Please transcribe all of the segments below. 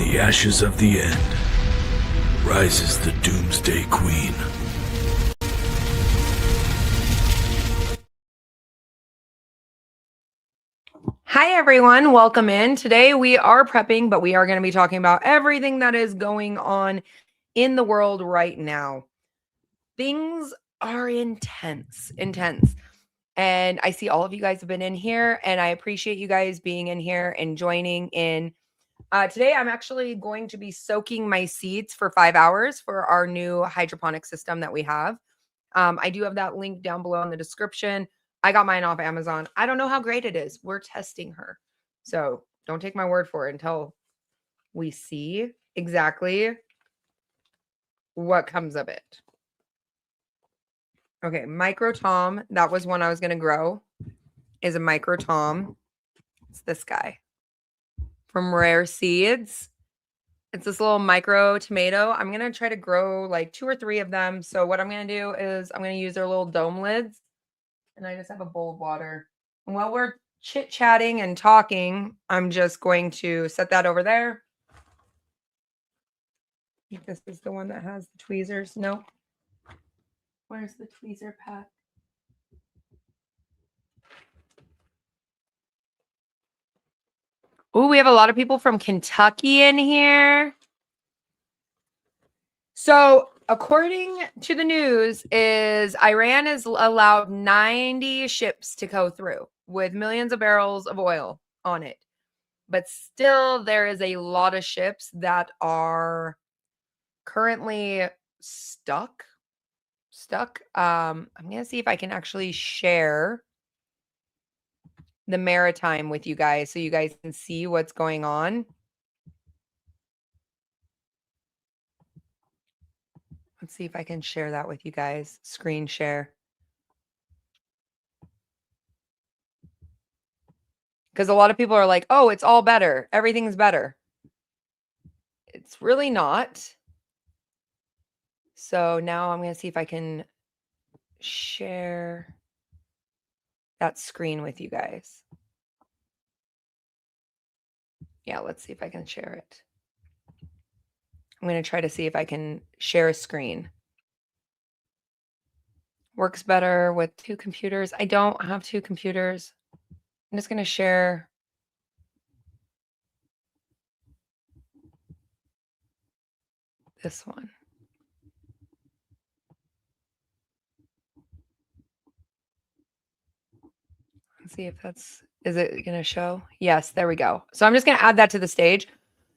the ashes of the end rises the Doomsday Queen. Hi everyone, welcome in. Today we are prepping, but we are going to be talking about everything that is going on in the world right now. Things are intense. And I see all of you guys have been in here, and I appreciate you guys being in here and joining in. Today I'm actually going to be soaking my seeds for 5 hours for our new hydroponic system that we have. I do have that link down below in the description. I got mine off Amazon. I don't know how great it is. We're testing her. So don't take my word for it until we see exactly what comes of it. Okay, Micro Tom. That was one I was going to grow. Is a Micro Tom. It's this guy from Rare Seeds. It's this little micro tomato. I'm going to try to grow like 2 or 3 of them. So what I'm going to do is I'm going to use their little dome lids. And I just have a bowl of water. And while we're chit-chatting and talking, I'm just going to set that over there. I think this is the one that has the tweezers. Nope. Where's the tweezer pack? Oh, we have a lot of people from Kentucky in here. So according to the news, is Iran has allowed 90 ships to go through with millions of barrels of oil on it. But still, there is a lot of ships that are currently stuck. I'm going to see if I can actually share the maritime with you guys so you guys can see what's going on. Let's see if I can share that with you guys. Screen share. Because a lot of people are like, oh, it's all better. Everything's better. It's really not. So now I'm going to see if I can share that screen with you guys. Yeah, let's see if I can share it. I'm going to try to see if I can share a screen. Works better with 2 computers. I don't have 2 computers. I'm just going to share. This one. Let's see if is it going to show? Yes, there we go. So I'm just going to add that to the stage.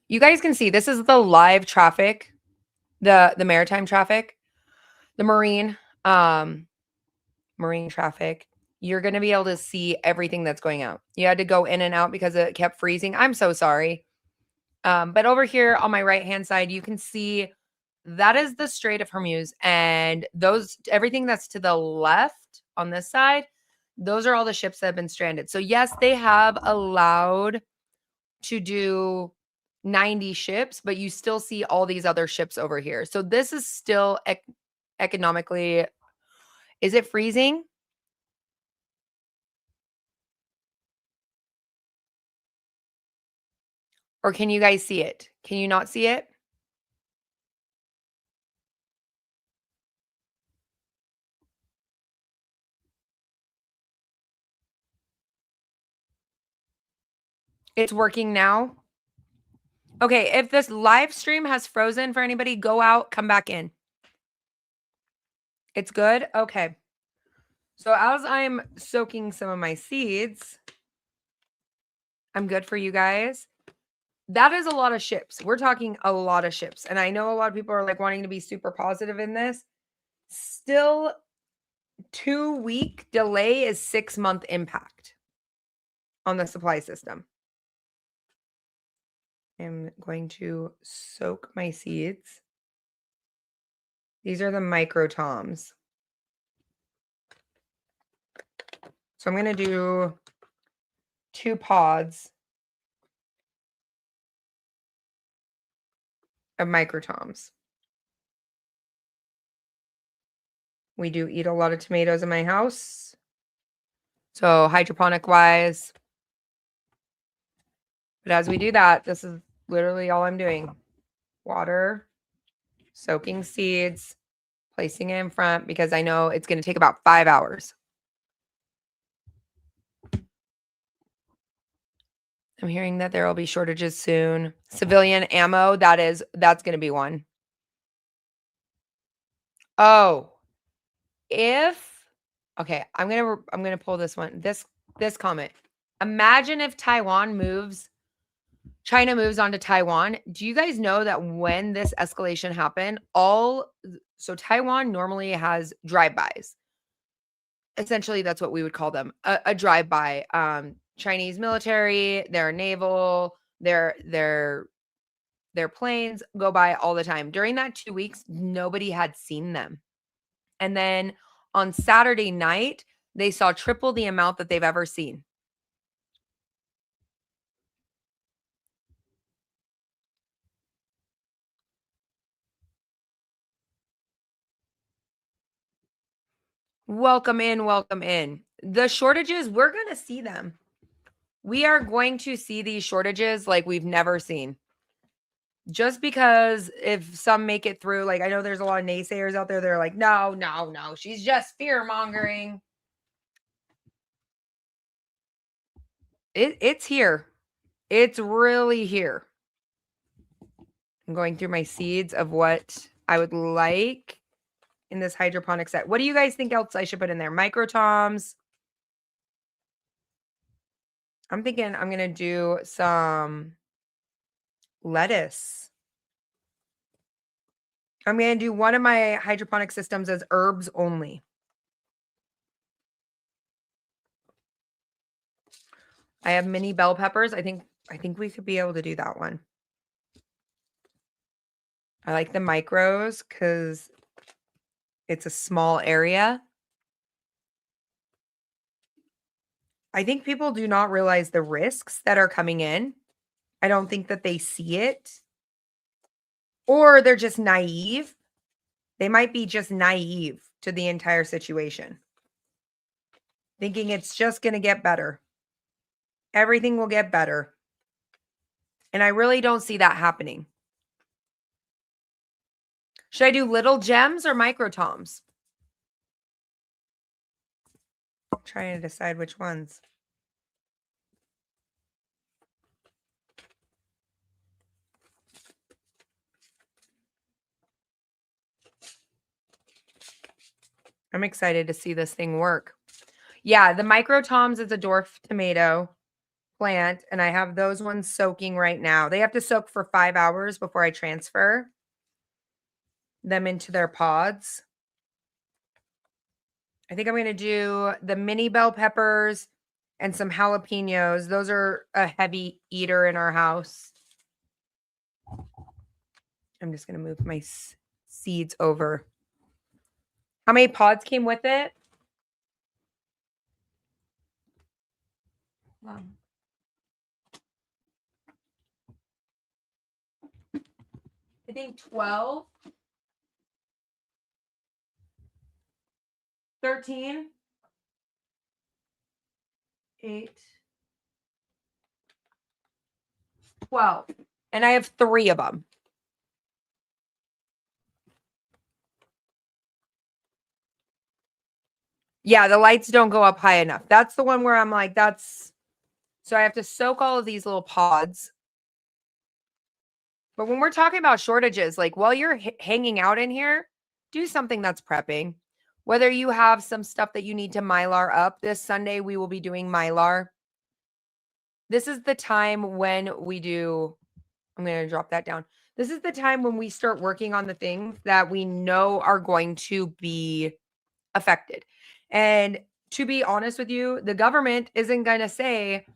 You guys can see this is the live traffic, the maritime traffic, the marine traffic. You're going to be able to see everything that's going out. You had to go in and out because it kept freezing. I'm so sorry. But over here on my right-hand side, you can see that is the Strait of Hormuz. And everything that's to the left on this side, those are all the ships that have been stranded. So yes, they have allowed to do 90 ships, but you still see all these other ships over here. So this is still economically, is it freezing? Or can you guys see it? Can you not see it? It's working now. Okay, if this live stream has frozen for anybody, go out, come back in. It's good? Okay. So as I'm soaking some of my seeds, I'm good for you guys. That is a lot of ships. We're talking a lot of ships. And I know a lot of people are like wanting to be super positive in this. Still, 2-week delay is 6-month impact on the supply system. I'm going to soak my seeds. These are the Micro Toms. So I'm going to do 2 pods of Micro Toms. We do eat a lot of tomatoes in my house. So hydroponic wise. But as we do that, this is literally all I'm doing. Water, soaking seeds, placing it in front because I know it's going to take about 5 hours. I'm hearing that there will be shortages soon. Civilian ammo, that's going to be one. Oh, okay, I'm going to pull this one. This comment. Imagine if China moves onto Taiwan. Do you guys know that when this escalation happened, so Taiwan normally has drive-bys. Essentially, that's what we would call them, a drive-by. Chinese military, their naval, their planes go by all the time. During that 2 weeks, nobody had seen them. And then on Saturday night, they saw triple the amount that they've ever seen. Welcome in, welcome in. The shortages, we're going to see them. We are going to see these shortages like we've never seen. Just because if some make it through, like I know there's a lot of naysayers out there. They're like, no, she's just fear mongering. It's here. It's really here. I'm going through my seeds of what I would like in this hydroponic set. What do you guys think else I should put in there? Microtoms. I'm thinking I'm going to do some lettuce. I'm going to do one of my hydroponic systems as herbs only. I have mini bell peppers. I think we could be able to do that one. I like the micros because it's a small area. I think people do not realize the risks that are coming in. I don't think that they see it. Or they're just naive. They might be just naive to the entire situation, thinking it's just going to get better. Everything will get better. And I really don't see that happening. Should I do little gems or microtoms? I'm trying to decide which ones. I'm excited to see this thing work. Yeah, the microtoms is a dwarf tomato plant, and I have those ones soaking right now. They have to soak for 5 hours before I transfer them into their pods. I think I'm going to do the mini bell peppers and some jalapenos. Those are a heavy eater in our house. I'm just going to move my seeds over. How many pods came with it? I think 12. 13. 8. 12. And I have 3 of them. Yeah, the lights don't go up high enough. That's the one where I'm like, so I have to soak all of these little pods. But when we're talking about shortages, like while you're hanging out in here, do something that's prepping. Whether you have some stuff that you need to Mylar up. This Sunday, we will be doing Mylar. This is the time when we do, I'm going to drop that down. This is the time when we start working on the things that we know are going to be affected. And to be honest with you, the government isn't going to say,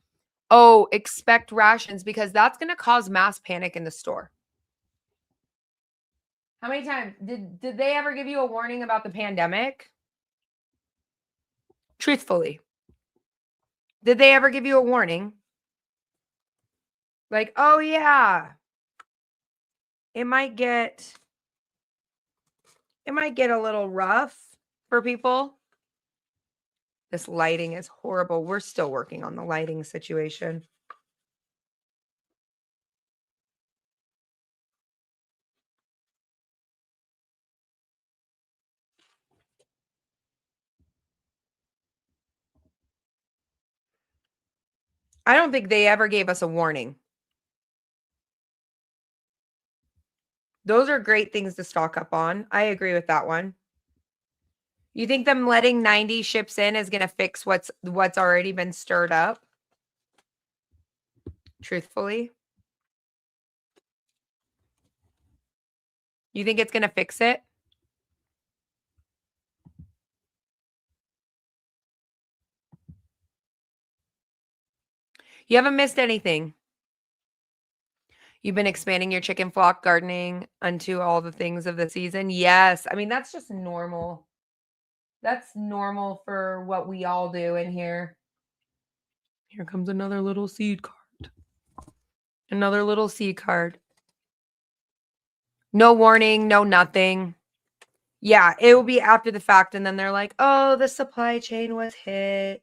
oh, expect rations, because that's going to cause mass panic in the store. How many times did they ever give you a warning about the pandemic? Truthfully, did they ever give you a warning? Like, oh yeah, it might get a little rough for people. This lighting is horrible. We're still working on the lighting situation. I don't think they ever gave us a warning. Those are great things to stock up on. I agree with that one. You think them letting 90 ships in is going to fix what's already been stirred up? Truthfully. You think it's going to fix it? You haven't missed anything. You've been expanding your chicken flock gardening unto all the things of the season. Yes. I mean, that's just normal. That's normal for what we all do in here. Here comes another little seed card. Another little seed card. No warning, no nothing. Yeah, it will be after the fact. And then they're like, oh, the supply chain was hit.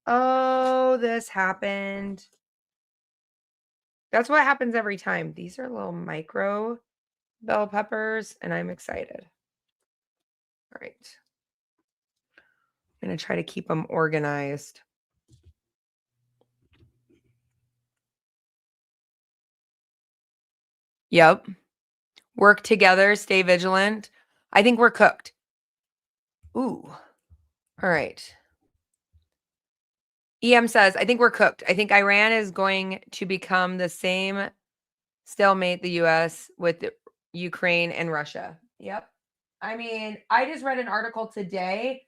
Oh, this happened. That's what happens every time. These are little micro bell peppers, and I'm excited. All right. I'm going to try to keep them organized. Yep. Work together, stay vigilant. I think we're cooked. Ooh. All right. EM says, I think we're cooked. I think Iran is going to become the same stalemate the US with Ukraine and Russia. Yep. I mean, I just read an article today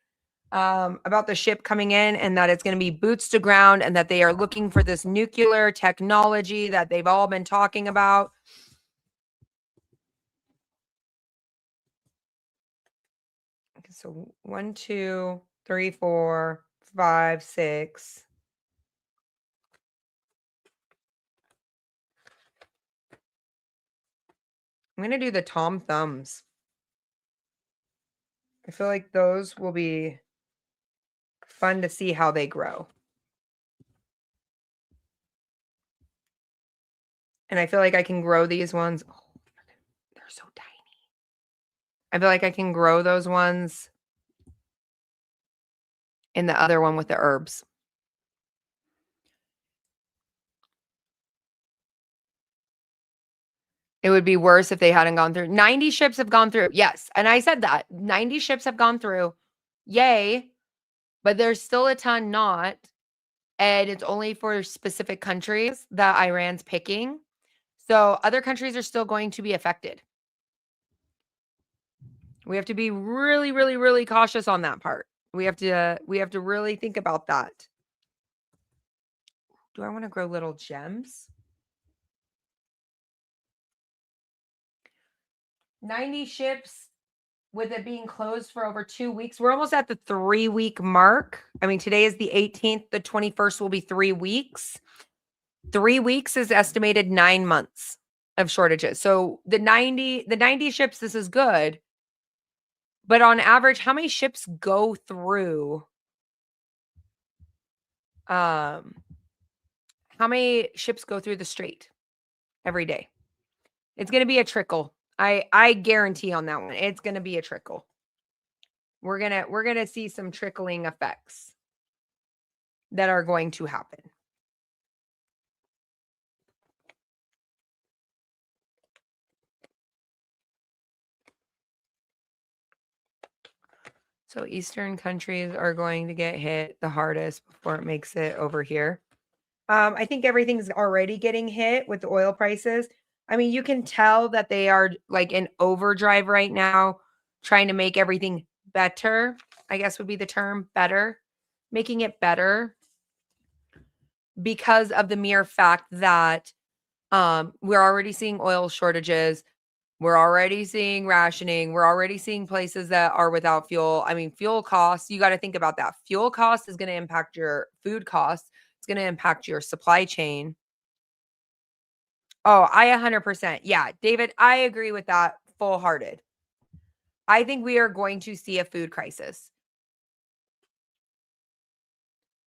about the ship coming in and that it's going to be boots to ground and that they are looking for this nuclear technology that they've all been talking about. Okay, so 1, 2, 3, 4, 5, 6. I'm going to do the Tom Thumbs. I feel like those will be fun to see how they grow. And I feel like I can grow these ones. Oh, they're so tiny. I feel like I can grow those ones in the other one with the herbs. It would be worse if they hadn't gone through. 90 ships have gone through. Yes. And I said that. 90 ships have gone through. Yay. But there's still a ton not. And it's only for specific countries that Iran's picking. So other countries are still going to be affected. We have to be really, really, really cautious on that part. We have to really think about that. Do I want to grow little gems? 90 ships with it being closed for over 2 weeks. We're almost at the 3-week mark. I mean, today is the 18th. The 21st will be 3 weeks. 3 weeks is estimated 9 months of shortages. So the 90 ships, this is good. But on average, how many ships go through? How many ships go through the strait every day? It's going to be a trickle. I guarantee on that one. It's going to be a trickle. We're going to see some trickling effects that are going to happen. So Eastern countries are going to get hit the hardest before it makes it over here. I think everything's already getting hit with the oil prices. I mean, you can tell that they are like in overdrive right now, trying to make everything better, I guess would be the term, better, making it better because of the mere fact that we're already seeing oil shortages. We're already seeing rationing. We're already seeing places that are without fuel. I mean, fuel costs, you got to think about that. Fuel cost is going to impact your food costs. It's going to impact your supply chain. Oh, I 100%. Yeah, David, I agree with that full-hearted. I think we are going to see a food crisis.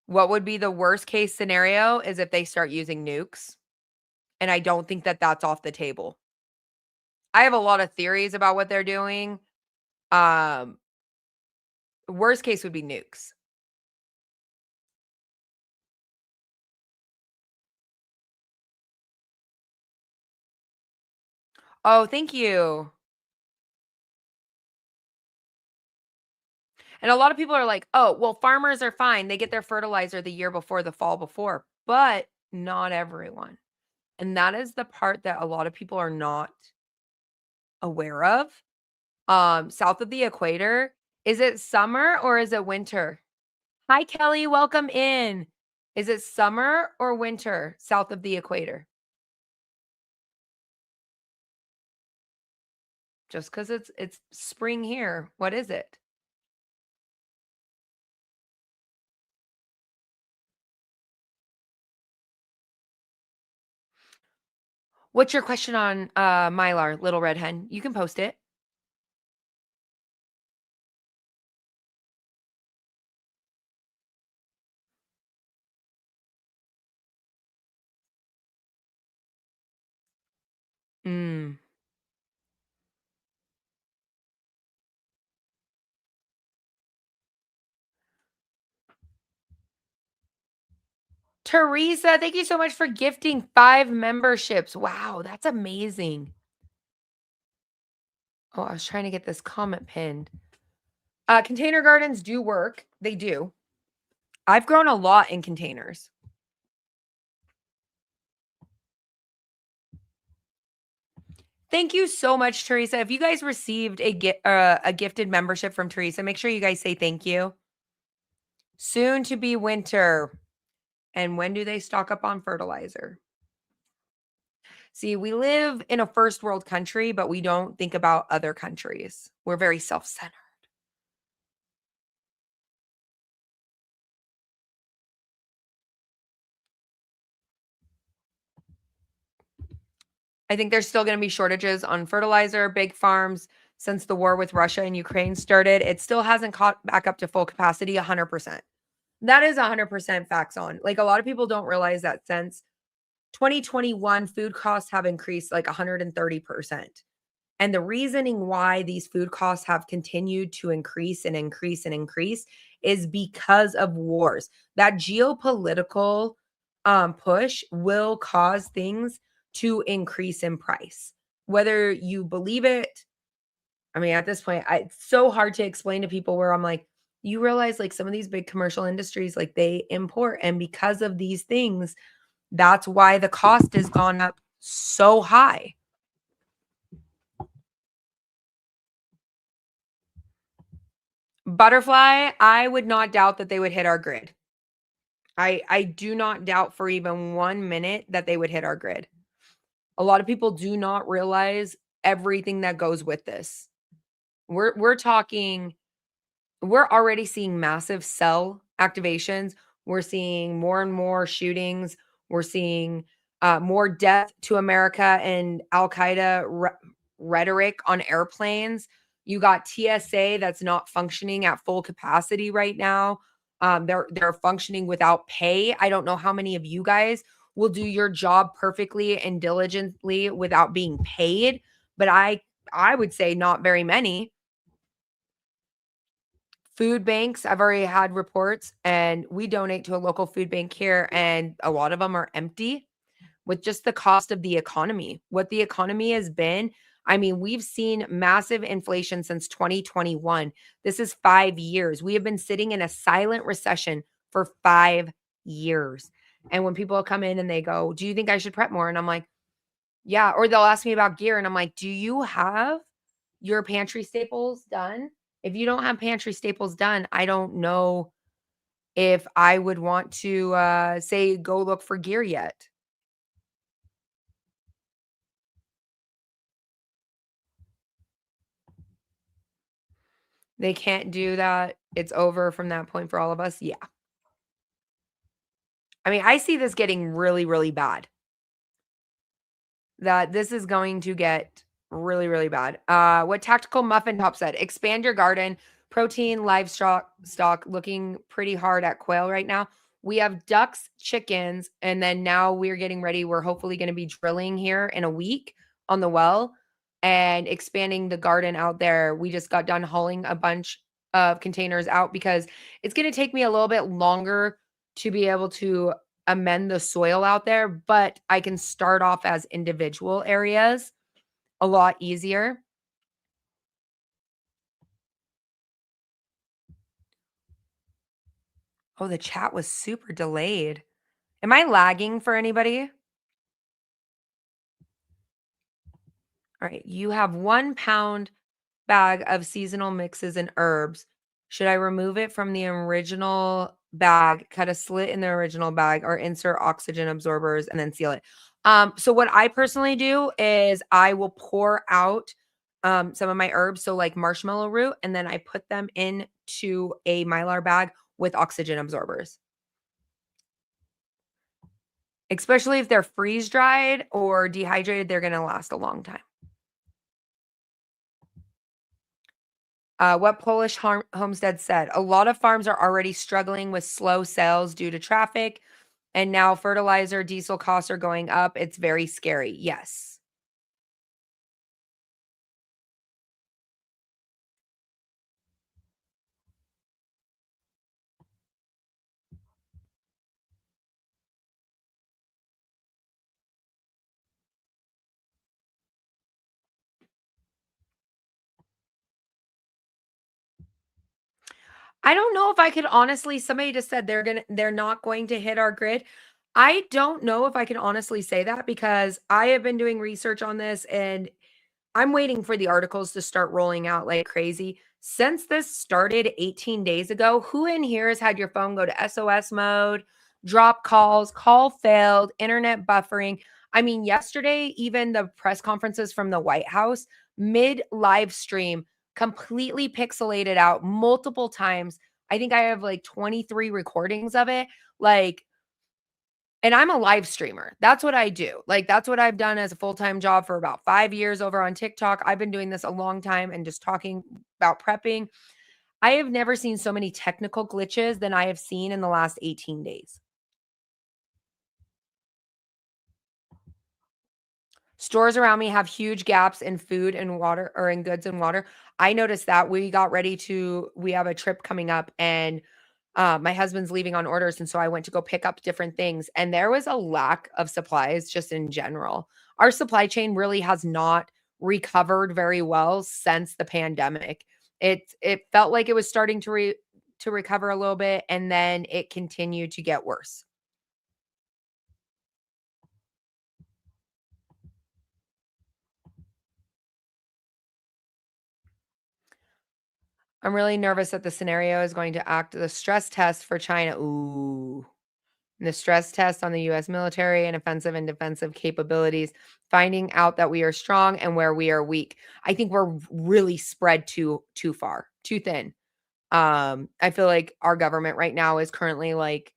What would be the worst case scenario is if they start using nukes. And I don't think that that's off the table. I have a lot of theories about what they're doing. Worst case would be nukes. Oh, thank you. And a lot of people are like, "Oh, well, farmers are fine. They get their fertilizer the year before, the fall before." But not everyone. And that is the part that a lot of people are not aware of. South of the equator, is it summer or is it winter? Hi, Kelly, welcome in. Is it summer or winter south of the equator? Just because it's spring here. What is it? What's your question on Mylar, Little Red Hen? You can post it. Mm. Teresa, thank you so much for gifting 5 memberships. Wow, that's amazing. Oh, I was trying to get this comment pinned. Container gardens do work. They do. I've grown a lot in containers. Thank you so much, Teresa. If you guys received a gifted membership from Teresa, make sure you guys say thank you. Soon to be winter. And when do they stock up on fertilizer? See, we live in a first world country, but we don't think about other countries. We're very self-centered. I think there's still going to be shortages on fertilizer, big farms. Since the war with Russia and Ukraine started, it still hasn't caught back up to full capacity 100%. That is 100% facts on. Like, a lot of people don't realize that since 2021, food costs have increased like 130%. And the reasoning why these food costs have continued to increase and increase and increase is because of wars. That geopolitical push will cause things to increase in price. Whether you believe it, I mean, at this point, it's so hard to explain to people where I'm like, you realize like some of these big commercial industries, like they import. And because of these things, that's why the cost has gone up so high. Butterfly, I would not doubt that they would hit our grid. I do not doubt for even 1 minute that they would hit our grid. A lot of people do not realize everything that goes with this. We're talking we're already seeing massive cell activations. We're seeing more and more shootings. We're seeing more death to America and Al Qaeda rhetoric on airplanes. You got TSA that's not functioning at full capacity right now. They're functioning without pay. I don't know how many of you guys will do your job perfectly and diligently without being paid, but I would say not very many. Food banks, I've already had reports, and we donate to a local food bank here, and a lot of them are empty with just the cost of the economy. What the economy has been, I mean, we've seen massive inflation since 2021. This is 5 years. We have been sitting in a silent recession for 5 years. And when people come in and they go, "Do you think I should prep more?" And I'm like, "Yeah." Or they'll ask me about gear, and I'm like, "Do you have your pantry staples done? If you don't have pantry staples done, I don't know if I would want to say go look for gear yet." They can't do that. It's over from that point for all of us. Yeah. I mean, I see this getting really, really bad. That this is going to get really, really bad. What Tactical Muffin Top said, expand your garden, protein, livestock stock, looking pretty hard at quail right now. We have ducks, chickens, and then now we're getting ready. We're hopefully going to be drilling here in a week on the well and expanding the garden out there. We just got done hauling a bunch of containers out because it's going to take me a little bit longer to be able to amend the soil out there, but I can start off as individual areas. a lot easier. Oh, the chat was super delayed. Am I lagging for anybody? All right, you have 1 pound bag of seasonal mixes and herbs. Should I remove it from the original bag, cut a slit in the original bag, or insert oxygen absorbers and then seal it? So what I personally do is I will pour out some of my herbs, so like marshmallow root, and then I put them into a mylar bag with oxygen absorbers. Especially if they're freeze dried or dehydrated, they're going to last a long time. What Polish homestead said, a lot of farms are already struggling with slow sales due to traffic, and now fertilizer, diesel costs are going up. It's very scary. Yes. I don't know if I could honestly, somebody just said they're not going to hit our grid. I don't know if I can honestly say that because I have been doing research on this and I'm waiting for the articles to start rolling out like crazy. Since this started 18 days ago, who in here has had your phone go to SOS mode, drop calls, call failed, internet buffering? I mean, yesterday, even the press conferences from the White House, mid live stream, completely pixelated out multiple times. I think I have like 23 recordings of it. Like, and I'm a live streamer. That's what I do. Like, that's what I've done as a full-time job for about 5 years over on TikTok. I've been doing this a long time and just talking about prepping. I have never seen so many technical glitches than I have seen in the last 18 days. Stores around me have huge gaps in food and water or in goods and water. I noticed that we have a trip coming up and my husband's leaving on orders. And so I went to go pick up different things and there was a lack of supplies just in general. Our supply chain really has not recovered very well since the pandemic. It felt like it was starting to recover a little bit and then it continued to get worse. I'm really nervous that the scenario is going to act as a stress test for China. Ooh. The stress test on the US military and offensive and defensive capabilities, finding out that we are strong and where we are weak. I think we're really spread too far, too thin. I feel like our government right now is currently like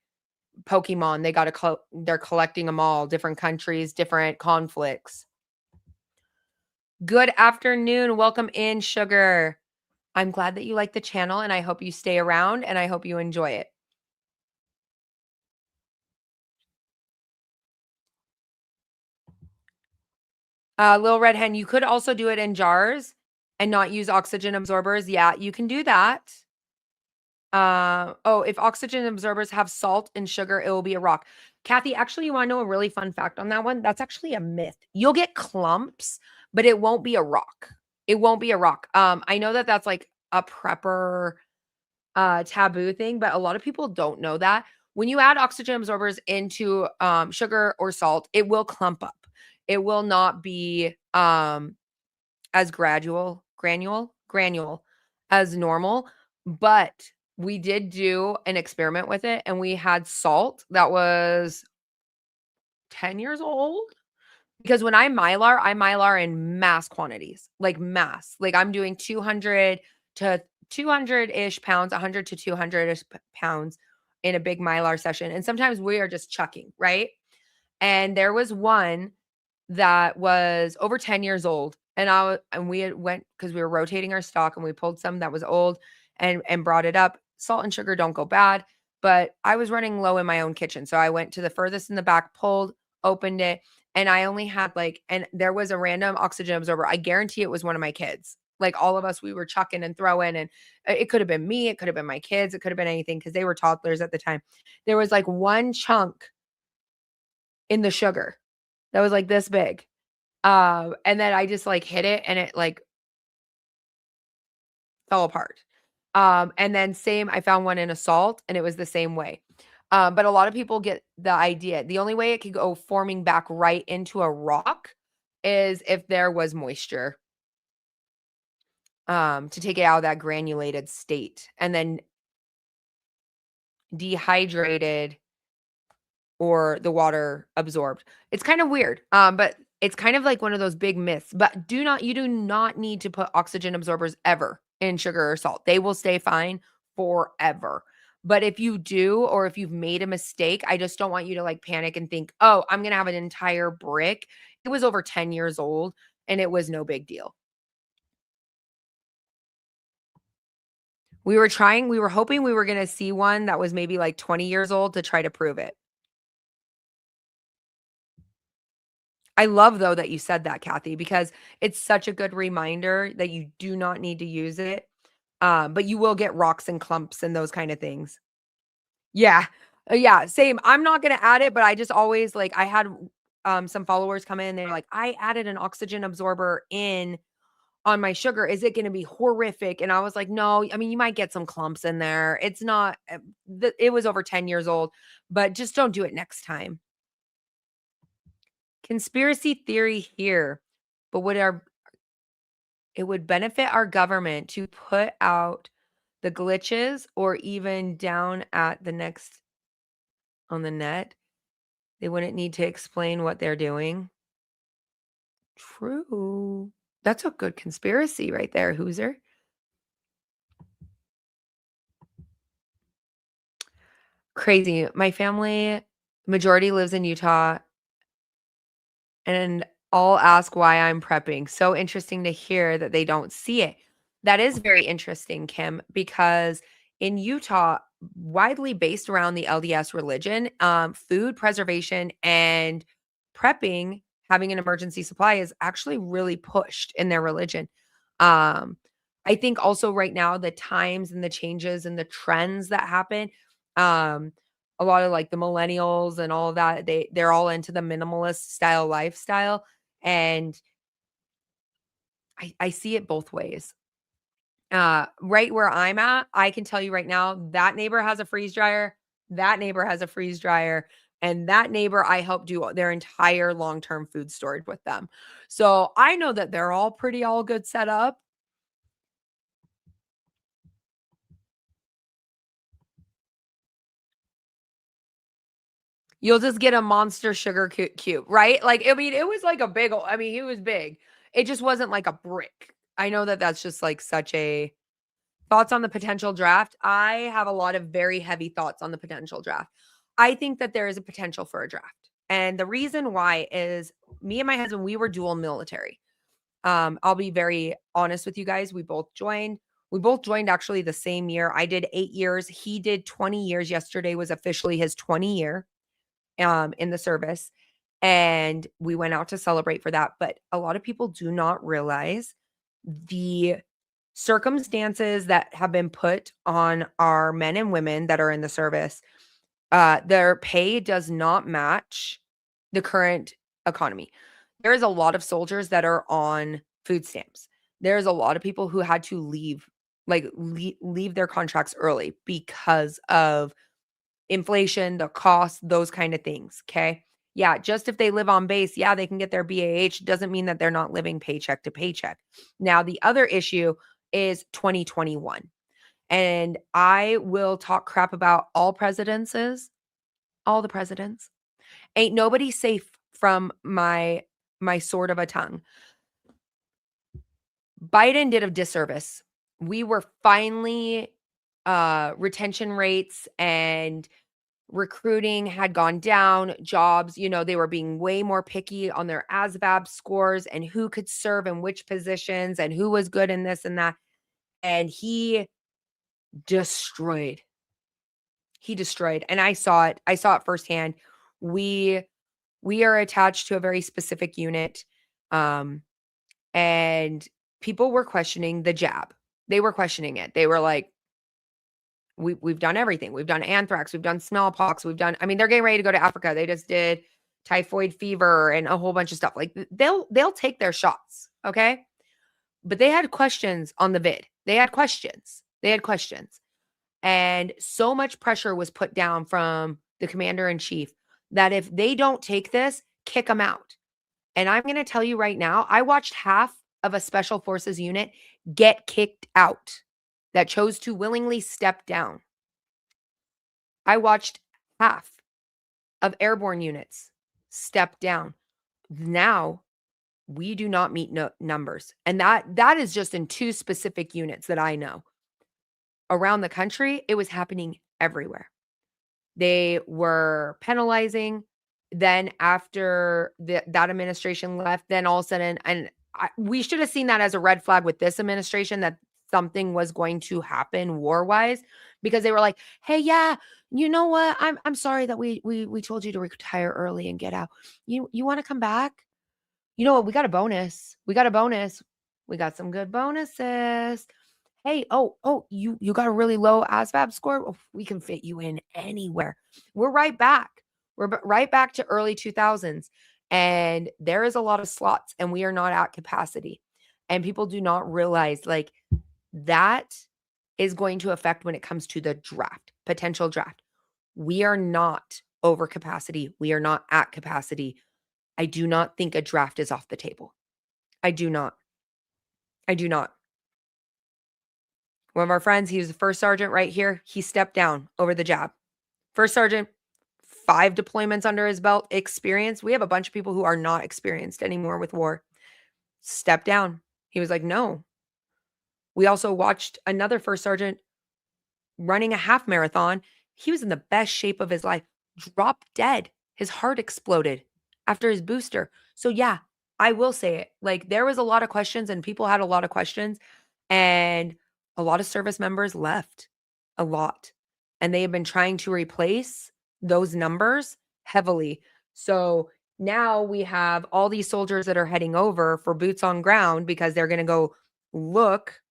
Pokemon. They got to they're collecting them all, different countries, different conflicts. Good afternoon. Welcome in, Sugar. I'm glad that you like the channel and I hope you stay around and I hope you enjoy it. Little Red Hen, you could also do it in jars and not use oxygen absorbers. Yeah, you can do that. Oh, if oxygen absorbers have salt and sugar, it will be a rock. Kathy, actually, you want to know a really fun fact on that one? That's actually a myth. You'll get clumps, but it won't be a rock. It won't be a rock. I know that that's like a prepper taboo thing, but a lot of people don't know that. When you add oxygen absorbers into sugar or salt, it will clump up. It will not be as granule as normal, but we did do an experiment with it and we had salt that was 10 years old because when I mylar in mass quantities, like mass. Like I'm doing 200 to 200-ish pounds, 100 to 200-ish pounds in a big mylar session. And sometimes we are just chucking, right? And there was one that was over 10 years old. And we had went because we were rotating our stock and we pulled some that was old and brought it up. Salt and sugar don't go bad, but I was running low in my own kitchen. So I went to the furthest in the back, pulled, opened it, and I only had and there was a random oxygen absorber. I guarantee it was one of my kids. Like all of us, we were chucking and throwing, and it could have been me, it could have been my kids, it could have been anything because they were toddlers at the time. There was like one chunk in the sugar that was like this big. And then I just like hit it and it like fell apart. And then same, I found one in a salt and it was the same way. But a lot of people get the idea. The only way it could go forming back right into a rock is if there was moisture, to take it out of that granulated state and then dehydrated or the water absorbed. It's kind of weird, but it's kind of like one of those big myths. But you do not need to put oxygen absorbers ever in sugar or salt. They will stay fine forever. But if you do, or if you've made a mistake, I just don't want you to like panic and think, oh, I'm going to have an entire brick. It was over 10 years old and it was no big deal. We were hoping we were going to see one that was maybe like 20 years old to try to prove it. I love though that you said that, Kathy, because it's such a good reminder that you do not need to use it. But you will get rocks and clumps and those kind of things. Yeah. Yeah, same. I'm not gonna add it, but I just always like I had some followers come in, they're like, I added an oxygen absorber in on my sugar. Is it gonna be horrific? And I was like, no, I mean, you might get some clumps in there. It's not it was over 10 years old, but just don't do it next time. Conspiracy theory here. But it would benefit our government to put out the glitches or even down at the next on the net. They wouldn't need to explain what they're doing. True. That's a good conspiracy right there, Hooser. Crazy. My family majority lives in Utah and all ask why I'm prepping. So interesting to hear that they don't see it. That is very interesting, Kim, because in Utah, widely based around the LDS religion, food preservation and prepping, having an emergency supply is actually really pushed in their religion. I think also right now, the times and the changes and the trends that happen, um, a lot of like the millennials and all of that, they're all into the minimalist style lifestyle. And I see it both ways. Right where I'm at, I can tell you right now, that neighbor has a freeze dryer, that neighbor has a freeze dryer, and that neighbor I help do their entire long-term food storage with them. So I know that they're all pretty all good set up. You'll just get a monster sugar cube, right? Like, I mean, it was like a big ol I mean, he was big. It just wasn't like a brick. I know that that's just like such a thoughts on the potential draft? I have a lot of very heavy thoughts on the potential draft. I think that there is a potential for a draft. And the reason why is me and my husband, we were dual military. I'll be very honest with you guys. We both joined. We both joined actually the same year. I did 8 years. He did 20 years. Yesterday was officially his 20 year in the service. And we went out to celebrate for that. But a lot of people do not realize the circumstances that have been put on our men and women that are in the service. Their pay does not match the current economy. There is a lot of soldiers that are on food stamps. There's a lot of people who had to leave, like leave their contracts early because of inflation, the cost, those kind of things. Okay. Yeah. Just if they live on base, yeah, they can get their BAH. Doesn't mean that they're not living paycheck to paycheck. Now, the other issue is 2021. And I will talk crap about all all the presidents. Ain't nobody safe from my sword of a tongue. Biden did a disservice. We were finally retention rates and recruiting had gone down, jobs, they were being way more picky on their ASVAB scores and who could serve in which positions and who was good in this and that. And he destroyed. He destroyed. And I saw it. I saw it firsthand. We we are attached to a very specific unit. Um, and people were questioning the jab. They were questioning it. They were like, we've done everything. We've done anthrax, we've done smallpox, we've done, I mean, they're getting ready to go to Africa. They just did typhoid fever and a whole bunch of stuff. Like they'll take their shots, okay? But they had questions on the vid. They had questions. And so much pressure was put down from the commander in chief that if they don't take this, kick them out. And I'm going to tell you right now, I watched half of a special forces unit get kicked out that chose to willingly step down. I watched half of airborne units step down. Now we do not meet numbers. And that is just in 2 specific units that I know. Around the country, it was happening everywhere. They were penalizing. Then after that administration left, then all of a sudden, and we should have seen that as a red flag with this administration, that something was going to happen war-wise, because they were like, hey, yeah, you know what? I'm sorry that we told you to retire early and get out. You want to come back? You know what? We got a bonus. We got some good bonuses. Hey, you got a really low ASVAB score? Oh, we can fit you in anywhere. We're right back. Right back to early 2000s. And there is a lot of slots and we are not at capacity. And people do not realize like that is going to affect when it comes to the draft, potential draft. We are not over capacity. We are not at capacity. I do not think a draft is off the table. I do not. One of our friends, he was the first sergeant right here. He stepped down over the jab. First sergeant, 5 deployments under his belt, experience. We have a bunch of people who are not experienced anymore with war. Step down. He was like, no. We also watched another first sergeant running a half marathon. He was in the best shape of his life, dropped dead. His heart exploded after his booster. So yeah, I will say it. Like there was a lot of questions and people had a lot of questions and a lot of service members left. A lot. And they have been trying to replace those numbers heavily. So now we have all these soldiers that are heading over for boots on ground because they're going to go look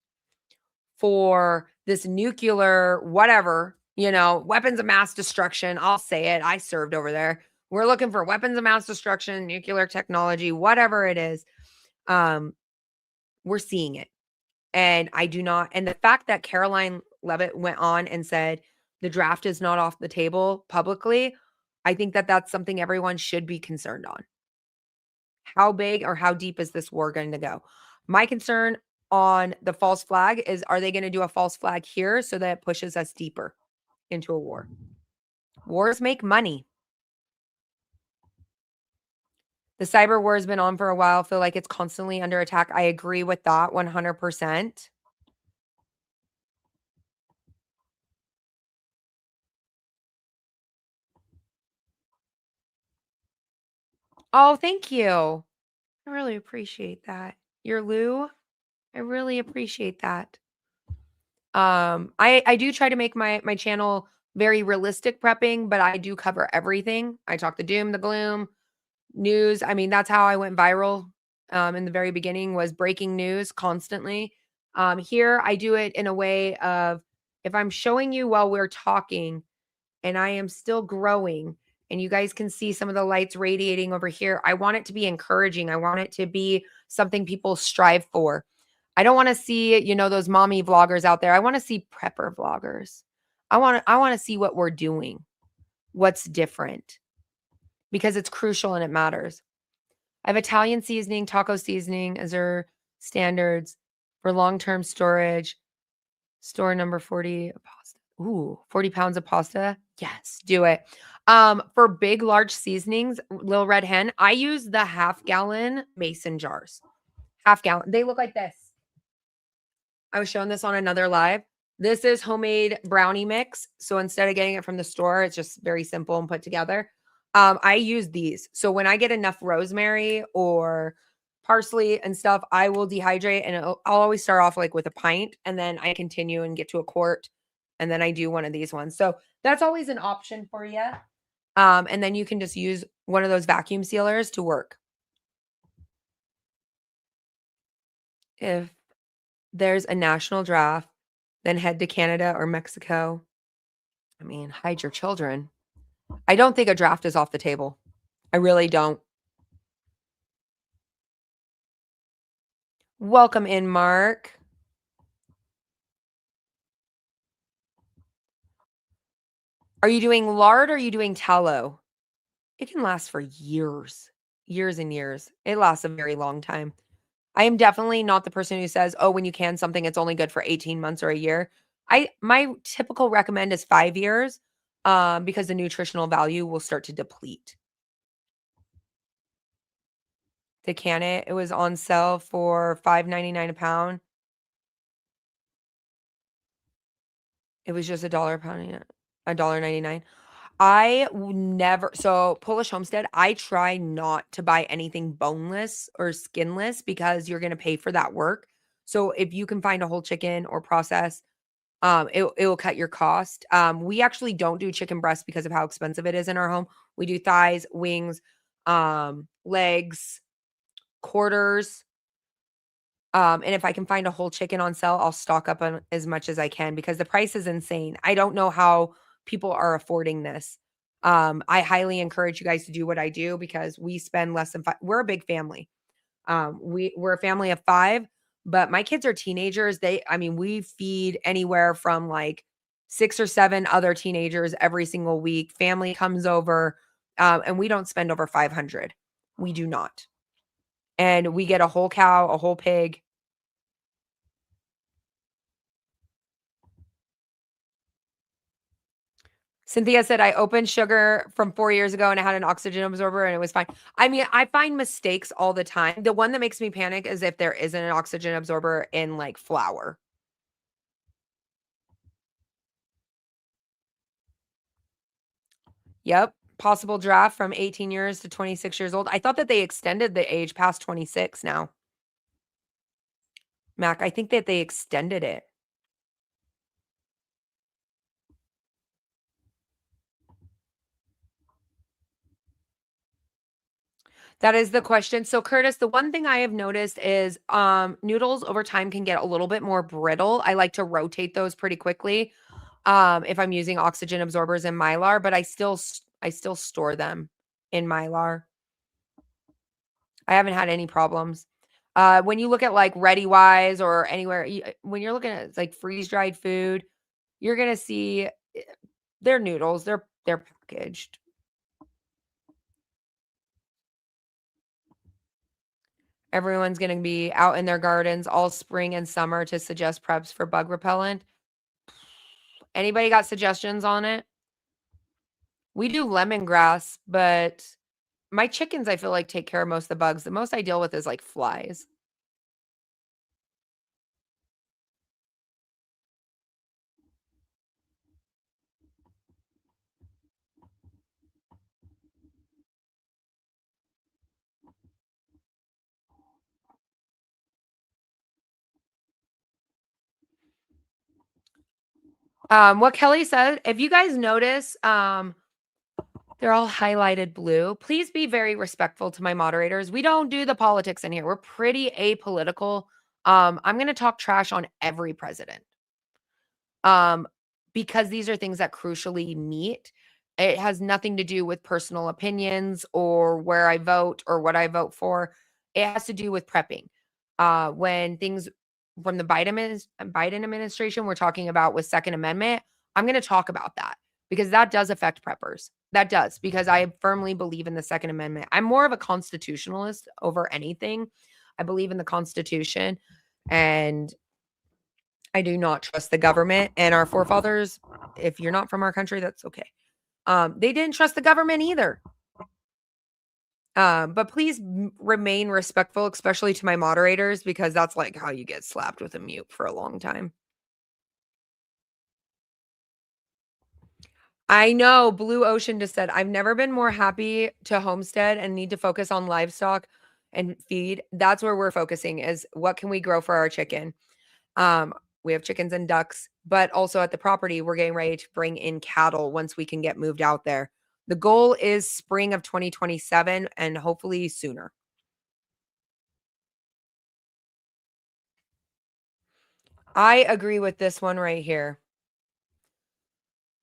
for this nuclear, whatever, weapons of mass destruction. I'll say it. I served over there. We're looking for weapons of mass destruction, nuclear technology, whatever it is. We're seeing it. And I do not. And the fact that Caroline Leavitt went on and said the draft is not off the table publicly, I think that that's something everyone should be concerned on. How big or how deep is this war going to go? My concern on the false flag is, are they going to do a false flag here so that it pushes us deeper into a war? Wars make money. The cyber war has been on for a while. I feel like it's constantly under attack. I agree with that 100%. Oh, thank you. I really appreciate that. Your Lou, I really appreciate that. I do try to make my channel very realistic prepping, but I do cover everything. I talk the doom, the gloom, news. I mean, that's how I went viral in the very beginning, was breaking news constantly. Here I do it in a way of, if I'm showing you while we're talking and I am still growing and you guys can see some of the lights radiating over here, I want it to be encouraging. I want it to be something people strive for. I don't want to see, those mommy vloggers out there. I want to see prepper vloggers. I want to see what we're doing, what's different, because it's crucial and it matters. I have Italian seasoning, taco seasoning as our standards for long-term storage. Store number 40 pasta. Ooh, 40 pounds of pasta. Yes, do it. For big, large seasonings, Little Red Hen, I use the half-gallon mason jars. Half-gallon. They look like this. I was showing this on another live. This is homemade brownie mix. So instead of getting it from the store, it's just very simple and put together. I use these. So when I get enough rosemary or parsley and stuff, I will dehydrate and I'll always start off like with a pint and then I continue and get to a quart. And then I do one of these ones. So that's always an option for you. And then you can just use one of those vacuum sealers to work. If there's a national draft, then head to Canada or Mexico. I mean, hide your children. I don't think a draft is off the table. I really don't. Welcome in, Mark. Are you doing lard or are you doing tallow? It can last for years, years and years. It lasts a very long time. I am definitely not the person who says, "Oh, when you can something, it's only good for 18 months or a year." My typical recommend is 5 years, because the nutritional value will start to deplete. To can it was on sale for $5.99 a pound. It was just $1 a pound, yeah, $1.99. Never so Polish Homestead, I try not to buy anything boneless or skinless because you're gonna pay for that work. So if you can find a whole chicken or process, it will cut your cost. We actually don't do chicken breast because of how expensive it is in our home. We do thighs, wings, legs, quarters. And if I can find a whole chicken on sale, I'll stock up on as much as I can because the price is insane. I don't know how people are affording this. I highly encourage you guys to do what I do because we spend less than we're a big family. We're a family of 5, but my kids are teenagers. I mean, we feed anywhere from like 6 or 7 other teenagers every single week. Family comes over, and we don't spend over 500. We do not. And we get a whole cow, a whole pig. Cynthia said, I opened sugar from 4 years ago and I had an oxygen absorber and it was fine. I mean, I find mistakes all the time. The one that makes me panic is if there isn't an oxygen absorber in like flour. Yep. Possible draft from 18 years to 26 years old. I thought that they extended the age past 26 now. Mac, I think that they extended it. That is the question. So Curtis, the one thing I have noticed is noodles over time can get a little bit more brittle. I like to rotate those pretty quickly. If I'm using oxygen absorbers in Mylar, but I still store them in Mylar. I haven't had any problems. When you look at like ReadyWise or anywhere, when you're looking at like freeze dried food, you're gonna see they're noodles. They're packaged. Everyone's gonna be out in their gardens all spring and summer to suggest preps for bug repellent. Anybody got suggestions on it? We do lemongrass, but my chickens, I feel like, take care of most of the bugs. The most I deal with is like flies. What Kelly said, if you guys notice, they're all highlighted blue. Please be very respectful to my moderators. We don't do the politics in here. We're pretty apolitical. I'm going to talk trash on every president. Um, because these are things that crucially meet. It has nothing to do with personal opinions or where I vote or what I vote for. It has to do with prepping. When things from the Biden administration we're talking about with Second Amendment, I'm going to talk about that because that does affect preppers. That does, because I firmly believe in the Second Amendment. I'm more of a constitutionalist over anything. I believe in the Constitution, and I do not trust the government. And our forefathers, if you're not from our country, that's okay. They didn't trust the government either. But please remain respectful, especially to my moderators, because that's like how you get slapped with a mute for a long time. I know Blue Ocean just said, I've never been more happy to homestead and need to focus on livestock and feed. That's where we're focusing is what can we grow for our chicken? We have chickens and ducks, but also at the property, we're getting ready to bring in cattle once we can get moved out there. The goal is spring of 2027 and hopefully sooner. I agree with this one right here.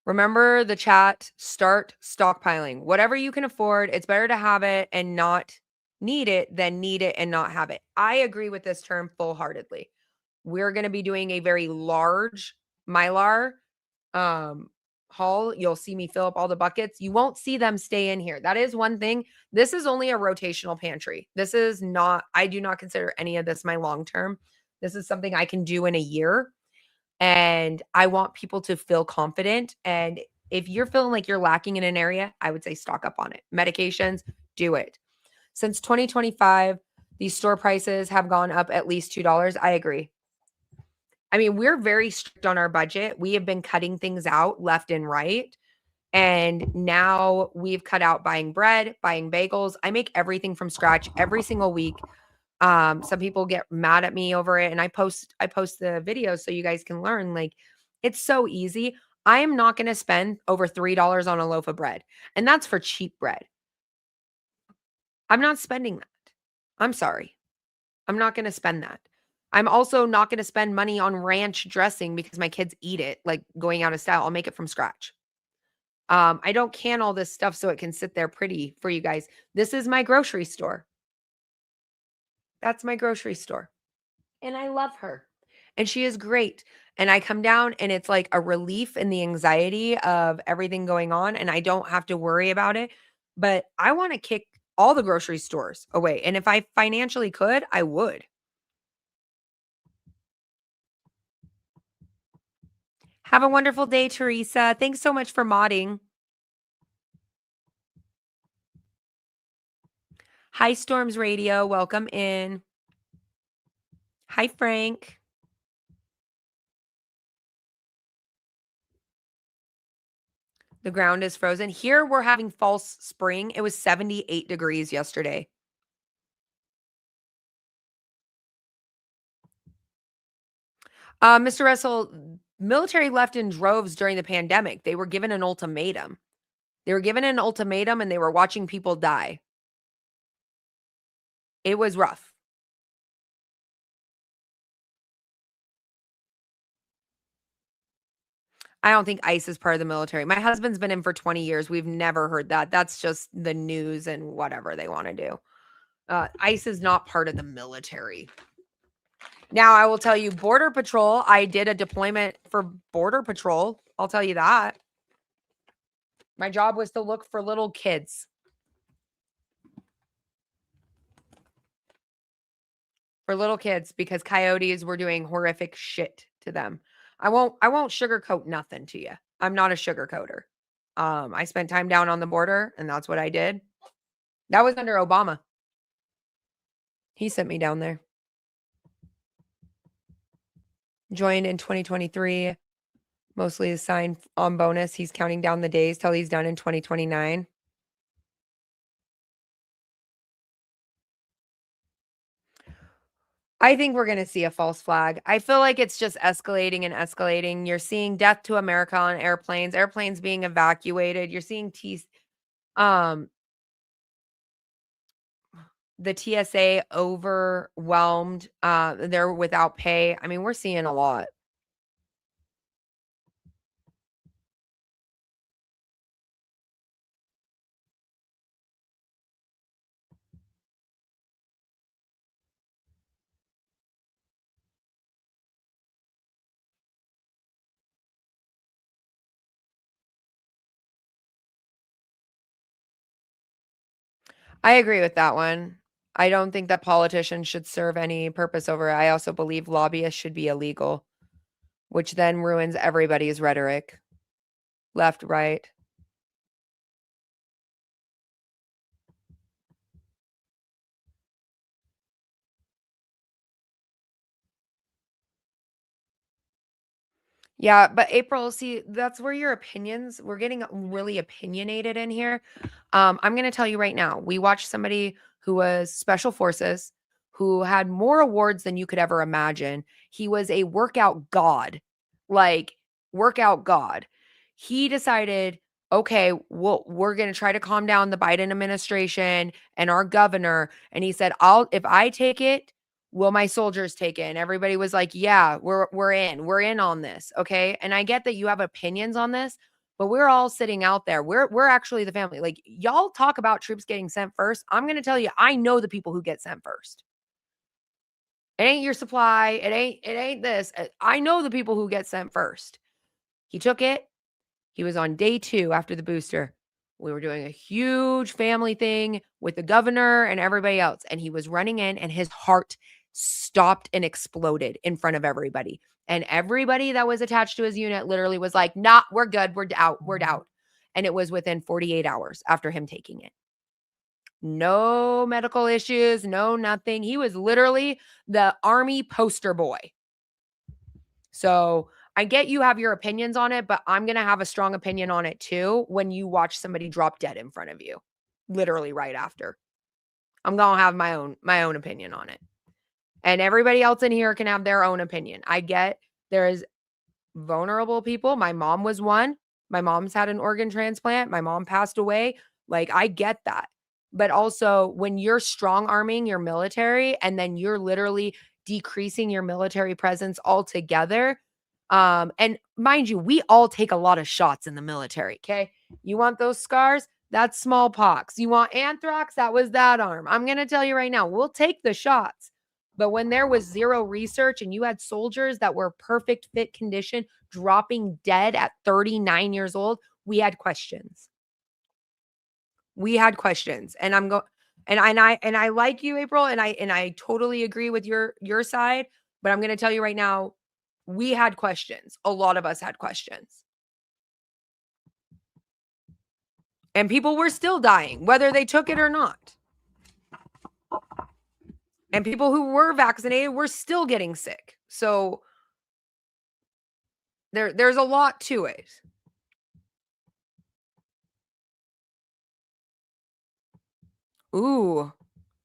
Remember the chat, start stockpiling. Whatever you can afford, it's better to have it and not need it than need it and not have it. I agree with this term full-heartedly. We're going to be doing a very large Mylar haul. You'll see me fill up all the buckets. You won't see them stay in here. That is one thing. This is only a rotational pantry. This is not, I do not consider any of this my long term. This is something I can do in a year. And I want people to feel confident. And if you're feeling like you're lacking in an area, I would say stock up on it. Medications, do it. Since 2025, these store prices have gone up at least $2. I agree. I mean, we're very strict on our budget. We have been cutting things out left and right. And now we've cut out buying bread, buying bagels. I make everything from scratch every single week. Some people get mad at me over it, and I post the videos so you guys can learn. Like, it's so easy. I am not going to spend over $3 on a loaf of bread, and that's for cheap bread. I'm not spending that. I'm sorry. I'm not going to spend that. I'm also not going to spend money on ranch dressing because my kids eat it, like going out of style. I'll make it from scratch. I don't can all this stuff so it can sit there pretty for you guys. This is my grocery store. That's my grocery store. And I love her. And she is great. And I come down and it's like a relief in the anxiety of everything going on. And I don't have to worry about it. But I want to kick all the grocery stores away. And if I financially could, I would. Have a wonderful day, Teresa. Thanks so much for modding. Hi, Storms Radio. Welcome in. Hi, Frank. The ground is frozen. Here we're having false spring. It was 78 degrees yesterday. Mr. Russell, military left in droves during the pandemic. They were given an ultimatum. They were given an ultimatum and they were watching people die. It was rough. I don't think ICE is part of the military. My husband's been in for 20 years. We've never heard that. That's just the news and whatever they want to do. ICE is not part of the military. Now, I will tell you, Border Patrol, I did a deployment for Border Patrol. I'll tell you that. My job was to look for little kids. For little kids, because coyotes were doing horrific shit to them. I won't sugarcoat nothing to you. I'm not a sugarcoater. I spent time down on the border, and that's what I did. That was under Obama. He sent me down there. Joined in 2023. Mostly a sign on bonus. He's counting down the days till he's done in 2029. I think we're going to see a false flag. I feel like it's just escalating and escalating. You're seeing death to America on airplanes being evacuated. You're seeing the TSA overwhelmed. They're without pay. I mean, we're seeing a lot. I agree with that one. I don't think that politicians should serve any purpose over it. I also believe lobbyists should be illegal, which then ruins everybody's rhetoric. Left, right. Yeah, but April, see, that's where your opinions, we're getting really opinionated in here. I'm going to tell you right now, we watched somebody who was special forces, who had more awards than you could ever imagine. He was a workout god, like workout god. He decided, okay, well, we're going to try to calm down the Biden administration and our governor. And he said, if I take it, will my soldiers take it? And everybody was like, yeah, we're in on this. Okay. And I get that you have opinions on this, but we're all sitting out there. We're actually the family. Like, y'all talk about troops getting sent first. I'm going to tell you, I know the people who get sent first. It ain't your supply. It ain't this. I know the people who get sent first. He took it. He was on day 2 after the booster. We were doing a huge family thing with the governor and everybody else. And he was running in and his heart stopped and exploded in front of everybody. And everybody that was attached to his unit literally was like, nah, we're good. We're out. We're out. And it was within 48 hours after him taking it. No medical issues, no nothing. He was literally the army poster boy. So I get you have your opinions on it, but I'm going to have a strong opinion on it too when you watch somebody drop dead in front of you, literally right after. I'm going to have my own opinion on it. And everybody else in here can have their own opinion. I get there is vulnerable people. My mom was one. My mom's had an organ transplant. My mom passed away. Like, I get that. But also, when you're strong arming your military and then you're literally decreasing your military presence altogether. And mind you, we all take a lot of shots in the military. Okay. You want those scars? That's smallpox. You want anthrax? That was that arm. I'm going to tell you right now, we'll take the shots. But when there was zero research and you had soldiers that were perfect fit condition dropping dead at 39 years old, we had questions. We had questions. And I'm going and I like you, April, and I totally agree with your side, but I'm going to tell you right now, we had questions. A lot of us had questions. And people were still dying, whether they took it or not. And people who were vaccinated were still getting sick. So there's a lot to it. Ooh,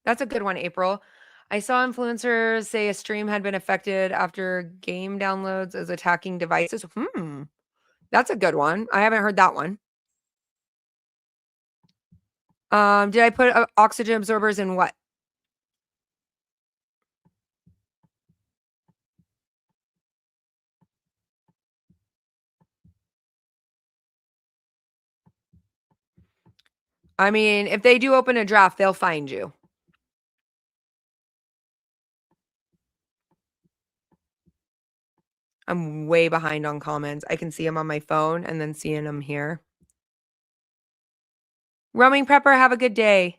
that's a good one, April. I saw influencers say a stream had been affected after game downloads as attacking devices. That's a good one. I haven't heard that one. Did I put oxygen absorbers in what? I mean, if they do open a draft, they'll find you. I'm way behind on comments. I can see them on my phone and then seeing them here. Roaming Prepper, have a good day.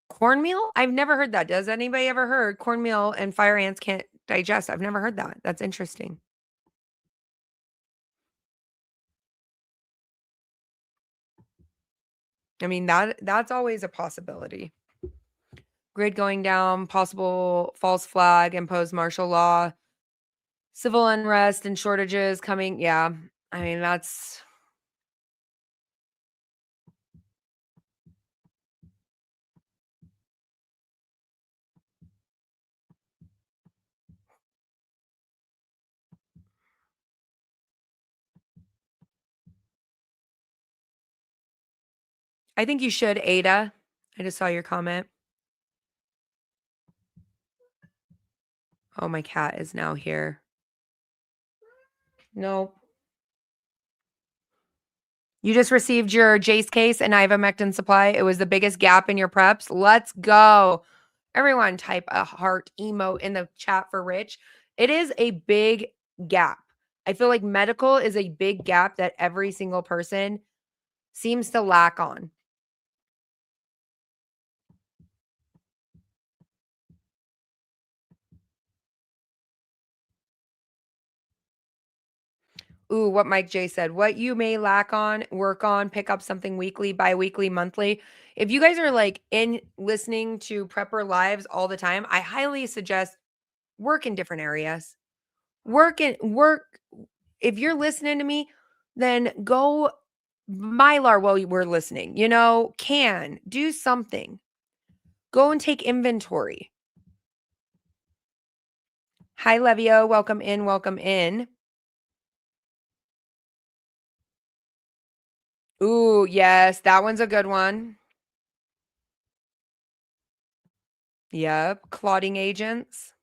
Cornmeal? I've never heard that. Does anybody ever heard cornmeal and fire ants can't digest? I've never heard that. That's interesting. I mean, that's always a possibility. Grid going down, possible false flag, imposed martial law, civil unrest and shortages coming. Yeah. I mean, that's I think you should, Ada. I just saw your comment. Oh, my cat is now here. No. You just received your Jase case and ivermectin supply. It was the biggest gap in your preps. Let's go. Everyone type a heart emote in the chat for Rich. It is a big gap. I feel like medical is a big gap that every single person seems to lack on. Ooh, what Mike J said. What you may lack on, work on, pick up something weekly, bi-weekly, monthly. If you guys are like in listening to Prepper Lives all the time, I highly suggest work in different areas. Work. If you're listening to me, then go Mylar while we're listening. Can do something. Go and take inventory. Hi, Levio. Welcome in. Welcome in. Ooh, yes, that one's a good one. Yep, clotting agents.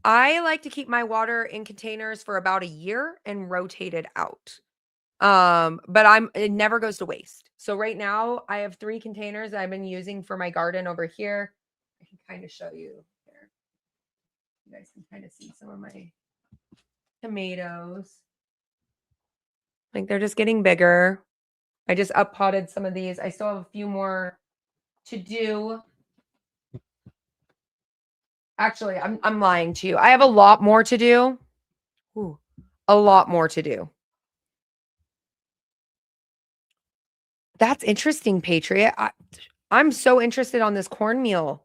I like to keep my water in containers for about a year and rotate it out. But it never goes to waste. So right now I have 3 containers I've been using for my garden over here. I can kind of show you here. You guys can kind of see some of my tomatoes. Like they're just getting bigger. I just up potted some of these. I still have a few more to do. Actually, I'm lying to you. I have a lot more to do. Ooh, a lot more to do. That's interesting, Patriot. I'm so interested on this cornmeal.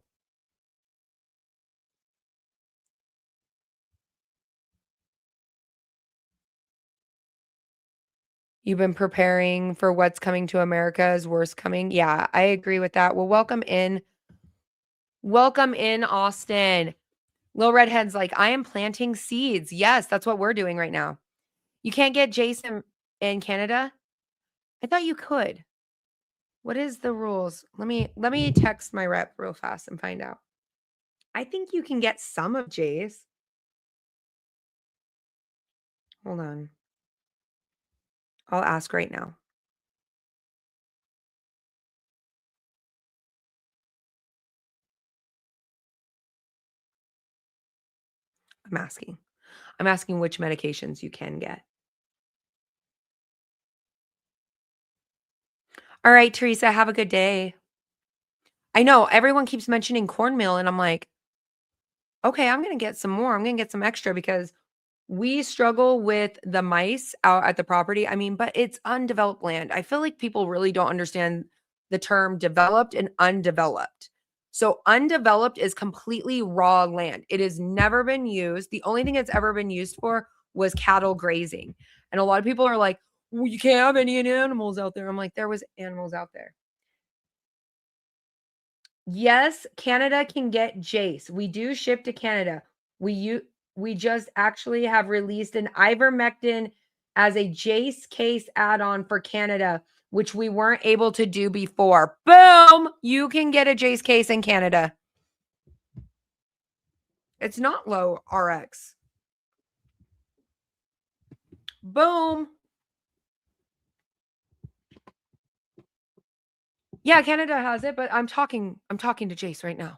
You've been preparing for what's coming to America is worse coming. Yeah, I agree with that. Well, welcome in. Welcome in, Austin. Lil Redhead's like, I am planting seeds. Yes, that's what we're doing right now. You can't get Jase in Canada? I thought you could. What is the rules? Let me text my rep real fast and find out. I think you can get some of Jase. Hold on. I'll ask right now. I'm asking. I'm asking which medications you can get. All right, Teresa, have a good day. I know everyone keeps mentioning cornmeal, and I'm like, okay, I'm going to get some more. I'm going to get some extra because we struggle with the mice out at the property. I mean, but it's undeveloped land. I feel like people really don't understand the term developed and undeveloped. So undeveloped is completely raw land. It has never been used. The only thing it's ever been used for was cattle grazing. And a lot of people are like, well, you can't have any animals out there. I'm like, there was animals out there. Yes, Canada can get Jase. We do ship to Canada. We just actually have released an ivermectin as a Jase case add-on for Canada, which we weren't able to do before. Boom! You can get a Jase case in Canada. It's not low RX. Boom. Yeah, Canada has it, but I'm talking to Jase right now.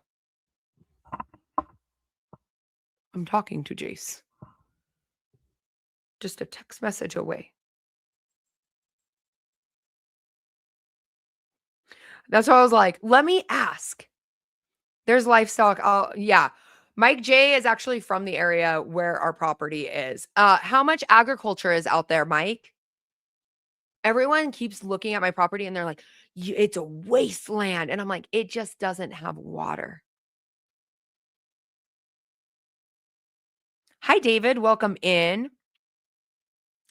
I'm talking to Jase. Just a text message away. That's why I was like, let me ask. There's livestock. Oh, yeah. Mike J is actually from the area where our property is. How much agriculture is out there, Mike? Everyone keeps looking at my property and they're like, it's a wasteland. And I'm like, it just doesn't have water. Hi, David. Welcome in.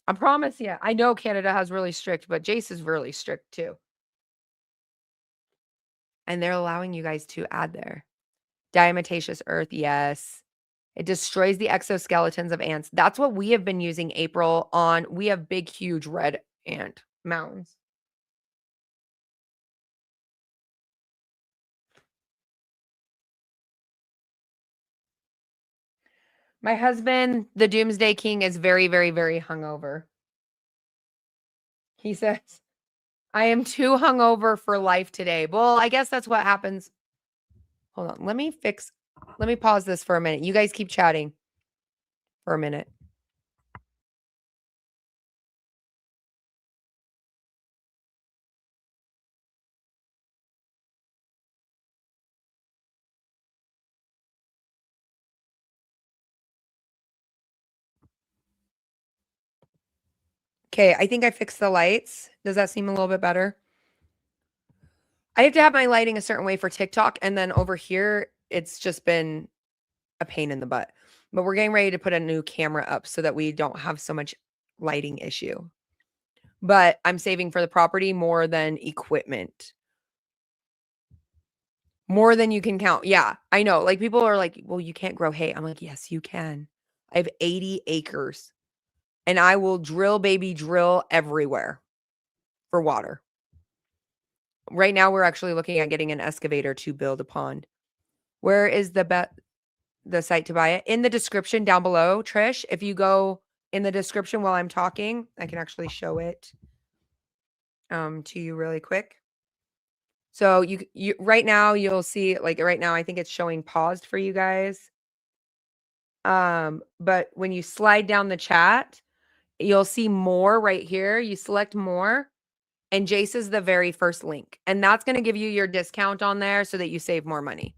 I promise you, I know Canada has really strict, but Jase is really strict too. And they're allowing you guys to add there. Diatomaceous earth, yes. It destroys the exoskeletons of ants. That's what we have been using, April, on. We have big, huge red ant mounds. My husband, the Doomsday King, is very, very, very hungover. He says, I am too hungover for life today. Well, I guess that's what happens. Hold on. Let me pause this for a minute. You guys keep chatting for a minute. Okay, I think I fixed the lights. Does that seem a little bit better? I have to have my lighting a certain way for TikTok, and then over here, it's just been a pain in the butt. But we're getting ready to put a new camera up so that we don't have so much lighting issue. But I'm saving for the property more than equipment. More than you can count. Yeah, I know. Like people are like, well, you can't grow hay. I'm like, yes, you can. I have 80 acres and I will drill, baby, drill everywhere for water. Right now, we're actually looking at getting an excavator to build a pond. Where is the the site to buy it. In the description down below, Trish, if you go in the description while I'm talking, I can actually show it to you really quick. So you right now you'll see, like right now I think it's showing paused for you guys. But when you slide down the chat, you'll see more right here. You select more, and Jase is the very first link, and that's going to give you your discount on there so that you save more money.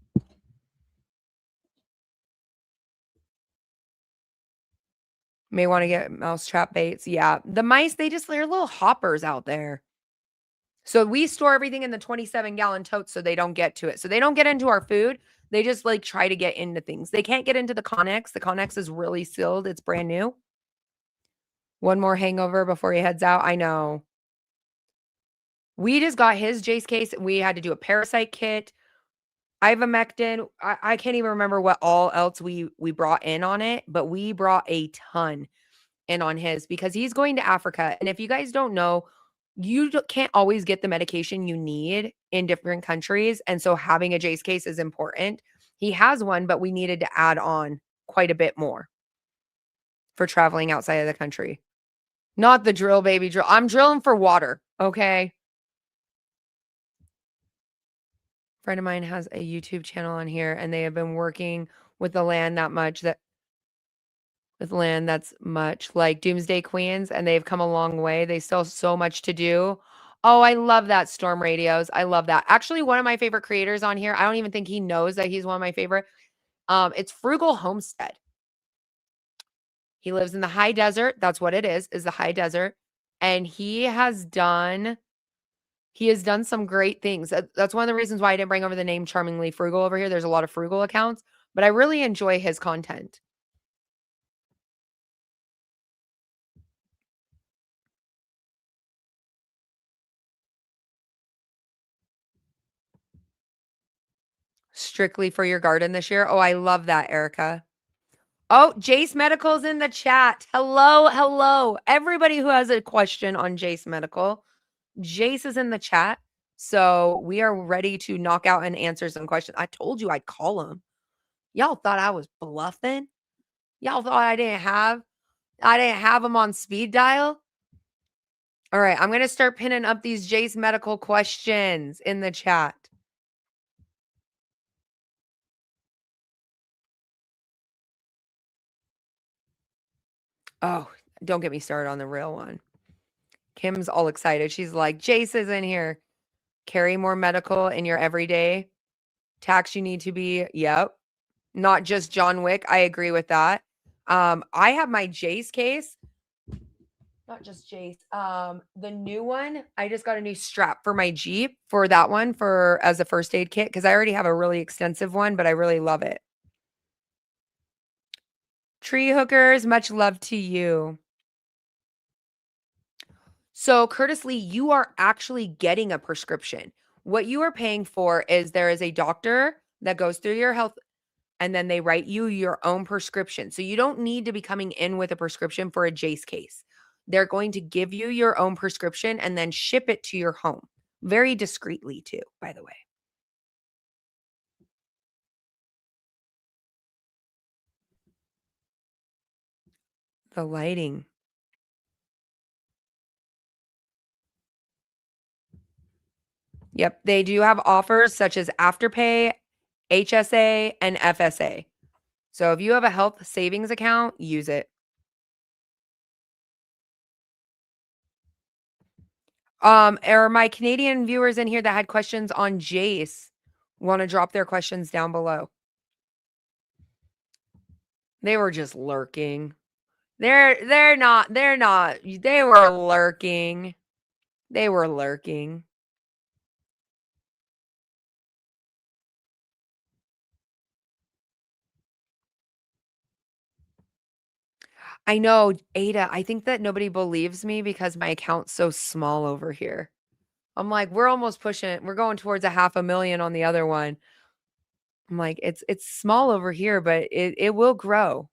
May want to get mousetrap baits. Yeah, the mice, they're little hoppers out there. So we store everything in the 27-gallon totes so they don't get to it. So they don't get into our food. They just like try to get into things. They can't get into the Connex. The Connex is really sealed. It's brand new. One more hangover before he heads out. I know. We just got his Jase case. We had to do a parasite kit. Ivermectin. I can't even remember what all else we brought in on it, but we brought a ton in on his because he's going to Africa. And if you guys don't know, you can't always get the medication you need in different countries. And so having a Jase case is important. He has one, but we needed to add on quite a bit more for traveling outside of the country. Not the drill, baby drill. I'm drilling for water. Okay. Friend of mine has a YouTube channel on here, and they have been working with the land with land that's much like Doomsday Queens, and they've come a long way. They still have so much to do. Oh, I love that, Storm Radios. I love that. Actually, one of my favorite creators on here, I don't even think he knows that he's one of my favorite. It's Frugal Homestead. He lives in the high desert. That's what it is the high desert. And he has done some great things. That's one of the reasons why I didn't bring over the name Charmingly Frugal over here. There's a lot of frugal accounts, but I really enjoy his content. Strictly for your garden this year. Oh, I love that, Erica. Oh, Jase Medical's in the chat. Hello, hello. Everybody who has a question on Jase Medical, Jase is in the chat. So we are ready to knock out and answer some questions. I told you I'd call him. Y'all thought I was bluffing. Y'all thought I didn't have him on speed dial. All right, I'm going to start pinning up these Jase Medical questions in the chat. Oh, don't get me started on the real one. Kim's all excited. She's like, Jase is in here. Carry more medical in your everyday. Tax you need to be. Yep. Not just John Wick. I agree with that. I have my Jase case. Not just Jase. The new one, I just got a new strap for my Jeep for that one as a first aid kit because I already have a really extensive one, but I really love it. Tree hookers, much love to you. So, Curtis Lee, you are actually getting a prescription. What you are paying for is there is a doctor that goes through your health and then they write you your own prescription. So, you don't need to be coming in with a prescription for a Jase case. They're going to give you your own prescription and then ship it to your home. Very discreetly, too, by the way. The lighting. Yep, they do have offers such as Afterpay, HSA, and FSA. So if you have a health savings account, use it. Are my Canadian viewers in here that had questions on Jase want to drop their questions down below? They were just lurking. They're not. They were lurking. They were lurking. I know, Ada, I think that nobody believes me because my account's so small over here. I'm like, we're almost pushing it. We're going towards a 500,000 on the other one. I'm like, it's small over here, but it will grow.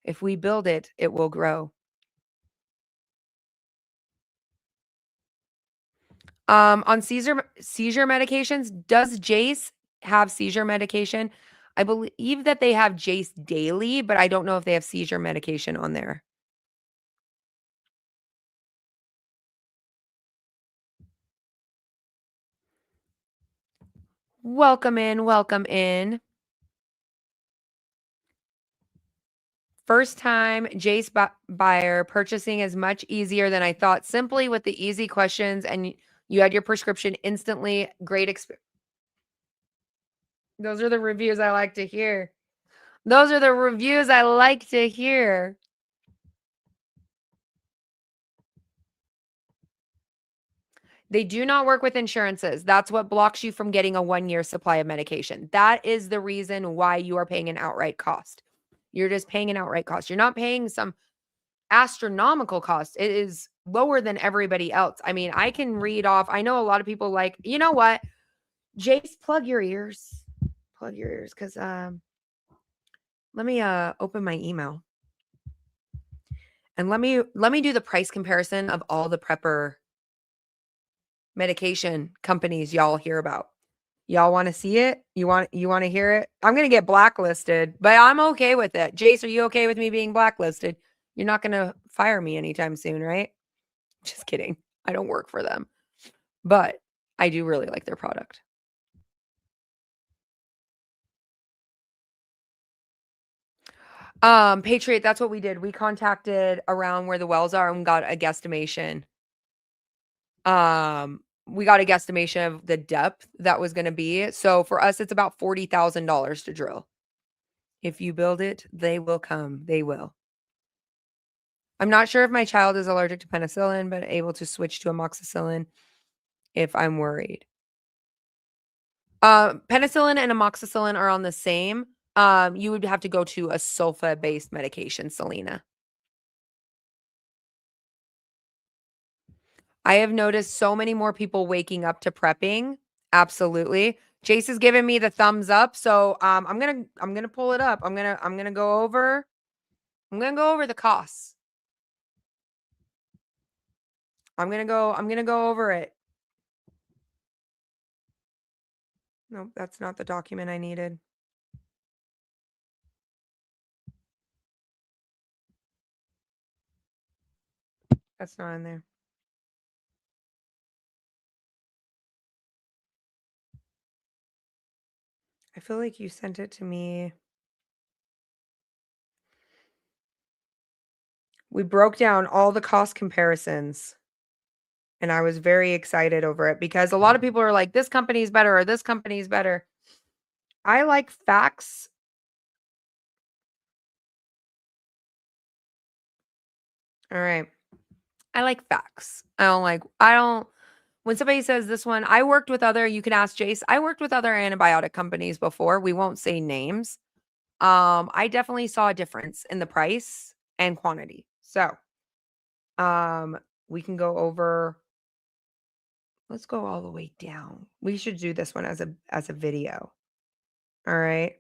If we build it, it will grow. On seizure medications, does Jase have seizure medication? I believe that they have Jase daily, but I don't know if they have seizure medication on there. Welcome in, welcome in. First time Jase buyer, purchasing is much easier than I thought. Simply with the easy questions and you had your prescription instantly. Great experience. Those are the reviews I like to hear. Those are the reviews I like to hear. They do not work with insurances. That's what blocks you from getting a 1-year supply of medication. That is the reason why you are paying an outright cost. You're just paying an outright cost. You're not paying some astronomical cost. It is lower than everybody else. I mean, I can read off. I know a lot of people like, you know what? Jase, plug your ears. Plug your ears because let me open my email. And let me do the price comparison of all the prepper medication companies y'all hear about. Y'all want to see it? You want to hear it? I'm going to get blacklisted, but I'm okay with it. Jase, are you okay with me being blacklisted? You're not going to fire me anytime soon, right? Just kidding. I don't work for them. But I do really like their product. Patriot, that's what we did. We contacted around where the wells are and got a guesstimation. We got a guesstimation of the depth that was going to be. So for us, it's about $40,000 to drill. If you build it, they will come. They will. I'm not sure if my child is allergic to penicillin, but able to switch to amoxicillin if I'm worried. Penicillin and amoxicillin are on the same. You would have to go to a sulfa-based medication, Selena. I have noticed so many more people waking up to prepping. Absolutely. Jase is giving me the thumbs up. So I'm gonna pull it up. I'm gonna go over the costs. I'm gonna go over it. No, that's not the document I needed. That's not in there. I feel like you sent it to me. We broke down all the cost comparisons. And I was very excited over it because a lot of people are like, this company's better or this company's better. I like facts. All right. I like facts. When somebody says this one, you can ask Jase. I worked with other antibiotic companies before. We won't say names. I definitely saw a difference in the price and quantity. So, we can go over. Let's go all the way down. We should do this one as a video. All right.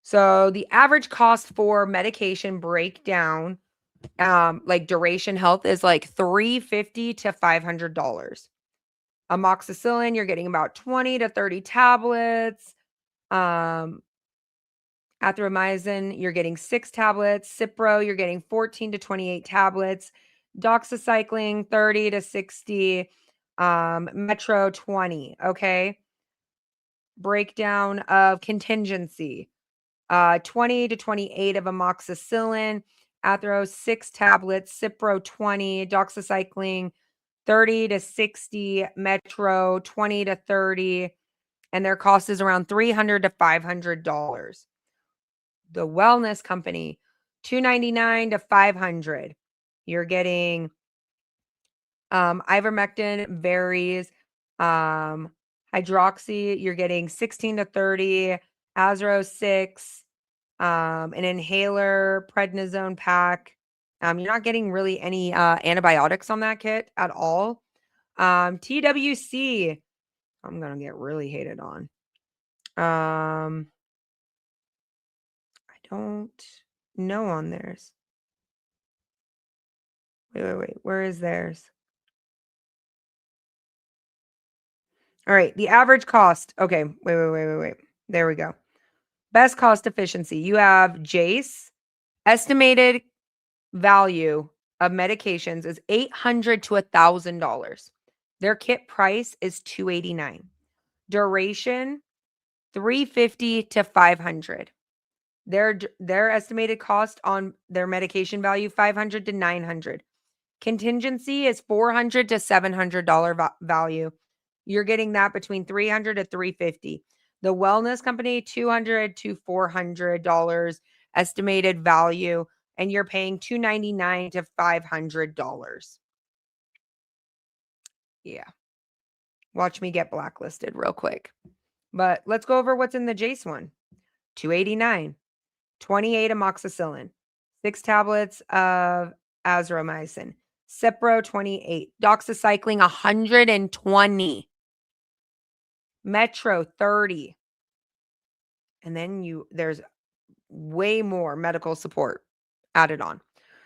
So the average cost for medication breakdown, like Duration Health, is like $350 to $500. Amoxicillin, you're getting about 20 to 30 tablets. Athromycin, you're getting 6 tablets. Cipro, you're getting 14 to 28 tablets. Doxycycline, 30 to 60. Metro, 20. Okay. Breakdown of contingency. 20 to 28 of amoxicillin, Athro 6 tablets, Cipro 20, doxycycline 30 to 60, Metro 20 to 30, and their cost is around $300 to $500. The wellness company, $299 to $500. You're getting ivermectin varies. Hydroxy, you're getting 16 to 30, Azro 6, an inhaler, prednisone pack. You're not getting really any antibiotics on that kit at all. TWC, I'm gonna get really hated on. I don't know on theirs. Wait. Where is theirs? All right. The average cost. Okay. Wait. There we go. Best cost efficiency. You have Jase. Estimated value of medications is $800 to $1,000. Their kit price is $289. Duration, $350 to $500. Their estimated cost on their medication value, $500 to $900. Contingency is $400 to $700 value. You're getting that between $300 to $350. The wellness company, $200 to $400 estimated value, and you're paying $299 to $500. Yeah. Watch me get blacklisted real quick. But let's go over what's in the Jase one. $289, 28 amoxicillin, 6 tablets of azithromycin, Cipro 28, doxycycline 120, Metro 30. And then there's way more medical support added on.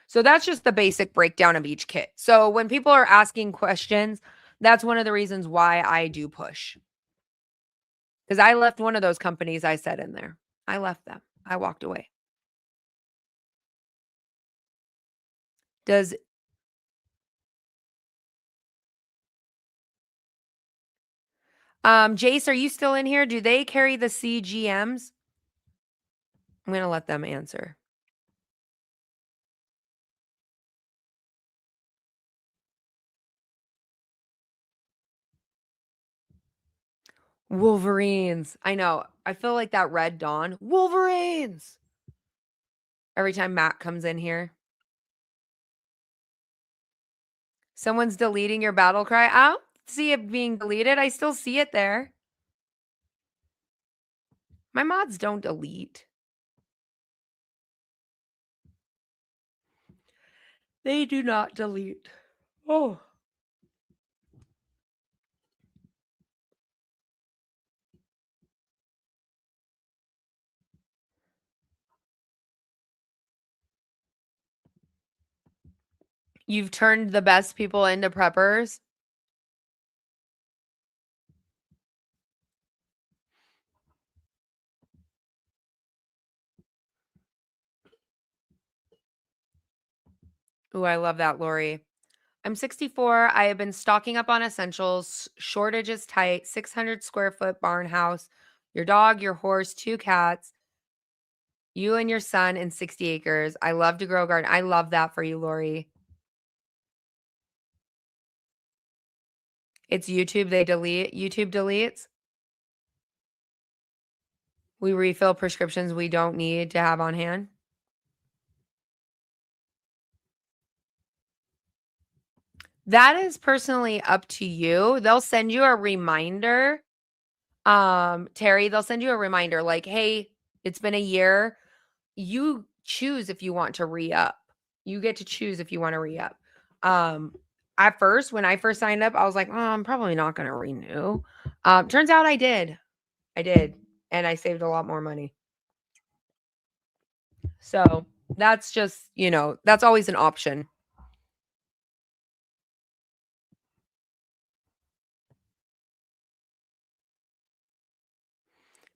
So that's just the basic breakdown of each kit. So when people are asking questions, that's one of the reasons why I do push. Because I left one of those companies I said in there. I left them. I walked away. Does Jase, are you still in here? Do they carry the CGMs? I'm going to let them answer. Wolverines. I know. I feel like that Red Dawn. Wolverines. Every time Matt comes in here. Someone's deleting your battle cry. I don't see it being deleted. I still see it there. My mods don't delete. They do not delete. Oh. You've turned the best people into preppers. Ooh, I love that, Lori. I'm 64. I have been stocking up on essentials. Shortage is tight. 600 square foot barn house. Your dog, your horse, 2 cats. You and your son in 60 acres. I love to grow a garden. I love that for you, Lori. It's YouTube. They delete. YouTube deletes. We refill prescriptions we don't need to have on hand. That is personally up to you. They'll send you a reminder. Terry, they'll send you a reminder like, hey, it's been a year. You choose if you want to re-up. You get to choose if you want to re-up. At first, when I first signed up, I was like, oh, I'm probably not going to renew. Turns out I did. And I saved a lot more money. So that's just, that's always an option.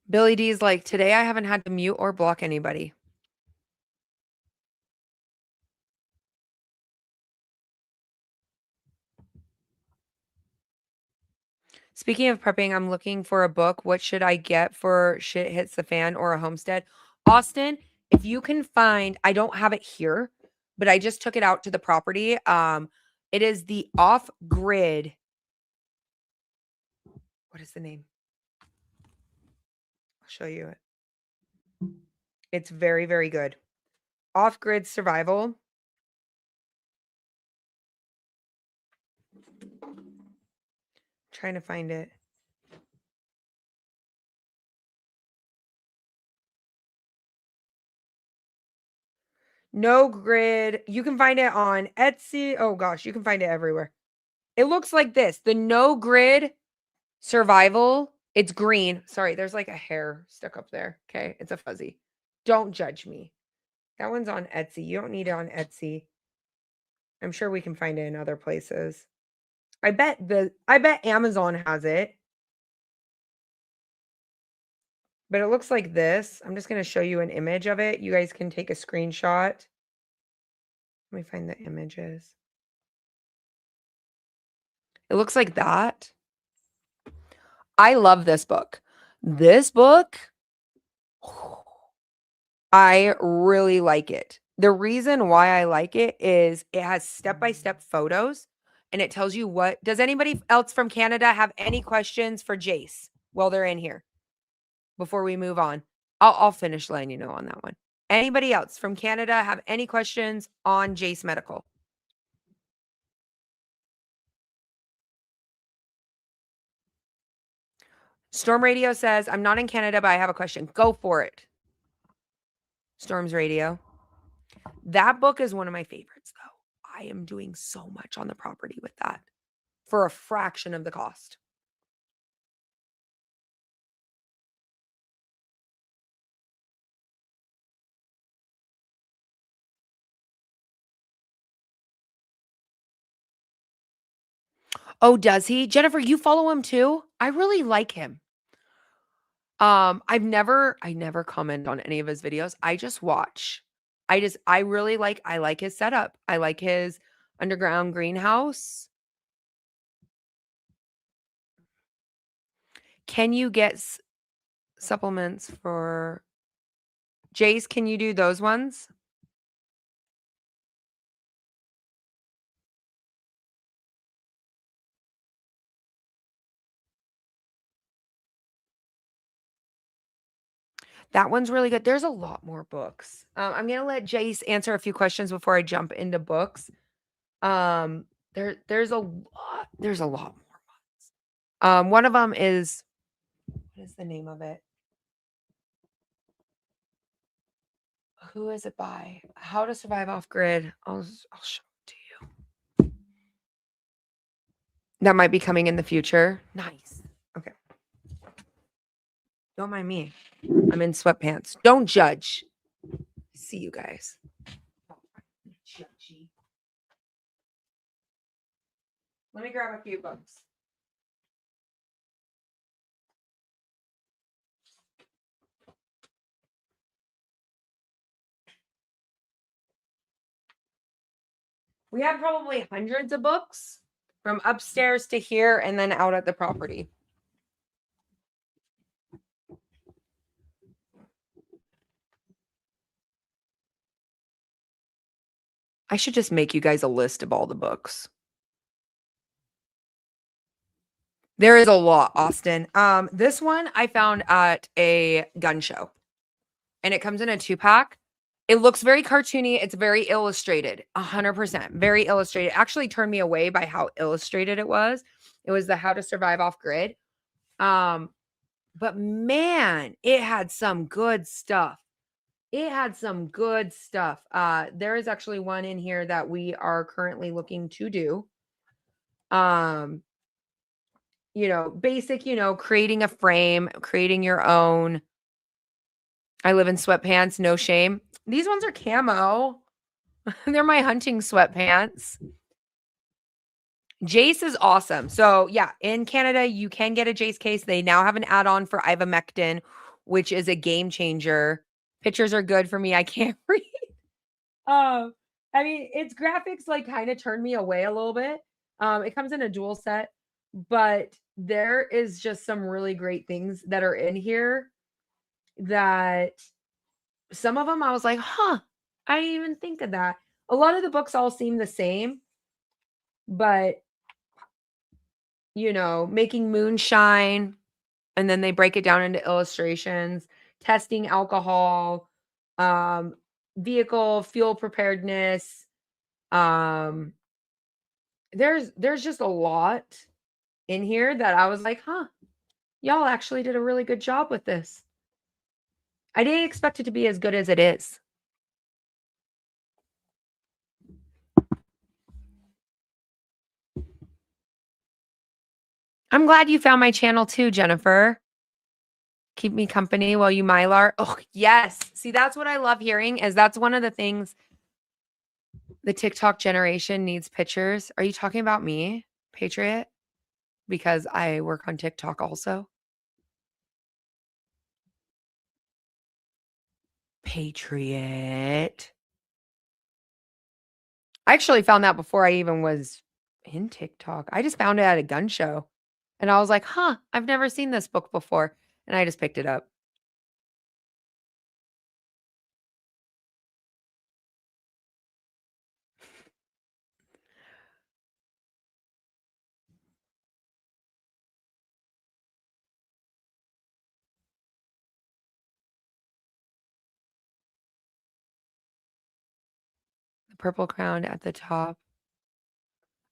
Billy D's like, today I haven't had to mute or block anybody. Speaking of prepping, I'm looking for a book. What should I get for shit hits the fan or a homestead? Austin, if you can find, I don't have it here, but I just took it out to the property. It is the off-grid. What is the name? I'll show you it. It's very, very good. Off-grid survival. Trying to find it. No grid. You can find it on Etsy. Oh gosh, you can find it everywhere. It looks like this. The no grid survival. It's green. Sorry, there's like a hair stuck up there. Okay, it's a fuzzy. Don't judge me. That one's on Etsy. You don't need it on Etsy. I'm sure we can find it in other places. I bet Amazon has it. But it looks like this. I'm just going to show you an image of it. You guys can take a screenshot. Let me find the images. It looks like that. I love this book. This book, I really like it. The reason why I like it is it has step-by-step photos and it tells you what. Does anybody else from Canada have any questions for Jase while they're in here before we move on? I'll finish letting you know on that one. Anybody else from Canada have any questions on Jase Medical? Storm Radio says, I'm not in Canada, but I have a question. Go for it. Storm's Radio. That book is one of my favorites, though. I am doing so much on the property with that for a fraction of the cost. Oh, does he? Jennifer, you follow him too? I really like him. I never comment on any of his videos. I just watch. I like his setup. I like his underground greenhouse. Can you get supplements for Jase? Can you do those ones? That one's really good. There's a lot more books. I'm gonna let Jase answer a few questions before I jump into books. There's a lot more ones. One of them is, what is the name of it? Who is it by? How to Survive Off Grid. I'll show it to you. That might be coming in the future. Nice. Okay. Don't mind me. I'm in sweatpants. Don't judge. See you guys. Let me grab a few books. We have probably hundreds of books from upstairs to here and then out at the property. I should just make you guys a list of all the books. There is a lot, Austin. This one I found at a gun show. And it comes in a 2-pack. It looks very cartoony. It's very illustrated. 100%. Very illustrated. Actually turned me away by how illustrated it was. It was the How to Survive Off Grid. But man, it had some good stuff. There is actually one in here that we are currently looking to do. Basic, creating a frame, creating your own. I live in sweatpants, no shame. These ones are camo. They're my hunting sweatpants. Jase is awesome. So yeah, in Canada, you can get a Jase case. They now have an add-on for ivermectin, which is a game changer. Pictures are good for me. I can't read. Its graphics kind of turned me away a little bit. It comes in a dual set, but there is just some really great things that are in here that some of them I was like, I didn't even think of that. A lot of the books all seem the same, but making moonshine, and then they break it down into illustrations, testing alcohol, vehicle fuel preparedness. There's just a lot in here that I was like, y'all actually did a really good job with this. I didn't expect it to be as good as it is. I'm glad you found my channel too, Jennifer. Keep me company while you mylar. Oh, yes. See, that's what I love hearing, is that's one of the things the TikTok generation needs pictures. Are you talking about me, Patriot? Because I work on TikTok also. Patriot. I actually found that before I even was in TikTok. I just found it at a gun show. And I was like, huh, I've never seen this book before. And I just picked it up. The purple crown at the top.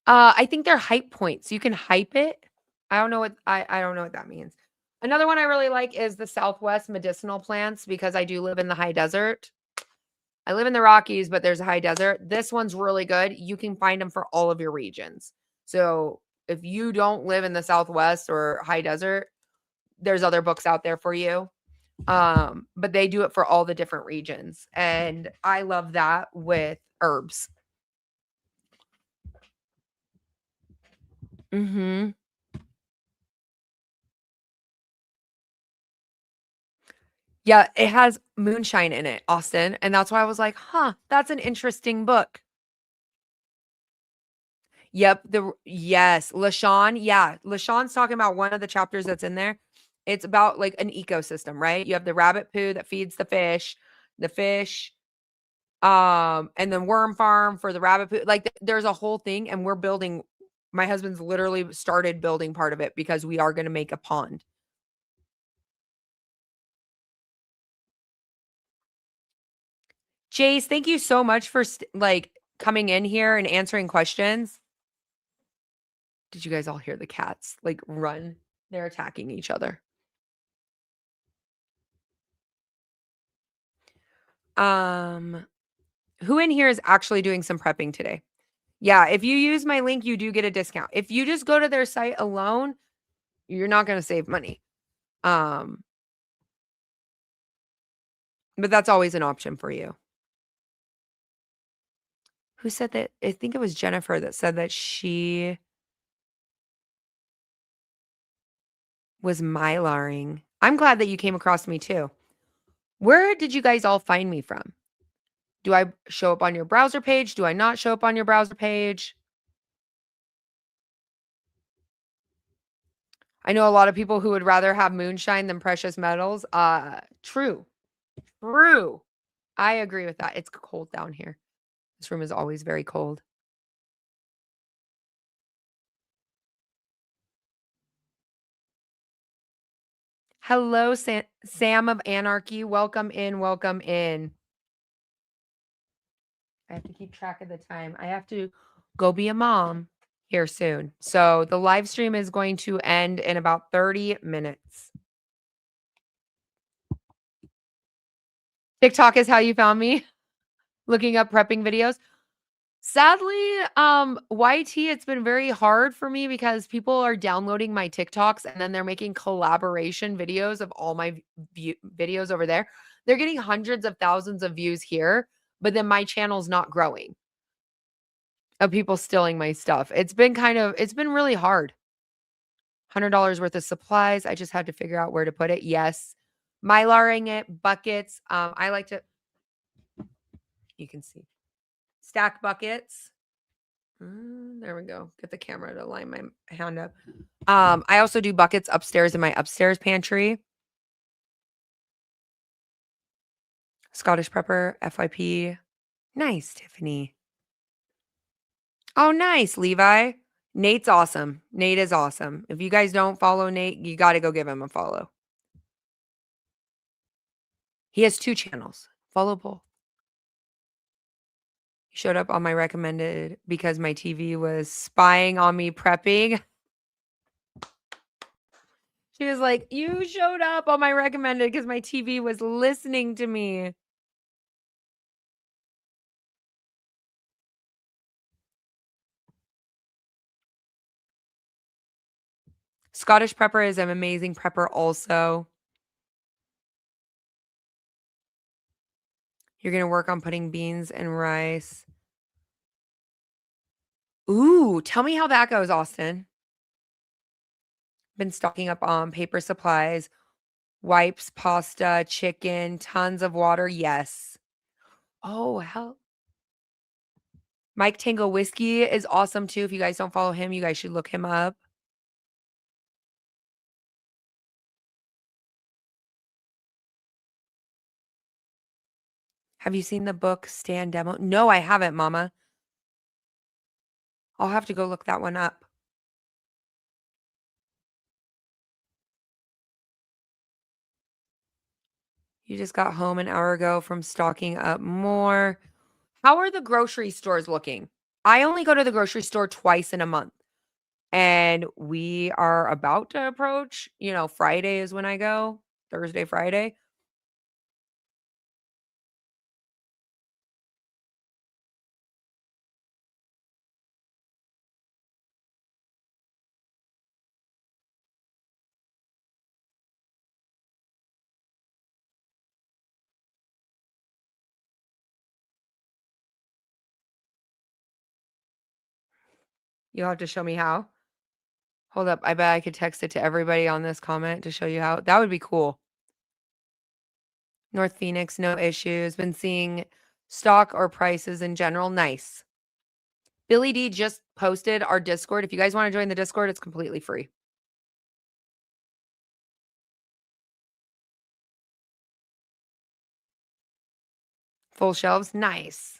I think they're hype points. You can hype it. I don't know what that means. Another one I really like is the Southwest medicinal plants because I do live in the high desert. I live in the Rockies, but there's a high desert. This one's really good. You can find them for all of your regions. So if you don't live in the Southwest or high desert, there's other books out there for you. But they do it for all the different regions. And I love that with herbs. Mm-hmm. Yeah, it has moonshine in it, Austin. And that's why I was like, huh, that's an interesting book. Yep. Yes, LaShawn. Yeah. LaShawn's talking about one of the chapters that's in there. It's about like an ecosystem, right? You have the rabbit poo that feeds the fish, and then worm farm for the rabbit poo. Like there's a whole thing, and we're building. My husband's literally started building part of it because we are going to make a pond. Jase, thank you so much for like coming in here and answering questions. Did you guys all hear the cats like run? They're attacking each other. Who in here is actually doing some prepping today? Yeah, if you use my link, you do get a discount. If you just go to their site alone, you're not going to save money. But that's always an option for you. Who said that? I think it was Jennifer that said that she was mylaring. I'm glad that you came across me too. Where did you guys all find me from? Do I show up on your browser page? Do I not show up on your browser page? I know a lot of people who would rather have moonshine than precious metals. True. True. I agree with that. It's cold down here. This room is always very cold. Hello, Sam of Anarchy. Welcome in. Welcome in. I have to keep track of the time. I have to go be a mom here soon. So the live stream is going to end in about 30 minutes. TikTok is how you found me, looking up prepping videos. Sadly, YT, it's been very hard for me because people are downloading my TikToks and then they're making collaboration videos of all my videos over there. They're getting hundreds of thousands of views here, but then my channel's not growing of people stealing my stuff. It's been really hard. $100 worth of supplies. I just had to figure out where to put it. Yes. Mylaring it, buckets. I like to, you can see, stack buckets. There we go. Get the camera to line my hand up. I also do buckets upstairs in my upstairs pantry. Scottish Prepper, FYP. Nice, Tiffany. Oh, nice, Levi. Nate's awesome. Nate is awesome. If you guys don't follow Nate, you got to go give him a follow. He has 2 channels. Follow both. He showed up on my recommended because my TV was spying on me prepping. She was like, you showed up on my recommended because my TV was listening to me. Scottish Prepper is an amazing prepper also. You're going to work on putting beans and rice. Ooh, tell me how that goes, Austin. Been stocking up on paper supplies. Wipes, pasta, chicken, tons of water. Yes. Oh, hell. Mike Tango Whiskey is awesome too. If you guys don't follow him, you guys should look him up. Have you seen the book Stand Demo? No, I haven't, Mama. I'll have to go look that one up. You just got home an hour ago from stocking up more. How are the grocery stores looking? I only go to the grocery store twice in a month. And we are about to approach, Friday is when I go, Thursday, Friday. You'll have to show me how. Hold up. I bet I could text it to everybody on this comment to show you how. That would be cool. North Phoenix, no issues. Been seeing stock or prices in general. Nice. Billy D just posted our Discord. If you guys want to join the Discord, it's completely free. Full shelves. Nice.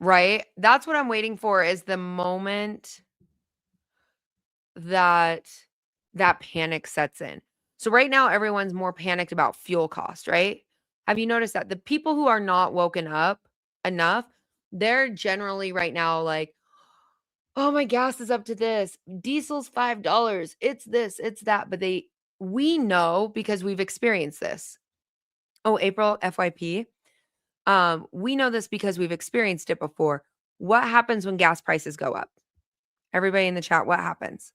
Right? That's what I'm waiting for is the moment that panic sets in. So right now everyone's more panicked about fuel cost, right? Have you noticed that the people who are not woken up enough, they're generally right now like, "Oh, my gas is up to this. Diesel's $5. It's this, it's that." But we know because we've experienced this. Oh, April FYP. We know this because we've experienced it before. What happens when gas prices go up? Everybody in the chat, what happens?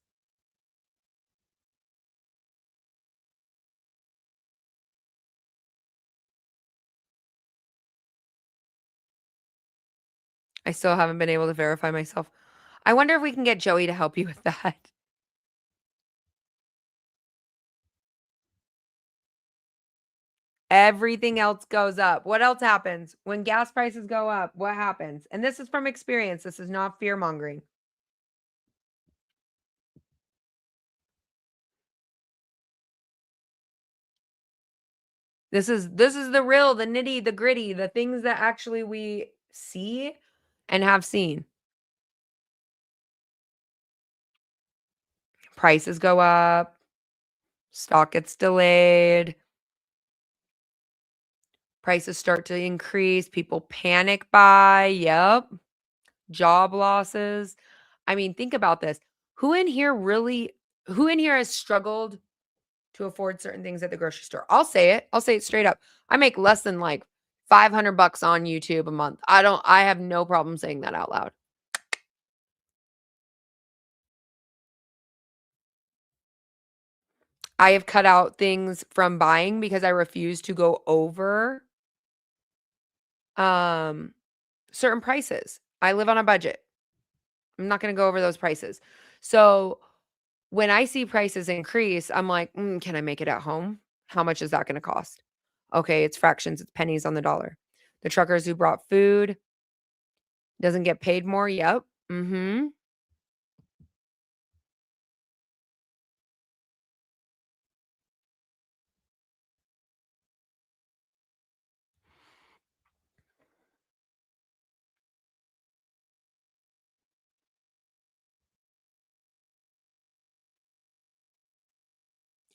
I still haven't been able to verify myself. I wonder if we can get Joey to help you with that. Everything else goes up. What else happens? When gas prices go up, what happens? And this is from experience. This is not fear mongering. This is the real, the nitty, the gritty, the things that actually we see and have seen. Prices go up. Stock gets delayed. Prices start to increase. People panic buy. Yep. Job losses. I mean, think about this. Who in here has struggled to afford certain things at the grocery store? I'll say it. I'll say it straight up. I make less than like $500 on YouTube a month. I have no problem saying that out loud. I have cut out things from buying because I refuse to go over certain prices. I live on a budget. I'm not going to go over those prices. So when I see prices increase, I'm like, can I make it at home? How much is that going to cost? Okay, it's fractions, it's pennies on the dollar. The truckers who brought food doesn't get paid more. Yep. Mm-hmm.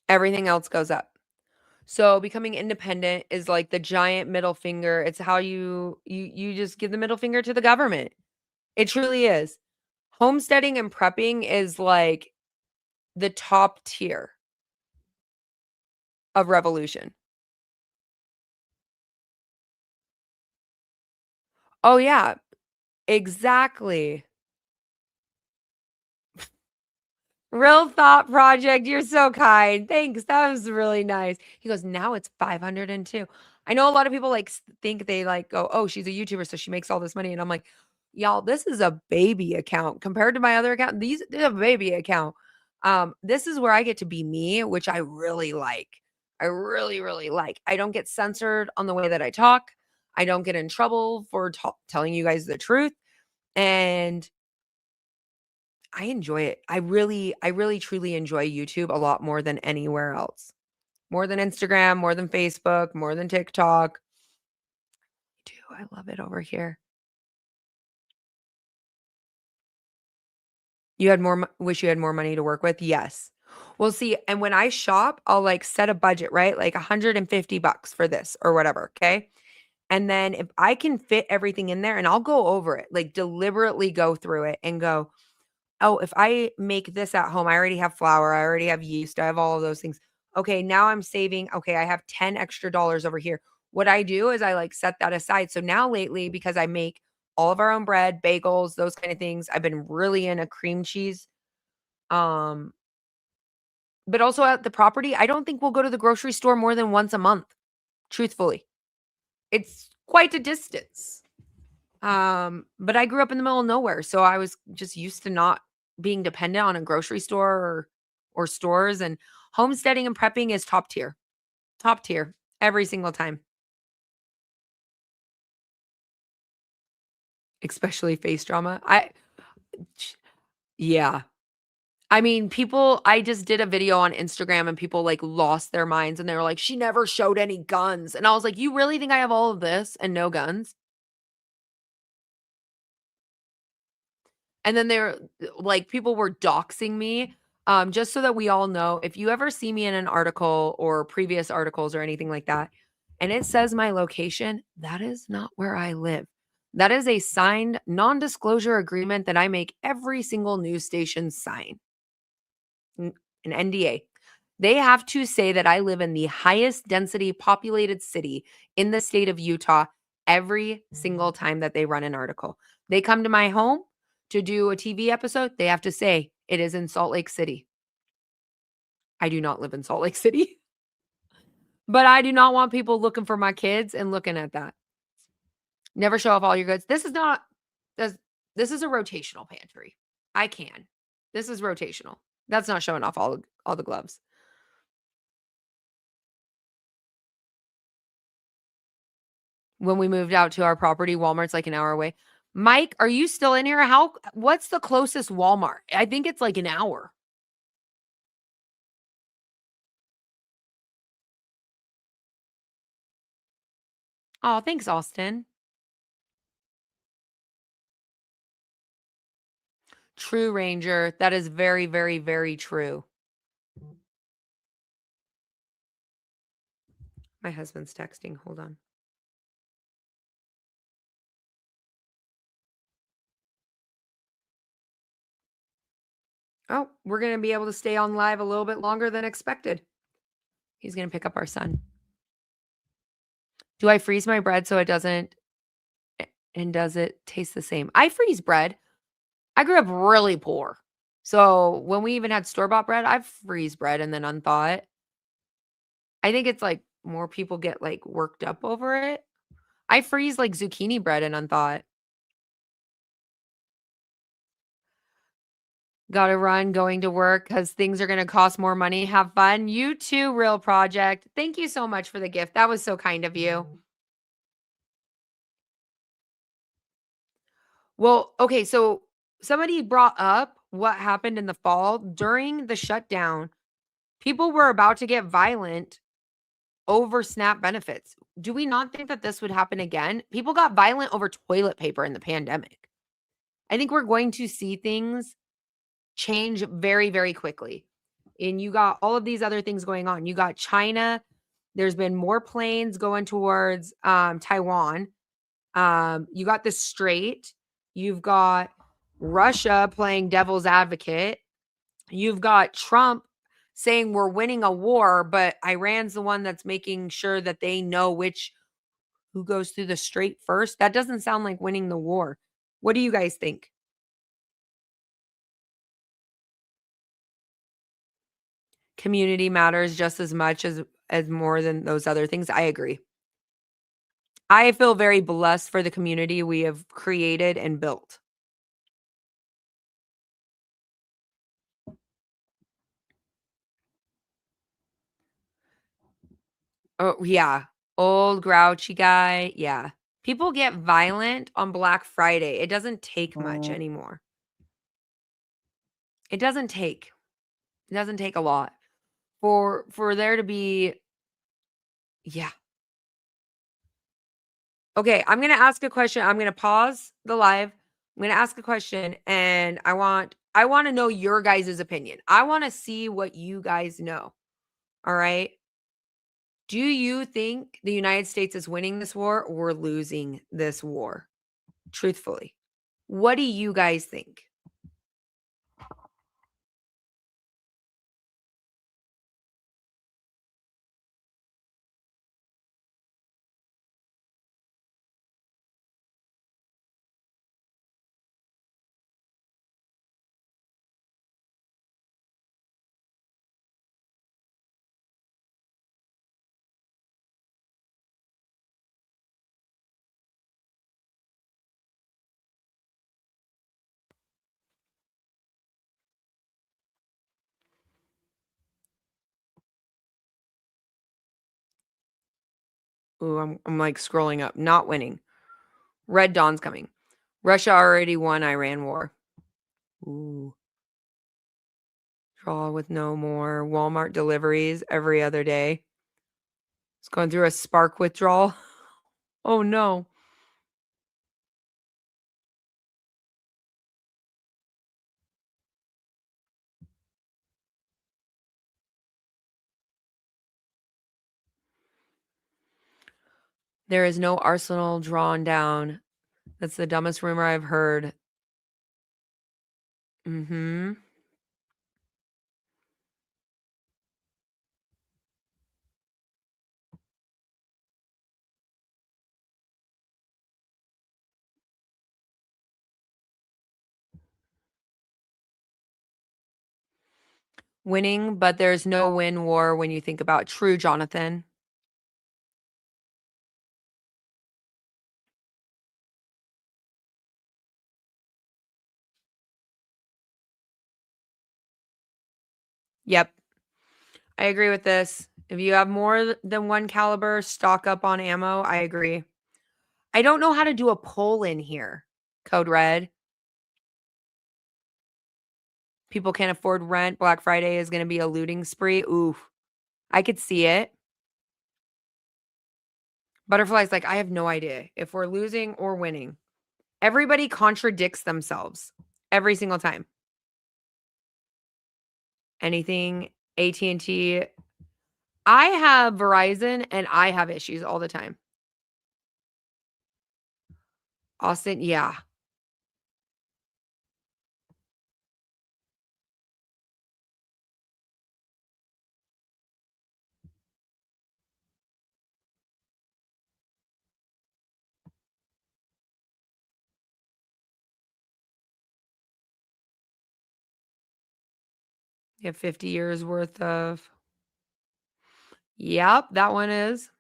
Everything else goes up. So becoming independent is like the giant middle finger. It's how you just give the middle finger to the government. It truly is. Homesteading and prepping is like the top tier of revolution. Oh yeah, exactly. Real thought project. You're so kind. Thanks. That was really nice. He goes, now it's 502. I know a lot of people like think they like go, oh, she's a YouTuber, so she makes all this money. And I'm like, Y'all, this is a baby account compared to my other account. This is a baby account. This is where I get to be me, which I really like. I really, really like. I don't get censored on the way that I talk. I don't get in trouble for telling you guys the truth. And I enjoy it. I really truly enjoy YouTube a lot more than anywhere else. More than Instagram, more than Facebook, more than TikTok. I do. I love it over here. You had more wish you had more money to work with? Yes. Well, see, and when I shop, I'll like set a budget, right? Like 150 bucks for this or whatever, okay? And then if I can fit everything in there and I'll go over it, like deliberately go through it and go, "Oh, if I make this at home, I already have flour, I already have yeast, I have all of those things. Okay, now I'm saving, okay, I have 10 extra dollars over here." What I do is I like set that aside. So now lately, because I make all of our own bread, bagels, those kind of things, I've been really in a cream cheese. Um, but also at the property, I don't think we'll go to the grocery store more than once a month, truthfully. It's quite a distance. But I grew up in the middle of nowhere, so I was just used to not being dependent on a grocery store or stores, and homesteading and prepping is top tier. Top tier every single time, especially face drama. Yeah. I mean, people I just did a video on Instagram and people like lost their minds and they were like, "She never showed any guns." And I was like, "You really think I have all of this and no guns?" And then they're like, people were doxing me, just so that we all know, if you ever see me in an article or previous articles or anything like that, and it says my location, that is not where I live. That is a signed non-disclosure agreement that I make every single news station sign, n an NDA. They have to say that I live in the highest density populated city in the state of Utah every single time that they run an article. They come to my home to do a TV episode, they have to say it is in Salt Lake City. I do not live in Salt Lake City, but I do not want people looking for my kids and looking at that. Never show off all your goods. This is not this this is a rotational pantry. I can. This is rotational. That's not showing off all the gloves. When we moved out to our property, Walmart's like an hour away. Mike, are you still in here? What's the closest Walmart? I think it's like an hour. Oh, thanks, Austin. True, Ranger. That is very, very, very true. My husband's texting. Hold on. Oh, we're going to be able to stay on live a little bit longer than expected. He's going to pick up our son. Do I freeze my bread so it doesn't and does it taste the same? I freeze bread. I grew up really poor. So when we even had store-bought bread, I freeze bread and then unthaw it. I think it's like more people get like worked up over it. I freeze like zucchini bread and unthaw it. Gotta run, going to work because things are gonna cost more money. Have fun. You too, Real Project. Thank you so much for the gift. That was so kind of you. Well, okay, so somebody brought up what happened in the fall during the shutdown. People were about to get violent over SNAP benefits. Do we not think that this would happen again? People got violent over toilet paper in the pandemic. I think we're going to see things change very, very quickly. And you got all of these other things going on. You got China. There's been more planes going towards Taiwan. You got the Strait. You've got Russia playing devil's advocate. You've got Trump saying we're winning a war, but Iran's the one that's making sure that they know who goes through the Strait first. That doesn't sound like winning the war. What do you guys think? Community matters just as much as more than those other things. I agree. I feel very blessed for the community we have created and built. Oh, yeah. Old grouchy guy. Yeah. People get violent on Black Friday. It doesn't take much anymore. It doesn't take. It doesn't take a lot for there to be. Yeah. Okay, I'm gonna ask a question. I'm gonna pause the live. I'm gonna ask a question, and I want to know your guys' opinion. I want to see what you guys know. All right. Do you think the United States is winning this war or losing this war? Truthfully. What do you guys think? Ooh, I'm like scrolling up. Not winning. Red Dawn's coming. Russia already won Iran war. Ooh. Draw with no more. Walmart deliveries every other day. It's going through a spark withdrawal. Oh no. There is no arsenal drawn down. That's the dumbest rumor I've heard. Mm-hmm. Winning, but there's no win war when you think about true Jonathan. Yep. I agree with this. If you have more than one caliber, stock up on ammo. I agree. I don't know how to do a poll in here. Code red. People can't afford rent. Black Friday is going to be a looting spree. Ooh, I could see it. Butterfly's like, I have no idea if we're losing or winning. Everybody contradicts themselves every single time. Anything AT&T. I have Verizon and I have issues all the time. Austin, yeah. You have 50 years worth of. Yep, that one is.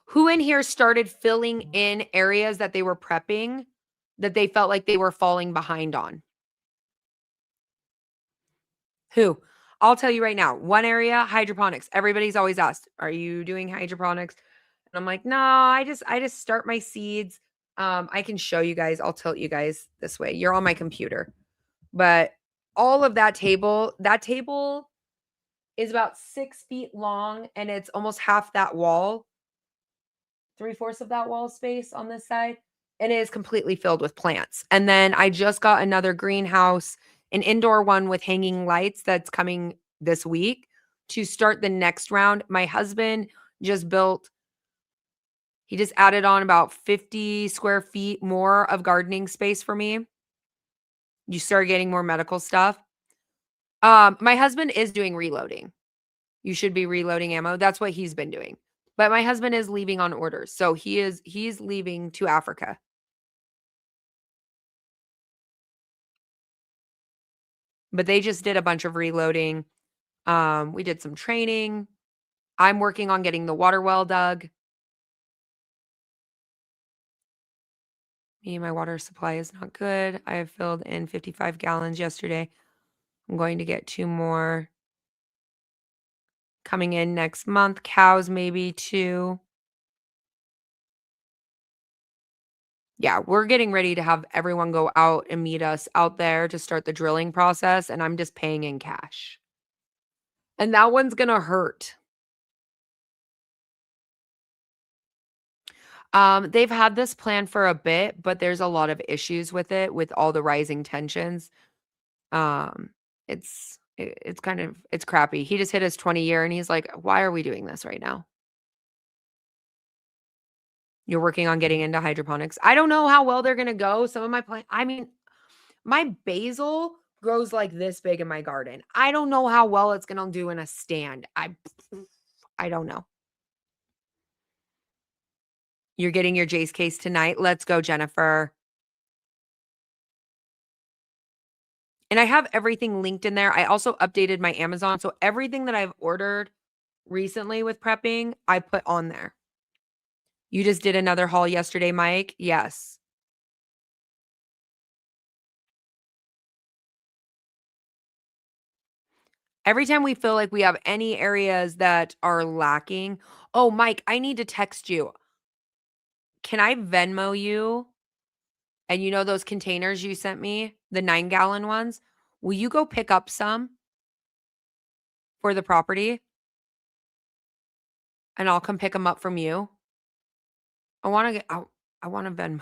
Who in here started filling in areas that they were prepping that they felt like they were falling behind on? Who? I'll tell you right now. One area, hydroponics. Everybody's always asked, "Are you doing hydroponics?" And I'm like, "No, I just start my seeds." I can show you guys. I'll tilt you guys this way. You're on my computer. But all of that table is about 6 feet long and it's almost half that wall, 3/4 of that wall space on this side. And it is completely filled with plants. And then I just got another greenhouse, an indoor one with hanging lights that's coming this week to start the next round. My husband just built, he just added on about 50 square feet more of gardening space for me. You start getting more medical stuff. My husband is doing reloading. You should be reloading ammo. That's what he's been doing. But my husband is leaving on orders. So he's leaving to Africa. But they just did a bunch of reloading. We did some training. I'm working on getting the water well dug. My water supply is not good. I have filled in 55 gallons yesterday. I'm going to get 2 more coming in next month. Cows maybe 2. Yeah, we're getting ready to have everyone go out and meet us out there to start the drilling process, and I'm just paying in cash. And that one's gonna hurt. They've had this plan for a bit, but there's a lot of issues with it, with all the rising tensions. Um, it's kind of it's crappy. He just hit his 20 year and he's like, "Why are we doing this right now?" You're working on getting into hydroponics. I don't know how well they're gonna go. Some of my I mean, my basil grows like this big in my garden. I don't know how well it's gonna do in a stand. I don't know. You're getting your Jase case tonight. Let's go, Jennifer. And I have everything linked in there. I also updated my Amazon. So everything that I've ordered recently with prepping, I put on there. You just did another haul yesterday, Mike? Yes. Every time we feel like we have any areas that are lacking. Oh, Mike, I need to text you. Can I Venmo you? And you know those containers you sent me, the 9-gallon ones? Will you go pick up some for the property? And I'll come pick them up from you. I want to I want to Venmo.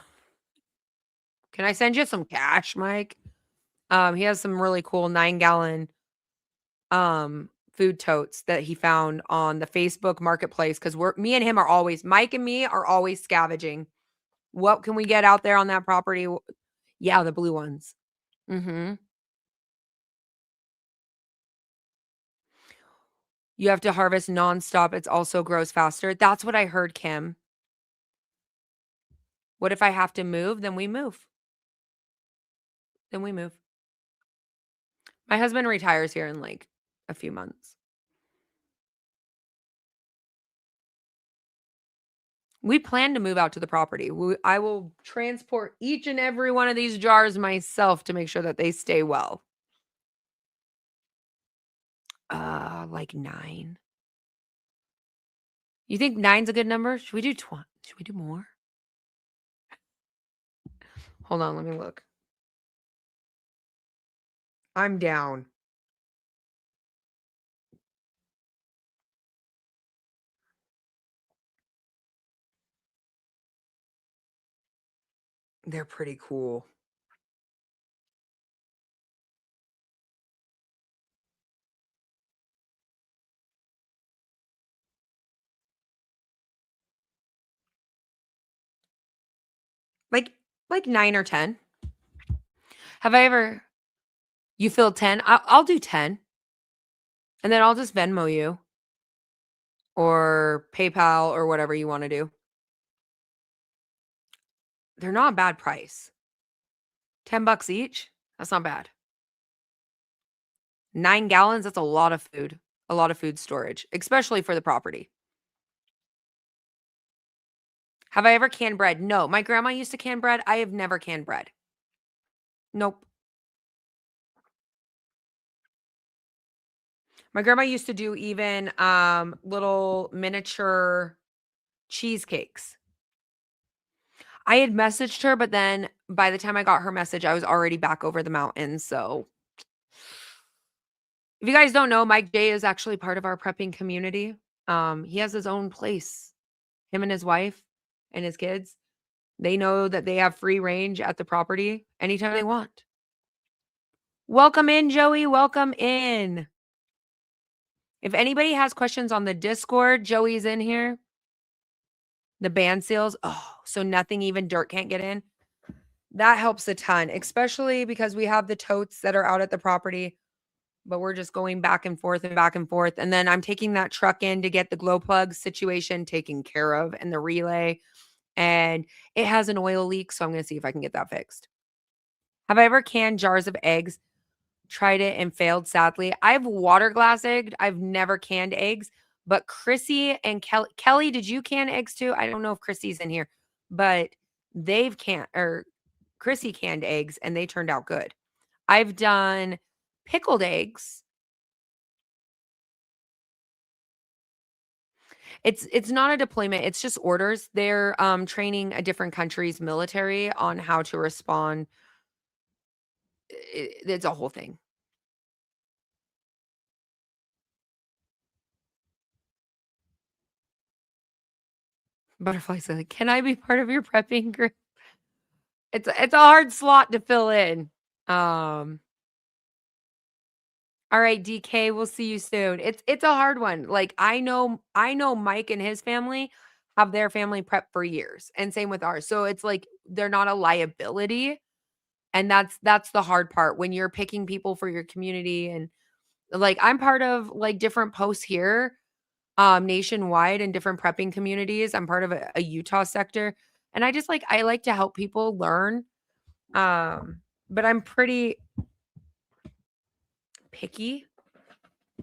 Can I send you some cash, Mike? He has some really cool 9-gallon food totes that he found on the Facebook marketplace because me and him are always Mike and me are always scavenging. What can we get out there on that property? Yeah, the blue ones. Mm-hmm. You have to harvest nonstop. It also grows faster. That's what I heard, Kim. What if I have to move? Then we move. Then we move. My husband retires here in like a few months. We plan to move out to the property. I will transport each and every one of these jars myself to make sure that they stay well. Like 9. You think 9's a good number? Should we do 20? Should we do more? Hold on, let me look. I'm down. They're pretty cool. Like 9 or 10. Have I ever you filled 10? I'll do 10. And then I'll just Venmo you or PayPal or whatever you want to do. They're not a bad price. $10 each? That's not bad. 9 gallons, that's a lot of food. A lot of food storage, especially for the property. Have I ever canned bread? No. My grandma used to can bread. I have never canned bread. Nope. My grandma used to do even little miniature cheesecakes. I had messaged her, but then by the time I got her message, I was already back over the mountains. So if you guys don't know, Mike J is actually part of our prepping community. He has his own place. Him and his wife and his kids. They know that they have free range at the property anytime they want. Welcome in, Joey. Welcome in. If anybody has questions on the Discord, Joey's in here. The band seals. Oh, so nothing, even dirt can't get in. That helps a ton, especially because we have the totes that are out at the property, but we're just going back and forth and back and forth. And then I'm taking that truck in to get the glow plug situation taken care of and the relay. And it has an oil leak, so I'm going to see if I can get that fixed. Have I ever canned jars of eggs? tried it and failed sadly. I've water glass egged. I've never canned eggs, but Chrissy and Kelly, did you can eggs too? I don't know if Chrissy's in here, but they've canned or Chrissy canned eggs and they turned out good. I've done pickled eggs. It's not a deployment, it's just orders. They're training a different country's military on how to respond. It's a whole thing. Butterflies are like, "Can I be part of your prepping group?" It's a hard slot to fill in. All right, DK, we'll see you soon. It's a hard one. Like I know Mike and his family have their family prep for years, and same with ours. So it's like they're not a liability, and that's the hard part when you're picking people for your community. And like I'm part of like different posts here nationwide in different prepping communities. I'm part of a Utah sector, and I like to help people learn. But I'm pretty picky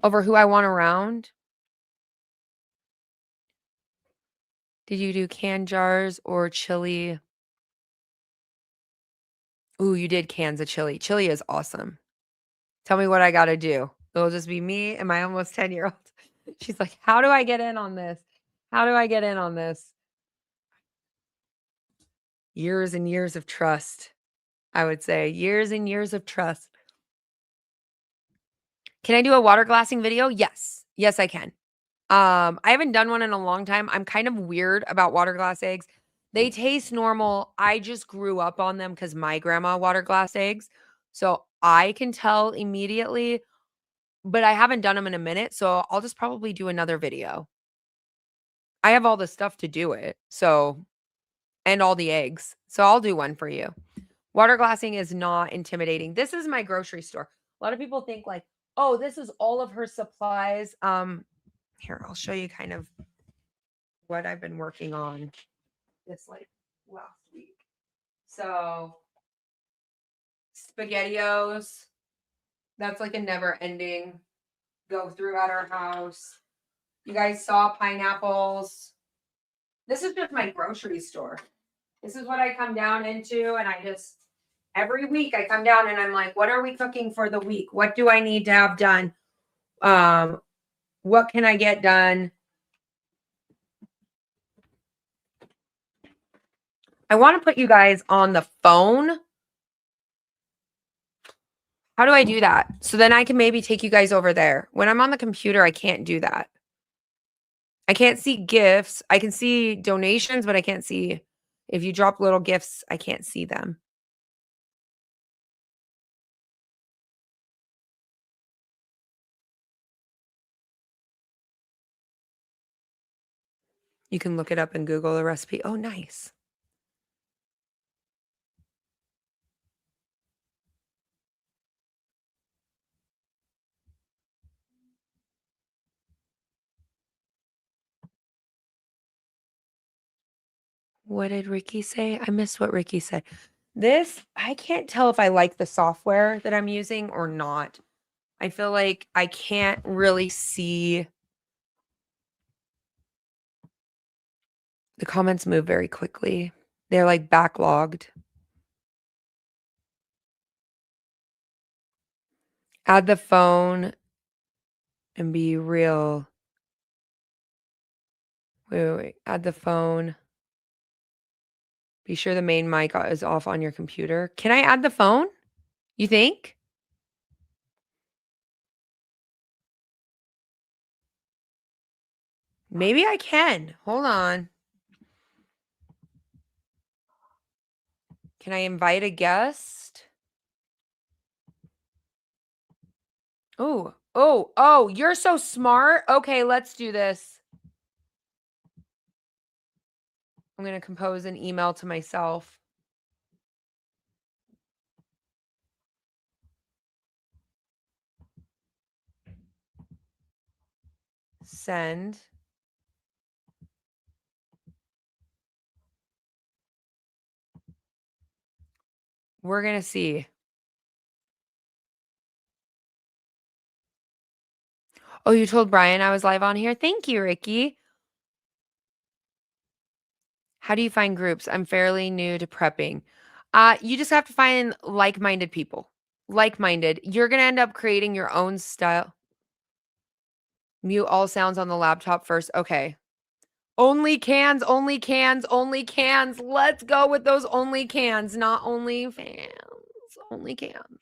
over who I want around. Did you do canned jars or chili? Ooh, you did cans of chili. Chili is awesome. Tell me what I got to do. It'll just be me and my almost 10-year-old. She's like, "How do I get in on this? How do I get in on this?" Years and years of trust, I would say. Years and years of trust. Can I do a water glassing video? Yes. Yes, I can. I haven't done one in a long time. I'm kind of weird about water glass eggs. They taste normal. I just grew up on them because my grandma water glass eggs. So I can tell immediately, but I haven't done them in a minute. So I'll just probably do another video. I have all the stuff to do it. So, and all the eggs. So I'll do one for you. Water glassing is not intimidating. This is my grocery store. A lot of people think like, oh, this is all of her supplies. Here, I'll show you kind of what I've been working on this like last week. So SpaghettiOs, that's like a never ending go through at our house. You guys saw pineapples. This is just my grocery store. This is what I come down into, and I just every week I come down and I'm like, what are we cooking for the week? What do I need to have done? What can I get done? I want to put you guys on the phone. How do I do that? So then I can maybe take you guys over there. When I'm on the computer, I can't do that. I can't see gifts. I can see donations, but I can't see if you drop little gifts, I can't see them. You can look it up and Google the recipe. Oh, nice. What did Ricky say? I missed what Ricky said. This, I can't tell if I like the software that I'm using or not. I feel like I can't really see. The comments move very quickly. They're like backlogged. Add the phone and be real. Wait. Add the phone. Be sure the main mic is off on your computer. Can I add the phone? You think? Maybe I can. Hold on. Can I invite a guest? Oh, you're so smart. Okay, let's do this. I'm going to compose an email to myself. Send. We're going to see. Oh, you told Brian I was live on here? Thank you, Ricky. How do you find groups? I'm fairly new to prepping. You just have to find like-minded people. Like-minded. You're gonna end up creating your own style. Mute all sounds on the laptop first. Okay. Only cans, only cans, only cans. Let's go with those only cans, not only fans. Only cans.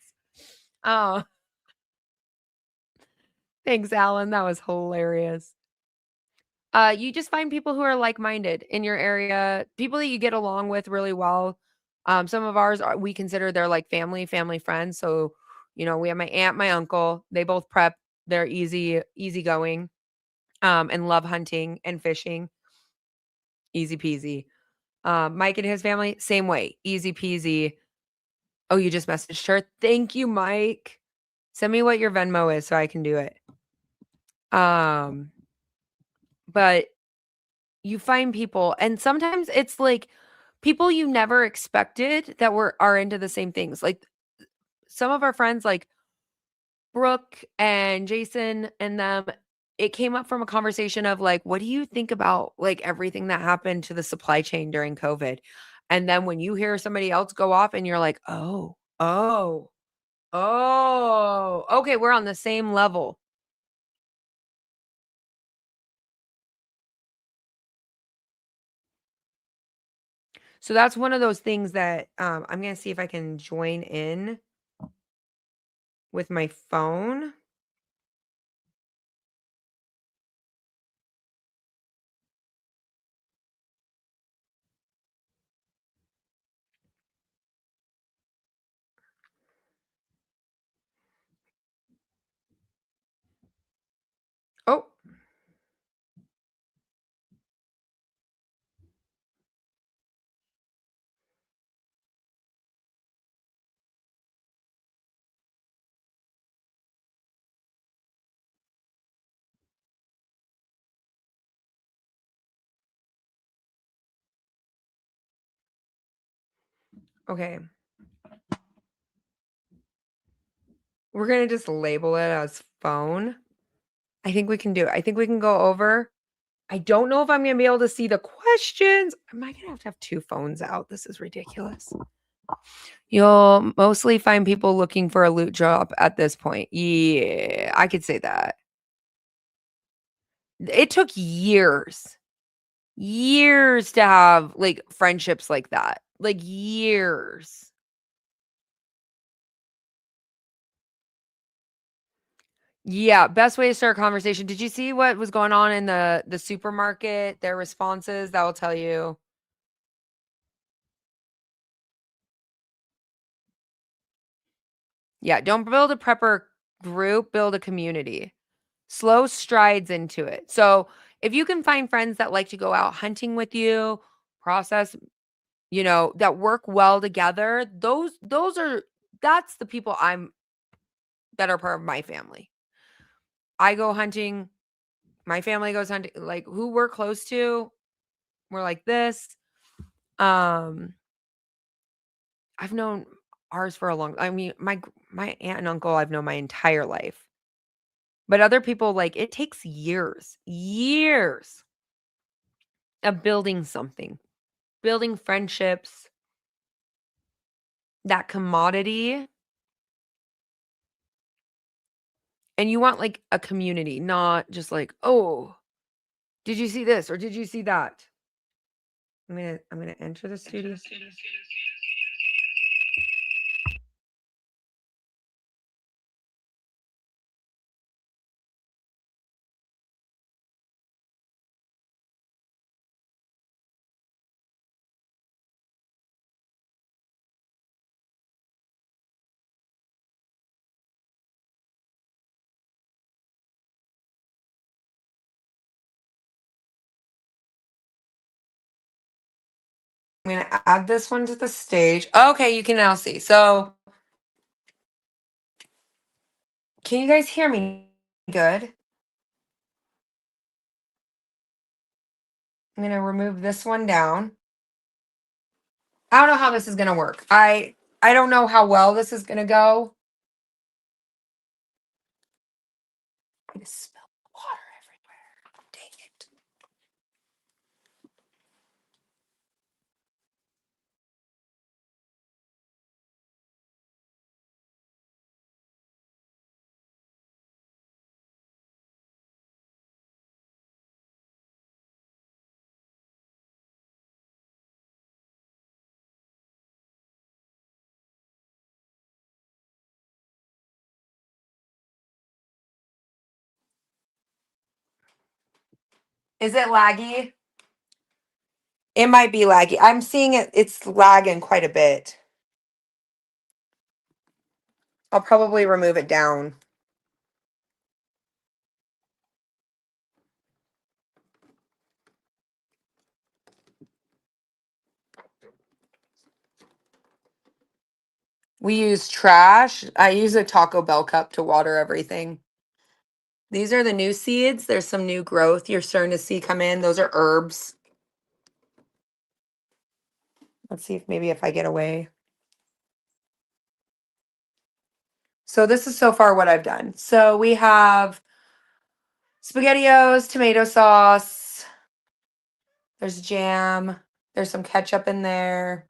Oh, thanks, Alan. That was hilarious. You just find people who are like-minded in your area, people that you get along with really well. Some of ours are we consider they're like family friends. So, we have my aunt, my uncle. They both prep. They're easygoing, and love hunting and fishing. Easy peasy. Mike and his family, same way, easy peasy. Oh, you just messaged her. Thank you, Mike. Send me what your Venmo is so I can do it. But you find people, and sometimes it's like people you never expected that are into the same things. Like some of our friends, like Brooke and Jason and them, it came up from a conversation of like, what do you think about like everything that happened to the supply chain during COVID? And then when you hear somebody else go off and you're like, oh, okay, we're on the same level. So that's one of those things that I'm going to see if I can join in with my phone. Oh, okay. We're going to just label it as phone. I think we can do it. I think we can go over. I don't know if I'm going to be able to see the questions. Am I going to have two phones out? This is ridiculous. You'll mostly find people looking for a loot job at this point. Yeah, I could say that. It took years to have like friendships like that. Like years. Yeah, best way to start a conversation. Did you see what was going on in the supermarket? Their responses, that will tell you. Yeah, don't build a prepper group, build a community. Slow strides into it. So, if you can find friends that like to go out hunting with you, process, that work well together, that's the people that are part of my family. I go hunting, my family goes hunting, like who we're close to, we're like this. I've known ours for a long I mean, my aunt and uncle I've known my entire life. But other people, like, it takes years of building something, building friendships, that commodity. And you want, like, a community, not just like, "Oh, did you see this or did you see that?" I'm gonna enter the studio. I'm gonna add this one to the stage. Okay, you can now see. So, can you guys hear me good? I'm gonna remove this one down. I don't know how this is gonna work. I don't know how well this is gonna go. I just spelled water everywhere. Dang it. Is it laggy? It might be laggy. I'm seeing it's lagging quite a bit. I'll probably remove it down. We use trash. I use a Taco Bell cup to water everything. These are the new seeds. There's some new growth you're starting to see come in. Those are herbs. Let's see if I get away. So this is so far what I've done. So we have SpaghettiOs, tomato sauce. There's jam. There's some ketchup in there.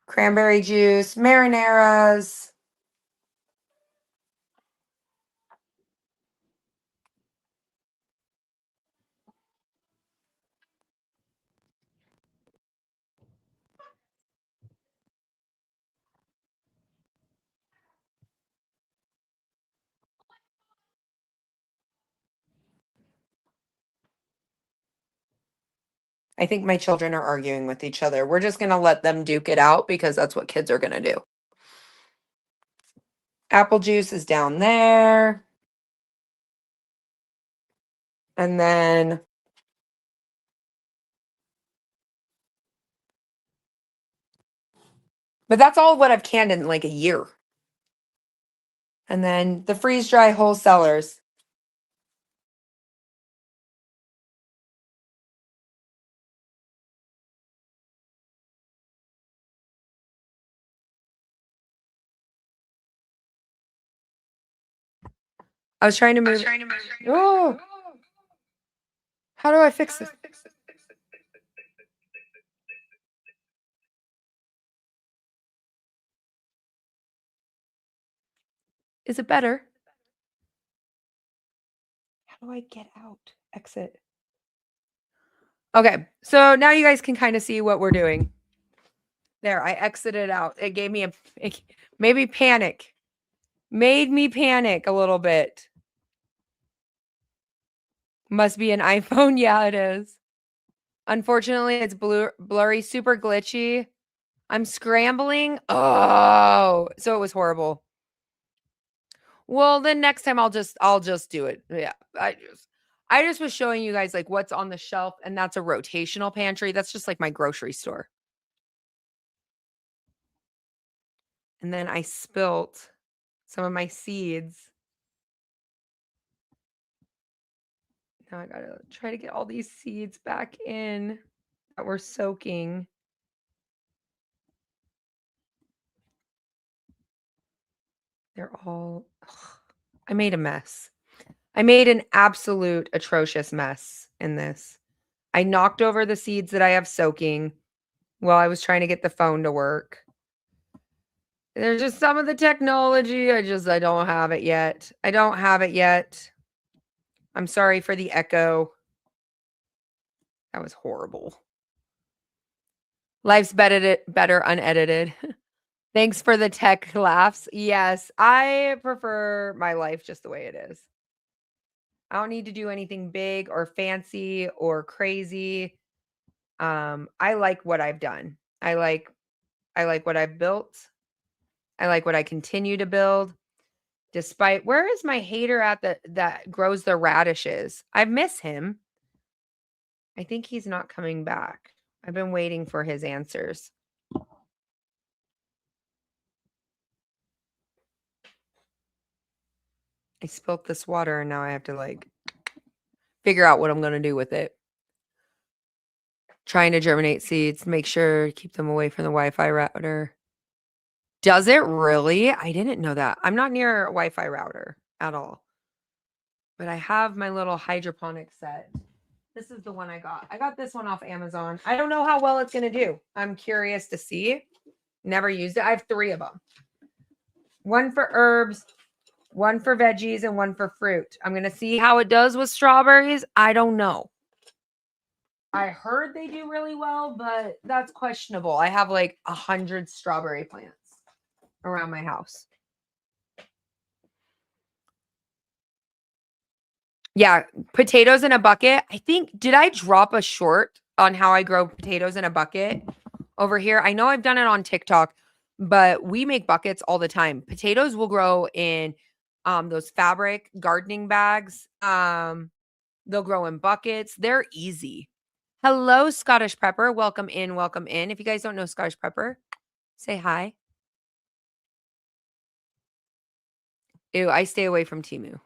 Cranberry juice, marinaras. I think my children are arguing with each other. We're just going to let them duke it out because that's what kids are going to do. Apple juice is down there. And then but that's all what I've canned in like a year. And then the freeze dry whole cellars. I was trying to move. Oh, how do I fix this? Is it better? How do I get out? Exit. Okay, so now you guys can kind of see what we're doing. There, I exited out. It gave me it made me panic. Made me panic a little bit. Must be an iPhone. Yeah, it is. Unfortunately, it's blurry, super glitchy. I'm scrambling. Oh, so it was horrible. Well, then next time I'll just do it. Yeah. I just was showing you guys like what's on the shelf, and that's a rotational pantry. That's just like my grocery store. And then I spilt some of my seeds. Now I gotta try to get all these seeds back in that we're soaking. They're all, I made a mess. I made an absolute atrocious mess in this. I knocked over the seeds that I have soaking while I was trying to get the phone to work. There's just some of the technology. I don't have it yet. I don't have it yet. I'm sorry for the echo. That was horrible. Life's better unedited. Thanks for the tech laughs. Yes, I prefer my life just the way it is. I don't need to do anything big or fancy or crazy. I like what I've done. I like what I've built. I like what I continue to build. Despite where is my hater at that grows the radishes? I miss him. I think he's not coming back. I've been waiting for his answers. I spilt this water and now I have to like figure out what I'm going to do with it. Trying to germinate seeds. Make sure keep them away from the Wi-Fi router. Does it really? I didn't know that. I'm not near a Wi-Fi router at all. But I have my little hydroponic set. This is the one I got. I got this one off Amazon. I don't know how well it's going to do. I'm curious to see. Never used it. I have 3 of them. One for herbs, one for veggies, and one for fruit. I'm going to see how it does with strawberries. I don't know. I heard they do really well, but that's questionable. I have like 100 strawberry plants around my house. Yeah, potatoes in a bucket. I think, did I drop a short on how I grow potatoes in a bucket over here? I know I've done it on TikTok, but we make buckets all the time. Potatoes will grow in those fabric gardening bags. They'll grow in buckets. They're easy. Hello, Scottish Prepper. Welcome in, welcome in. If you guys don't know Scottish Prepper, say hi. Ew, I stay away from Temu.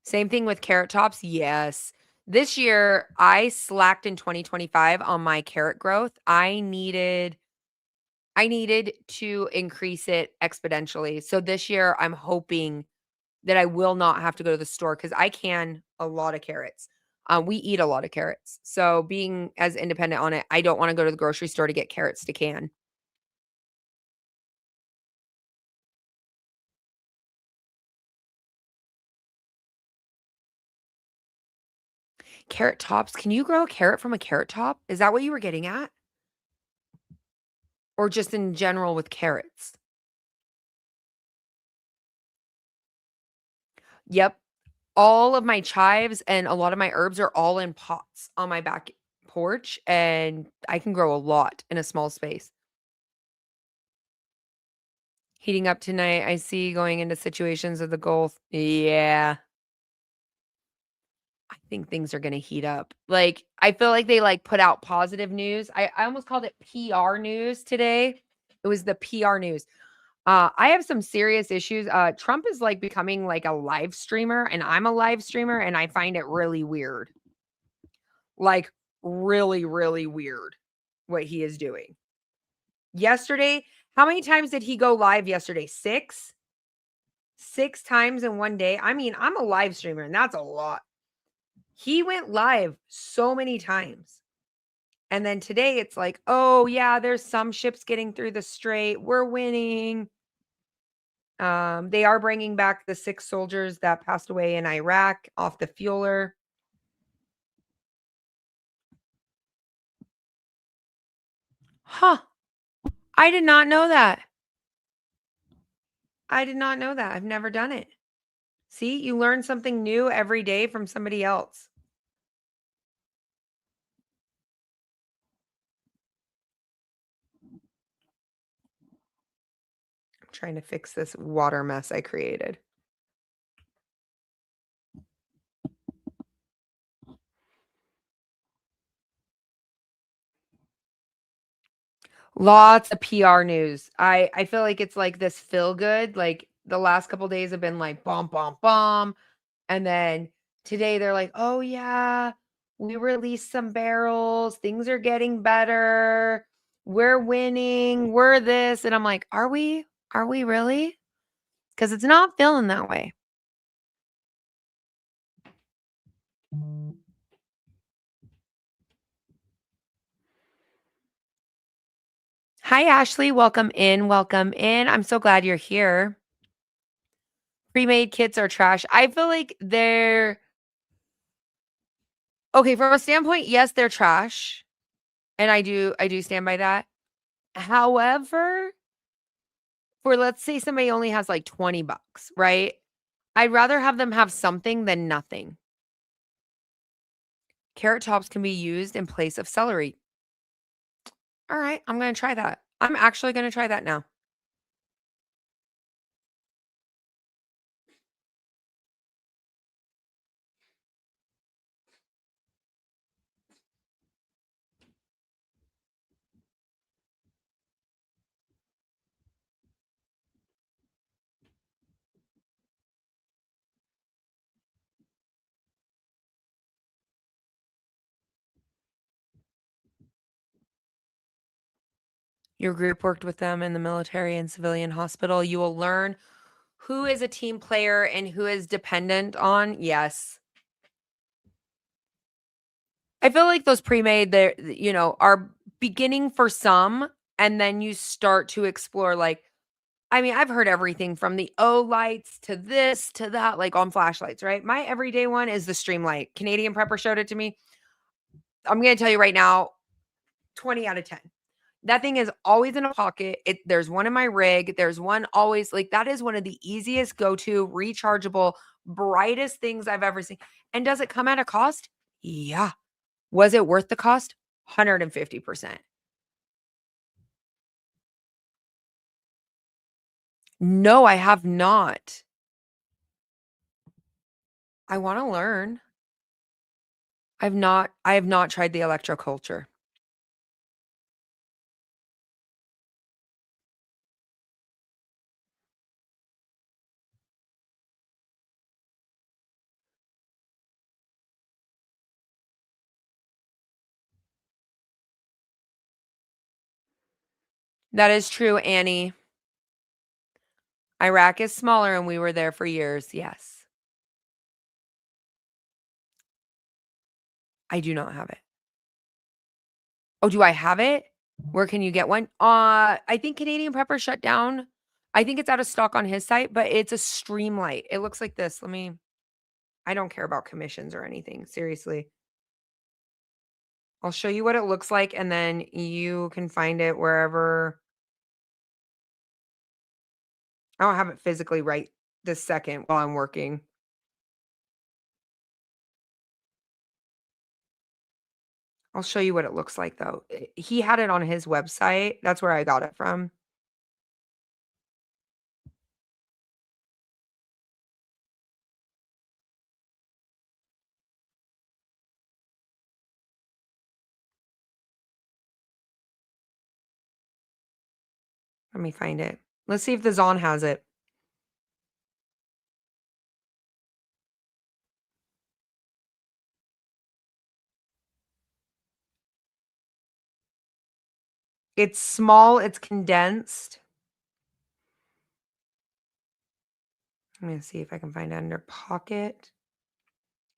Same thing with carrot tops. Yes. This year, I slacked in 2025 on my carrot growth. I needed to increase it exponentially. So this year, I'm hoping that I will not have to go to the store because I can a lot of carrots. We eat a lot of carrots. So being as independent on it, I don't want to go to the grocery store to get carrots to can. Carrot tops. Can you grow a carrot from a carrot top? Is that what you were getting at? Or just in general with carrots? Yep. All of my chives and a lot of my herbs are all in pots on my back porch, and I can grow a lot in a small space. Heating up tonight, I see going into situations of the Gulf. Yeah. I think things are gonna heat up. Like, I feel like they, like, put out positive news. I almost called it PR news today. It was the PR news. I have some serious issues. Trump is, like, becoming, like, a live streamer, and I'm a live streamer, and I find it really weird. Like, really, really weird what he is doing. Yesterday, how many times did he go live yesterday? 6? 6 times in one day? I mean, I'm a live streamer, and that's a lot. He went live so many times. And then today it's like, "Oh, yeah, there's some ships getting through the strait. We're winning." They are bringing back the 6 soldiers that passed away in Iraq off the fueler. Huh. I did not know that. I did not know that. I've never done it. See, you learn something new every day from somebody else. I'm trying to fix this water mess I created. Lots of PR news. I feel like it's like this feel good. Like the last couple days have been like bomb, bomb, bomb. And then today they're like, "Oh yeah, we released some barrels. Things are getting better. We're winning. We're this." And I'm like, "Are we? Are we really?" Because it's not feeling that way. Hi, Ashley. Welcome in. Welcome in. I'm so glad you're here. Pre-made kits are trash. I feel like they're okay from a standpoint. Yes, they're trash, and I do stand by that. However, for let's say somebody only has like $20, right? I'd rather have them have something than nothing. Carrot tops can be used in place of celery. All right, I'm going to try that. I'm actually going to try that now. Your group worked with them in the military and civilian hospital. You will learn who is a team player and who is dependent on. Yes. I feel like those pre-made there, are beginning for some, and then you start to explore like I mean, I've heard everything from the O lights to this to that, like on flashlights, right? My everyday one is the stream light. Canadian Prepper showed it to me. I'm gonna tell you right now, 20 out of 10. That thing is always in a pocket. There's one in my rig. There's one always like that is one of the easiest go-to rechargeable, brightest things I've ever seen. And does it come at a cost? Yeah. Was it worth the cost? 150%. No, I have not. I want to learn. I have not tried the electroculture. That is true, Annie. Iraq is smaller and we were there for years. Yes. I do not have it. Oh, do I have it? Where can you get one? I think Canadian Prepper shut down. I think it's out of stock on his site, but it's a stream light. It looks like this. I don't care about commissions or anything. Seriously. I'll show you what it looks like and then you can find it wherever. I don't have it physically right this second while I'm working. I'll show you what it looks like though. He had it on his website. That's where I got it from. Let me find it. Let's see if the Zon has it. It's small, it's condensed. I'm gonna see if I can find it under pocket.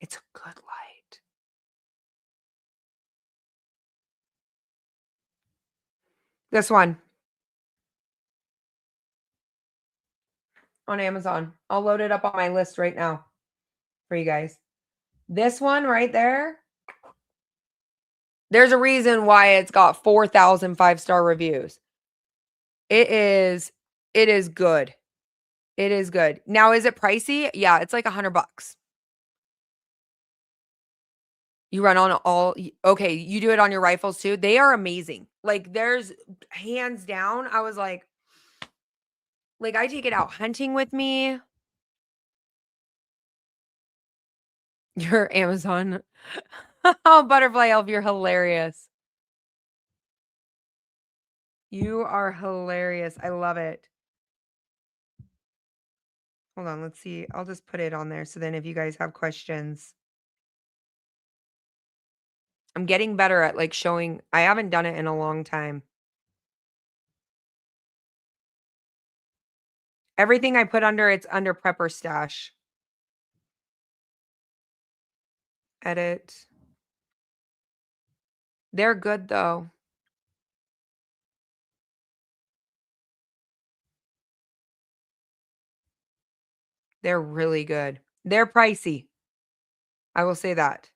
It's a good light. This one on Amazon. I'll load it up on my list right now for you guys. This one right there. There's a reason why it's got 4,000 5-star reviews. It is good. It is good. Now, is it pricey? Yeah, it's like $100. You run on okay, you do it on your rifles too? They are amazing. Like, there's hands down, I was like, I take it out hunting with me. Your Amazon. Oh, Butterfly Elf, you're hilarious. You are hilarious. I love it. Hold on, let's see. I'll just put it on there so then if you guys have questions. I'm getting better at like showing. I haven't done it in a long time. Everything I put under, it's under Prepper Stash. Edit. They're good though. They're really good. They're pricey. I will say that.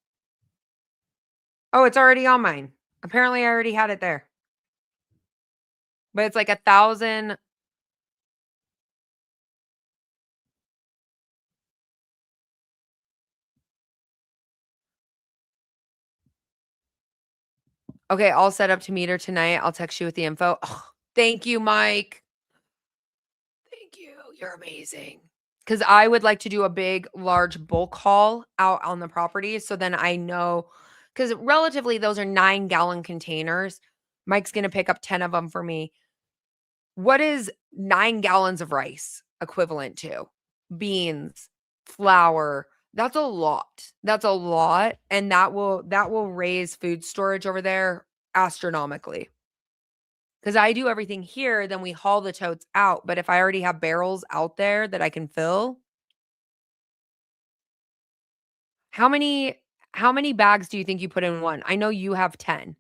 Oh, it's already on mine. Apparently I already had it there. But it's like 1,000. Okay, all set up to meet her tonight. I'll text you with the info. Oh, thank you, Mike. Thank you. You're amazing. Because I would like to do a big, large bulk haul out on the property. So then I know, because relatively those are 9-gallon containers. Mike's going to pick up 10 of them for me. What is 9 gallons of rice equivalent to? Beans, flour. That's a lot. That's a lot. And that will raise food storage over there astronomically. Because I do everything here, then we haul the totes out. But if I already have barrels out there that I can fill, how many bags do you think you put in one? I know you have 10.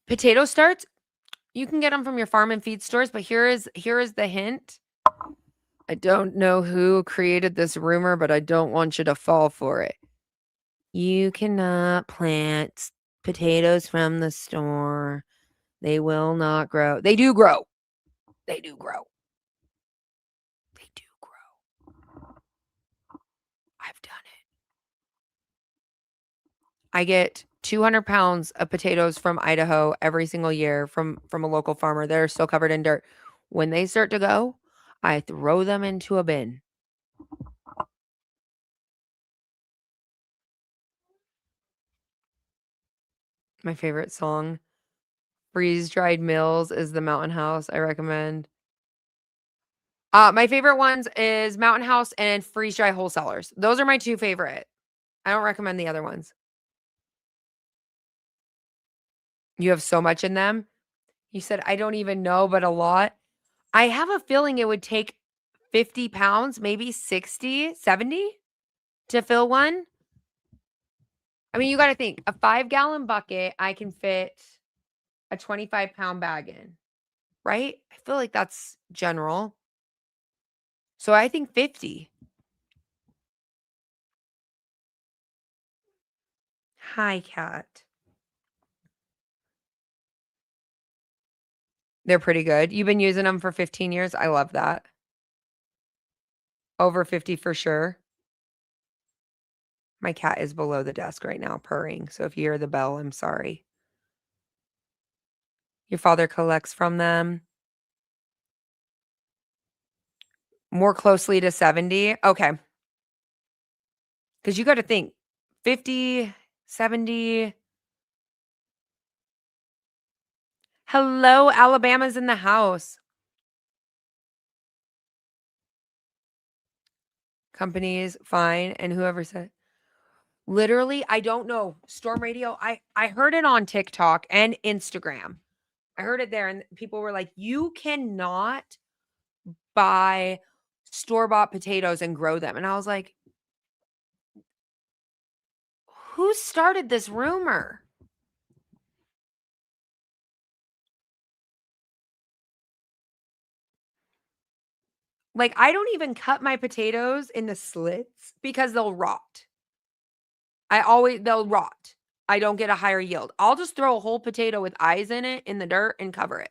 Potato starts, you can get them from your farm and feed stores, but here is the hint. I don't know who created this rumor, but I don't want you to fall for it. You cannot plant potatoes from the store. They will not grow. They do grow. They do grow. They do grow. I've done it. I get 200 pounds of potatoes from Idaho every single year from a local farmer. They're still covered in dirt. When they start to go, I throw them into a bin. My favorite song, Freeze-Dried Mills, is the Mountain House. I recommend. My favorite ones is Mountain House and Freeze-Dry Wholesalers. Those are my two favorite. I don't recommend the other ones. You have so much in them. You said, I don't even know, but a lot. I have a feeling it would take 50 pounds, maybe 60, 70 to fill one. I mean, you got to think, a 5-gallon bucket, I can fit a 25-pound bag in, right? I feel like that's general. So I think 50. Hi, cat. They're pretty good. You've been using them for 15 years. I love that. Over 50 for sure. My cat is below the desk right now purring. So if you hear the bell, I'm sorry. Your father collects from them. More closely to 70. Okay. Because you got to think 50, 70. Hello, Alabama's in the house. Companies, fine. And whoever said, literally, I don't know. Storm radio. I heard it on TikTok and Instagram. I heard it there, and people were like, you cannot buy store-bought potatoes and grow them. And I was like, who started this rumor? Like, I don't even cut my potatoes into slits because they'll rot. They'll rot. I don't get a higher yield. I'll just throw a whole potato with eyes in it in the dirt and cover it.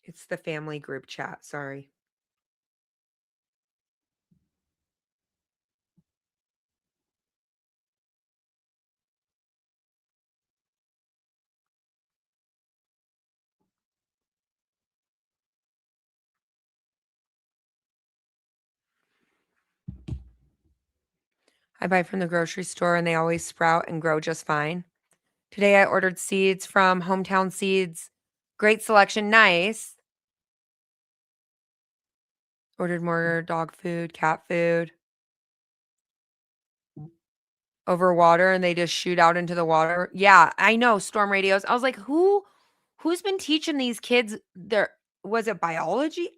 It's the family group chat. Sorry. I buy from the grocery store and they always sprout and grow just fine. Today I ordered seeds from Hometown Seeds. Great selection. Nice. Ordered more dog food, cat food. Over water and they just shoot out into the water. Yeah, I know, storm radios. I was like, who's been teaching these kids was it biology?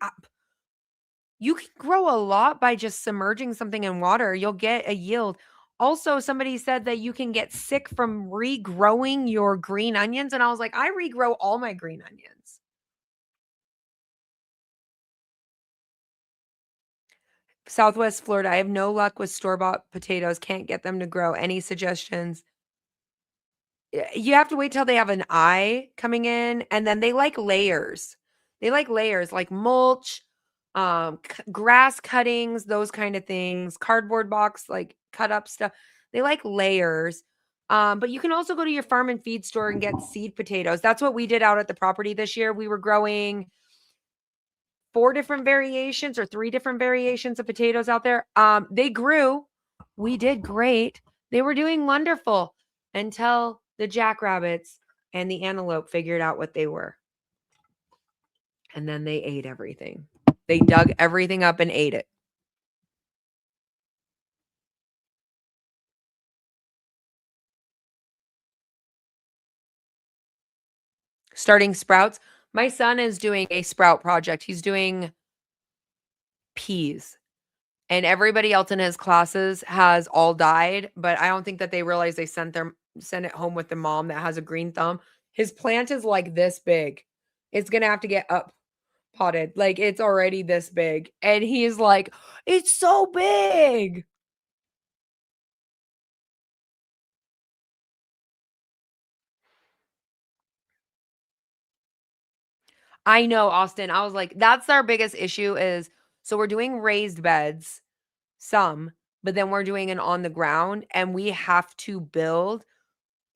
You can grow a lot by just submerging something in water. You'll get a yield. Also, somebody said that you can get sick from regrowing your green onions. And I was like, I regrow all my green onions. Southwest Florida. I have no luck with store-bought potatoes. Can't get them to grow. Any suggestions? You have to wait till they have an eye coming in, and then they like layers. They like layers, like mulch, grass cuttings, those kind of things, cardboard box, like cut up stuff. They like layers. But you can also go to your farm and feed store and get seed potatoes. That's what we did out at the property this year. We were growing 4 different variations or 3 different variations of potatoes out there. They grew. We did great. They were doing wonderful until the jackrabbits and the antelope figured out what they were. And then they ate everything. They dug everything up and ate it. Starting sprouts. My son is doing a sprout project. He's doing peas. And everybody else in his classes has all died, but I don't think that they realize they sent it home with the mom that has a green thumb. His plant is like this big. It's gonna have to get up potted. Like it's already this big. And he's like, it's so big. I know, Austin. I was like, that's our biggest issue is so we're doing raised beds, some, but then we're doing an on the ground and we have to build.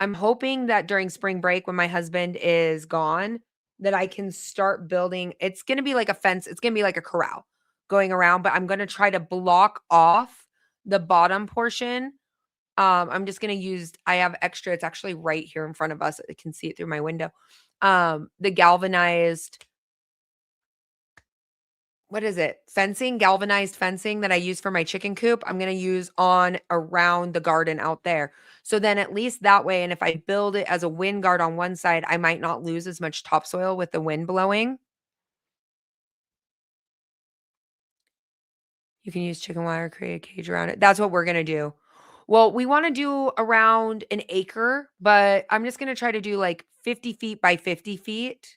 I'm hoping that during spring break when my husband is gone, that I can start building. It's going to be like a fence. It's going to be like a corral going around, but I'm going to try to block off the bottom portion. I'm just going to use, I have extra. It's actually right here in front of us. I can see it through my window. The galvanized, what is it? Fencing, galvanized fencing that I use for my chicken coop. I'm going to use on around the garden out there. So then at least that way, and if I build it as a wind guard on one side, I might not lose as much topsoil with the wind blowing. You can use chicken wire, create a cage around it. That's what we're going to do. Well, we want to do around an acre, but I'm just going to try to do like 50 feet by 50 feet.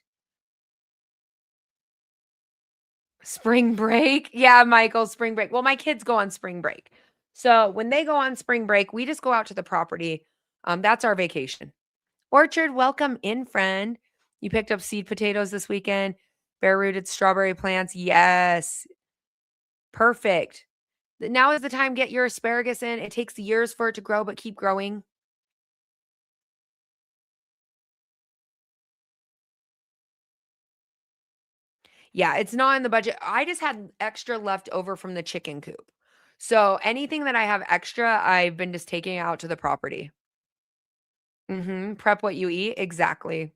Spring break? Yeah, Michael, spring break. Well, my kids go on spring break. So when they go on spring break, we just go out to the property. That's our vacation. Orchard, welcome in, friend. You picked up seed potatoes this weekend, bare rooted strawberry plants. Yes, perfect. Now is the time. Get your asparagus in. It takes years for it to grow, but keep growing. Yeah, it's not in the budget. I just had extra left over from the chicken coop. So anything that I have extra, I've been just taking out to the property. Prep what you eat. Exactly.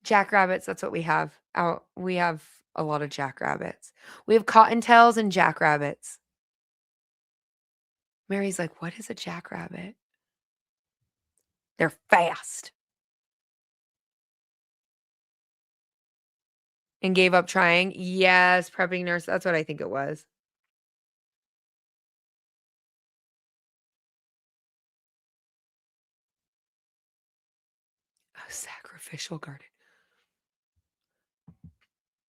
Jackrabbits, that's what we have. Out we have a lot of jackrabbits. We have cottontails and jackrabbits. Mary's like, "What is a jackrabbit?" They're fast. And gave up trying. Yes, prepping nurse. That's what I think it was. A sacrificial garden.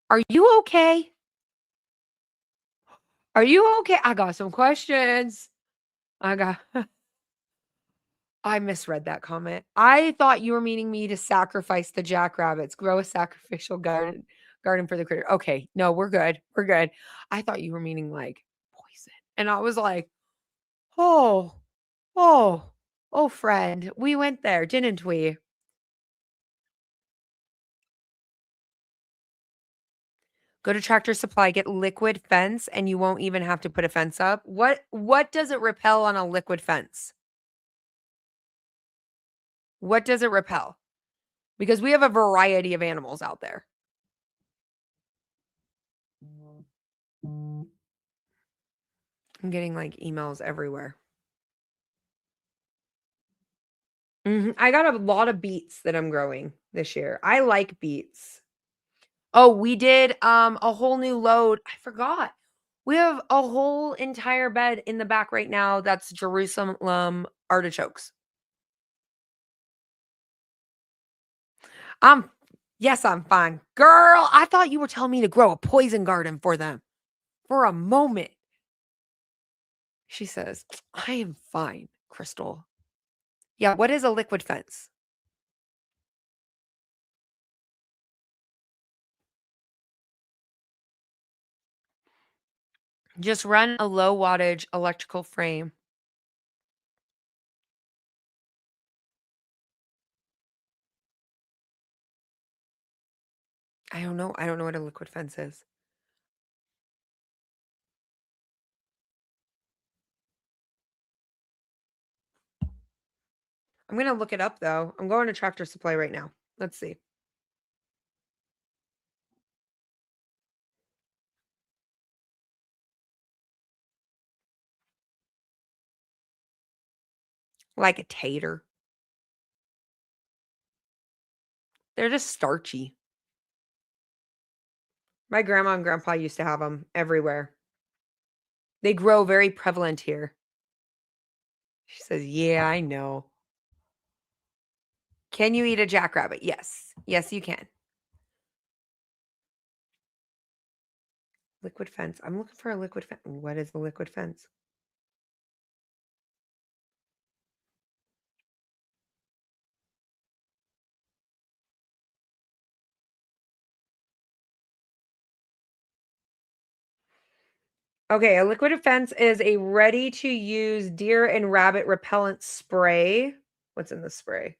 Are you okay? Are you okay? I got some questions. I got I misread that comment. I thought you were meaning me to sacrifice the jackrabbits, grow a sacrificial garden for the critter. Okay, no, we're good. We're good. I thought you were meaning like poison. And I was like, "Oh, oh, oh, friend, we went there, didn't we?" Go to Tractor Supply, get liquid fence, and you won't even have to put a fence up. What does it repel on a liquid fence? What does it repel? Because we have a variety of animals out there. I'm getting like emails everywhere. I got a lot of beets that I'm growing this year. I like beets. Oh, we did a whole new load. I forgot. We have a whole entire bed in the back right now that's Jerusalem artichokes. I'm yes, I'm fine. Girl, I thought you were telling me to grow a poison garden for them for a moment. She says, I am fine, Crystal. Yeah, what is a liquid fence? Just run a low wattage electrical frame. I don't know. I don't know what a liquid fence is. I'm going to look it up though. I'm going to Tractor Supply right now. Let's see. Like a tater. They're just starchy. My grandma and grandpa used to have them everywhere. They grow very prevalent here. She says, yeah, I know. Can you eat a jackrabbit? Yes. Yes, you can. Liquid fence. I'm looking for a liquid fence. What is the liquid fence? Okay, a liquid fence is a ready-to-use deer and rabbit repellent spray. What's in the spray?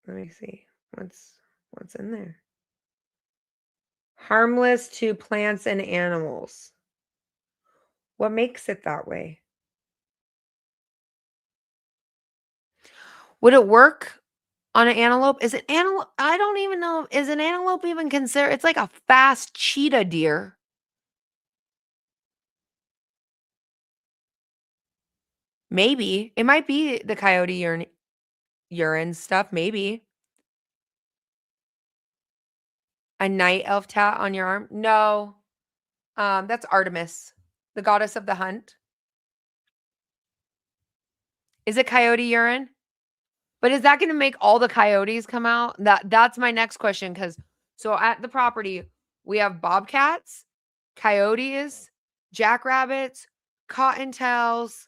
Let me see. What's in there? Harmless to plants and animals. What makes it that way? Would it work on an antelope? Is it antelope? I don't even know. Is an antelope even considered? It's like a fast cheetah deer. Maybe. It might be the coyote urine stuff. Maybe. A night elf tat on your arm? No. That's Artemis, the goddess of the hunt. Is it coyote urine? But is that going to make all the coyotes come out? That's my next question. Because so at the property, we have bobcats, coyotes, jackrabbits, cottontails,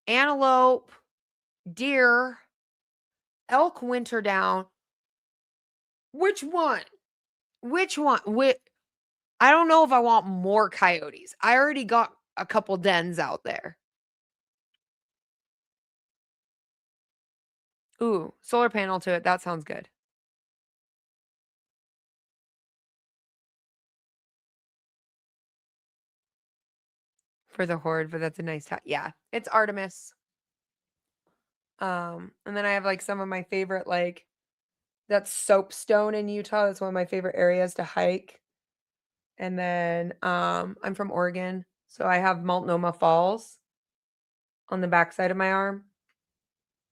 antelope, deer, elk winter down. Which one? Which one? I don't know if I want more coyotes. I already got a couple dens out there. Ooh, solar panel to it. That sounds good. For the horde, but that's a nice hat. Yeah, it's Artemis. And then I have like some of my favorite, like that's soapstone in Utah. That's one of my favorite areas to hike. And then I'm from Oregon, so I have Multnomah Falls on the backside of my arm.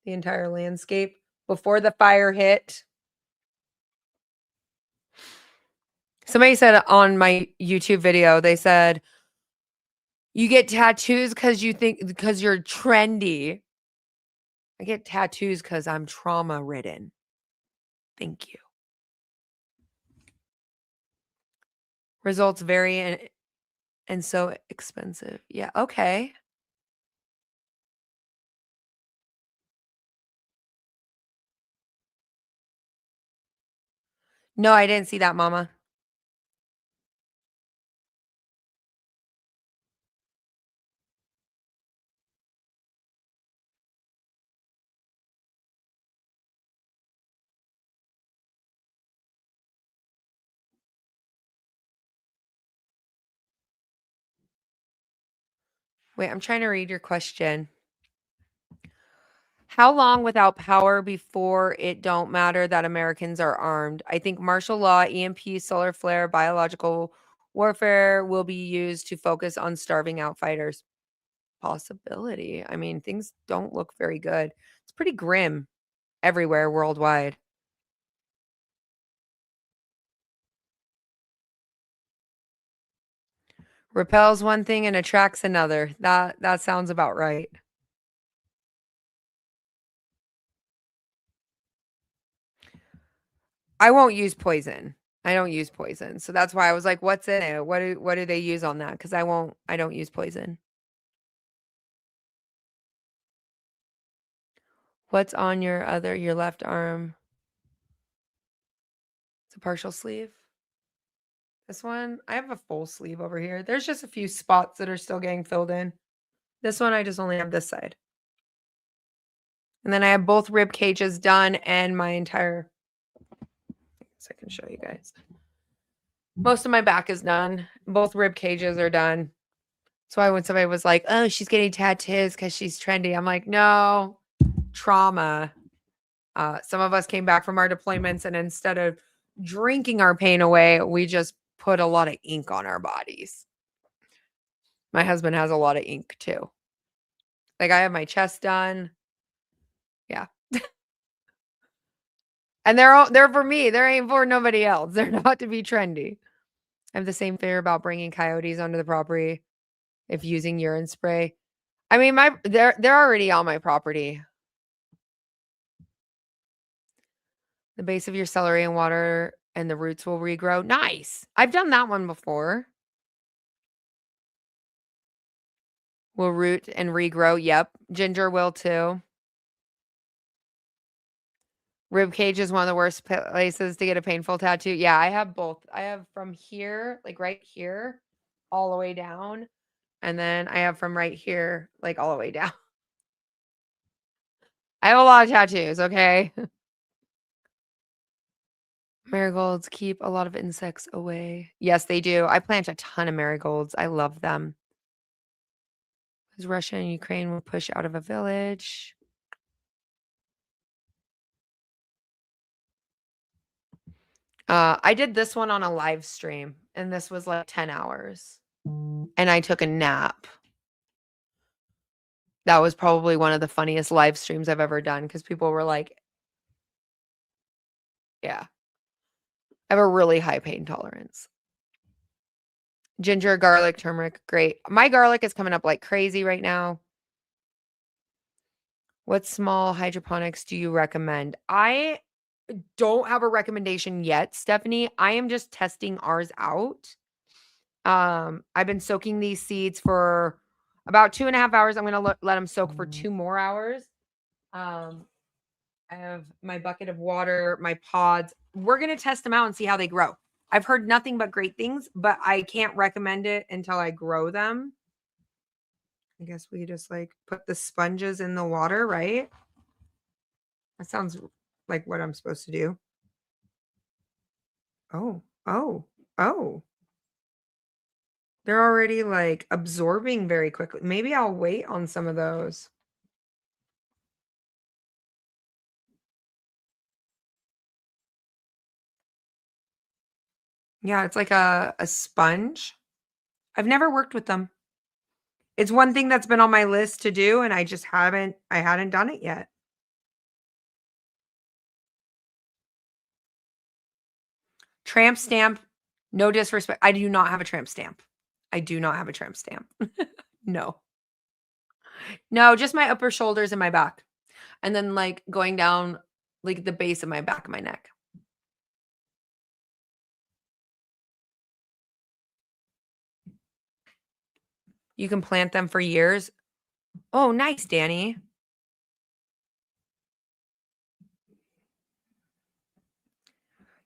The entire landscape before the fire hit. Somebody said on my YouTube video, they said, you get tattoos because you're trendy. I get tattoos because I'm trauma ridden. Thank you. Results vary and so expensive. Yeah, okay. No, I didn't see that, Mama. Wait, I'm trying to read your question. How long without power before it don't matter that Americans are armed? I think martial law, EMP, solar flare, biological warfare will be used to focus on starving out fighters. Possibility. I mean, things don't look very good. It's pretty grim everywhere worldwide. Repels one thing and attracts another. That sounds about right. I won't use poison. I don't use poison. So that's why I was like, what's in it? What do they use on that? Because I don't use poison. What's on your left arm? It's a partial sleeve. This one, I have a full sleeve over here. There's just a few spots that are still getting filled in. This one, I just only have this side. And then I have both rib cages done and my entire, so I can show you guys. Most of my back is done. Both rib cages are done. So why when somebody was like, oh, she's getting tattoos because she's trendy, I'm like, no, trauma. Some of us came back from our deployments, and instead of drinking our pain away, we just put a lot of ink on our bodies. My husband has a lot of ink too. Like I have my chest done. Yeah. And they're for me. They ain't for nobody else. They're not to be trendy. I have the same fear about bringing coyotes onto the property if using urine spray. I mean, they're already on my property. The base of your celery and water and the roots will regrow. Nice. I've done that one before. Will root and regrow. Yep. Ginger will too. Rib cage is one of the worst places to get a painful tattoo. Yeah, I have both. I have from here, like right here, all the way down. And then I have from right here, like all the way down. I have a lot of tattoos, okay? Marigolds keep a lot of insects away. Yes, they do. I plant a ton of marigolds. I love them. Because Russia and Ukraine will push out of a village. I did this one on a live stream, and this was like 10 hours. And I took a nap. That was probably one of the funniest live streams I've ever done because people were like, yeah. I have a really high pain tolerance. Ginger, garlic, turmeric, great. My garlic is coming up like crazy right now. What small hydroponics do you recommend? I don't have a recommendation yet, Stephanie. I am just testing ours out. I've been soaking these seeds for about 2.5 hours. I'm going to let them soak for 2 more hours. I have my bucket of water, my pods. We're going to test them out and see how they grow. I've heard nothing but great things, but I can't recommend it until I grow them. I guess we just like put the sponges in the water, right? That sounds like what I'm supposed to do. Oh. They're already like absorbing very quickly. Maybe I'll wait on some of those. Yeah, it's like a sponge. I've never worked with them. It's one thing that's been on my list to do, and I hadn't done it yet. Tramp stamp, no disrespect. I do not have a tramp stamp. I do not have a tramp stamp. No. No, just my upper shoulders and my back. And then like going down like the base of my back of my neck. You can plant them for years. Oh, nice, Danny.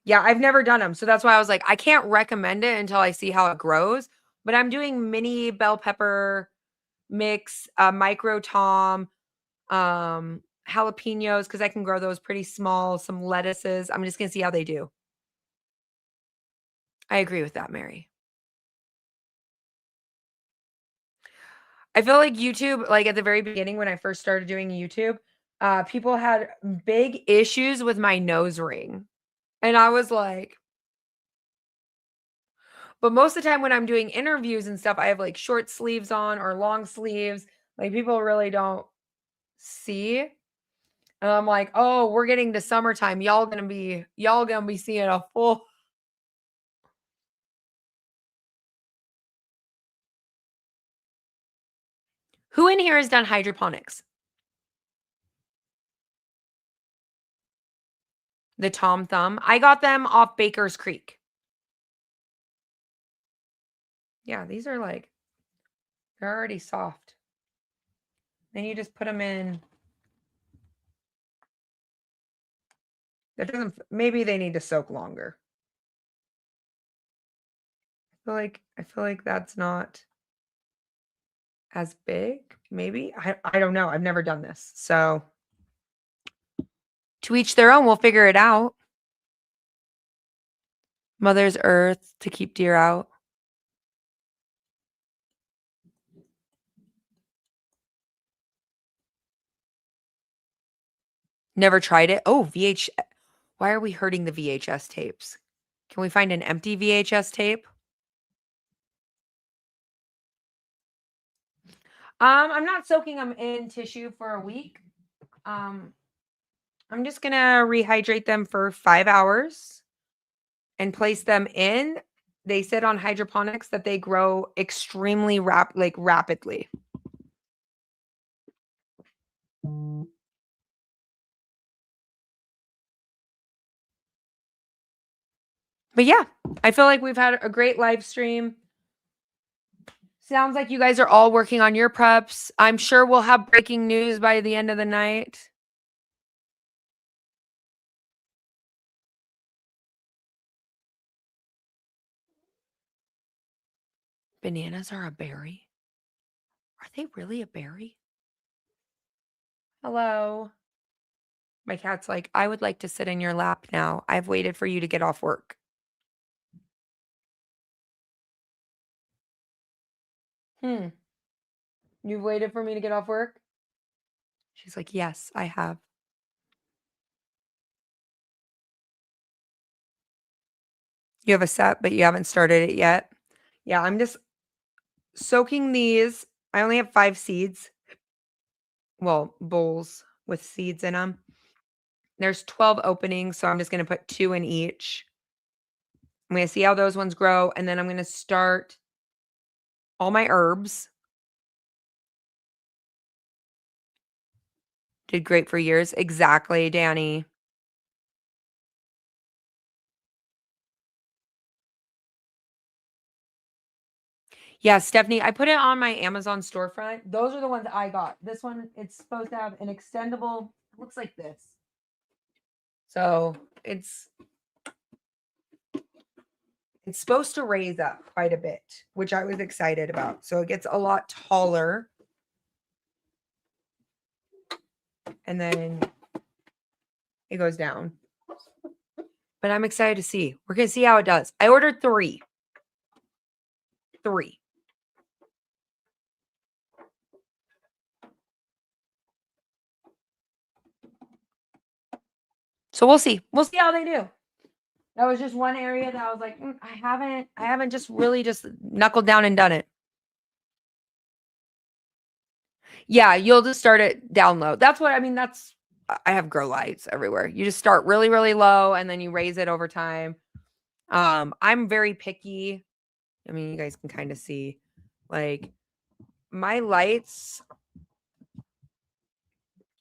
Yeah, I've never done them. So that's why I was like, I can't recommend it until I see how it grows. But I'm doing mini bell pepper mix, micro tom, jalapenos, because I can grow those pretty small, some lettuces. I'm just going to see how they do. I agree with that, Mary. I feel like YouTube, like at the very beginning when I first started doing YouTube, people had big issues with my nose ring. And I was like, but most of the time when I'm doing interviews and stuff, I have like short sleeves on or long sleeves. Like people really don't see. And I'm like, oh, we're getting to summertime. Y'all gonna be seeing a full. Who in here has done hydroponics? The Tom Thumb. I got them off Baker's Creek. Yeah, these are like, they're already soft. Then you just put them in. That doesn't, maybe they need to soak longer. I feel like that's not as big. Maybe. I don't know. I've never done this. So to each their own, we'll figure it out. Mother's Earth to keep deer out. Never tried it. Oh, why are we hurting the VHS tapes? Can we find an empty VHS tape? I'm not soaking them in tissue for a week. I'm just gonna rehydrate them for 5 hours and place them in. They said on hydroponics that they grow extremely rapidly. But yeah, I feel like we've had a great live stream. Sounds like you guys are all working on your preps. I'm sure we'll have breaking news by the end of the night. Bananas are a berry? Are they really a berry? Hello. My cat's like, I would like to sit in your lap now. I've waited for you to get off work. You've waited for me to get off work? She's like, yes, I have. You have a set, but you haven't started it yet. Yeah, I'm just soaking these. I only have 5 seeds. Well, bowls with seeds in them. There's 12 openings, so I'm just going to put 2 in each. I'm going to see how those ones grow, and then I'm going to start all my herbs. Did great for years. Exactly, Danny. Yeah, Stephanie, I put it on my Amazon storefront. Those are the ones I got. This one, it's supposed to have an extendable, looks like this. So it's supposed to raise up quite a bit, which I was excited about. So it gets a lot taller. And then it goes down. But I'm excited to see. We're going to see how it does. I ordered 3. 3. So we'll see. We'll see how they do. That was just one area that I was like, I haven't just really just knuckled down and done it. Yeah, you'll just start it down low. That's what I mean. I have grow lights everywhere. You just start really, really low and then you raise it over time. I'm very picky. I mean, you guys can kind of see like my lights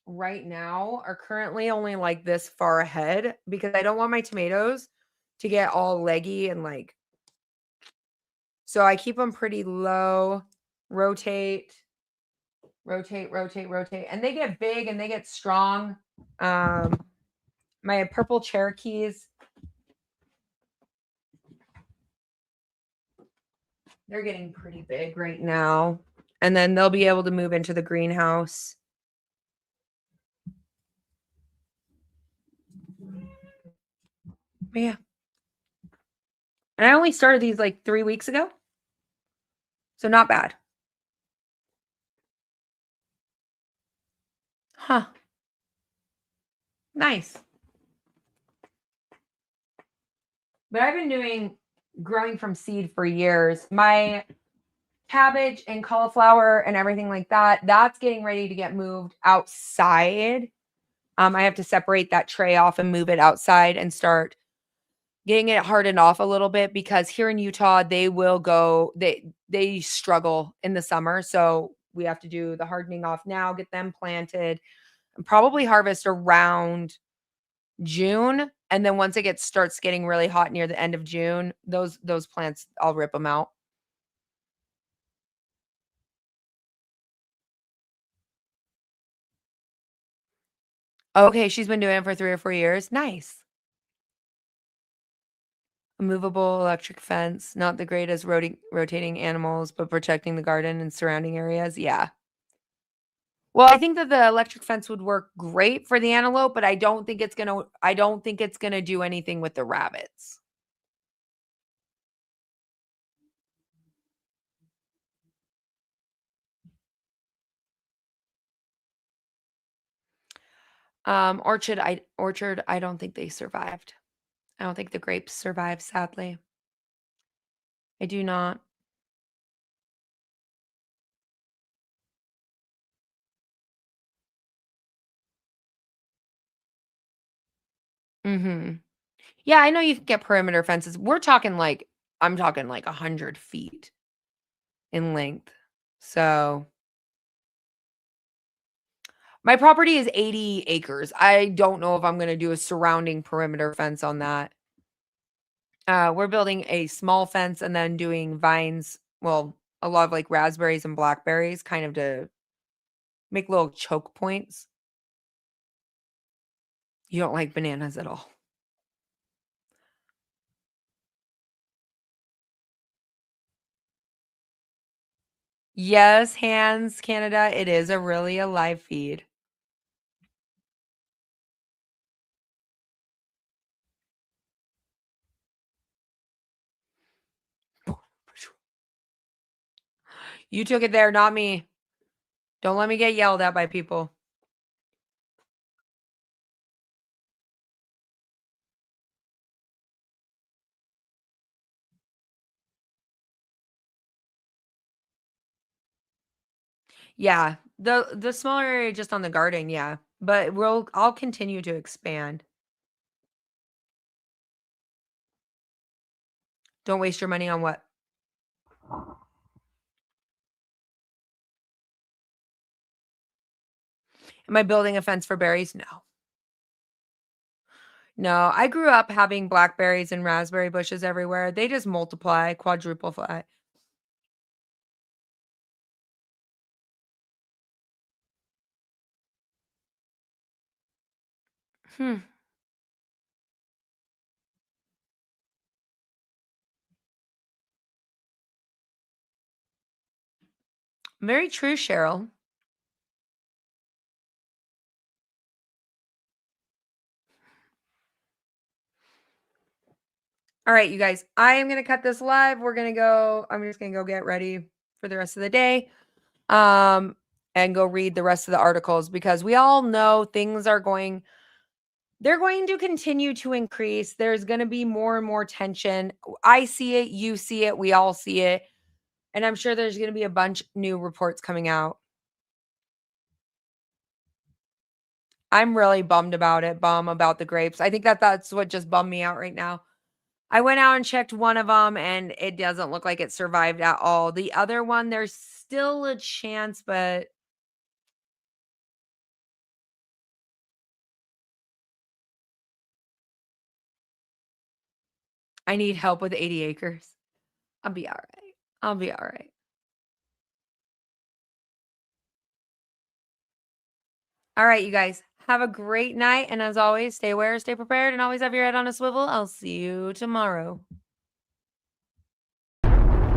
right now are currently only like this far ahead because I don't want my tomatoes to get all leggy and like, so I keep them pretty low, rotate, and they get big and they get strong. My purple Cherokees, they're getting pretty big right now. And then they'll be able to move into the greenhouse. But yeah. And I only started these like 3 weeks ago. So not bad. Huh. Nice. But I've been growing from seed for years. My cabbage and cauliflower and everything like that, that's getting ready to get moved outside. I have to separate that tray off and move it outside and start getting it hardened off a little bit because here in Utah, they struggle in the summer. So we have to do the hardening off now, get them planted, and probably harvest around June. And then once starts getting really hot near the end of June, those plants, I'll rip them out. Okay, she's been doing it for 3 or 4 years. Nice. A movable electric fence, not the greatest rotating animals, but protecting the garden and surrounding areas. Yeah. Well, I think that the electric fence would work great for the antelope, but I don't think it's gonna do anything with the rabbits. Orchard, I don't think they survived. I don't think the grapes survived, sadly. I do not. Mhm. Yeah, I know you can get perimeter fences. I'm talking like 100 feet in length. So my property is 80 acres. I don't know if I'm gonna do a surrounding perimeter fence on that. We're building a small fence and then doing vines, well, a lot of like raspberries and blackberries, kind of to make little choke points. You don't like bananas at all. Yes, Hands Canada, it is a really a live feed. You took it there, not me. Don't let me get yelled at by people. Yeah, the smaller area just on the garden, yeah. But I'll continue to expand. Don't waste your money on what? Am I building a fence for berries? No. No, I grew up having blackberries and raspberry bushes everywhere. They just multiply, quadruple fly. Hmm. Very true, Cheryl. All right, you guys, I am going to cut this live. I'm just going to go get ready for the rest of the day. And go read the rest of the articles because we all know they're going to continue to increase. There's going to be more and more tension. I see it, you see it, we all see it. And I'm sure there's going to be a bunch new reports coming out. I'm really bummed about it, about the grapes. I think that's what just bummed me out right now. I went out and checked one of them and it doesn't look like it survived at all. The other one, there's still a chance, but I need help with 80 acres. I'll be all right. I'll be all right. All right, you guys. Have a great night. And as always, stay aware, stay prepared, and always have your head on a swivel. I'll see you tomorrow.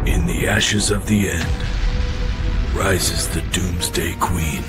In the ashes of the end rises the Doomsday Queen.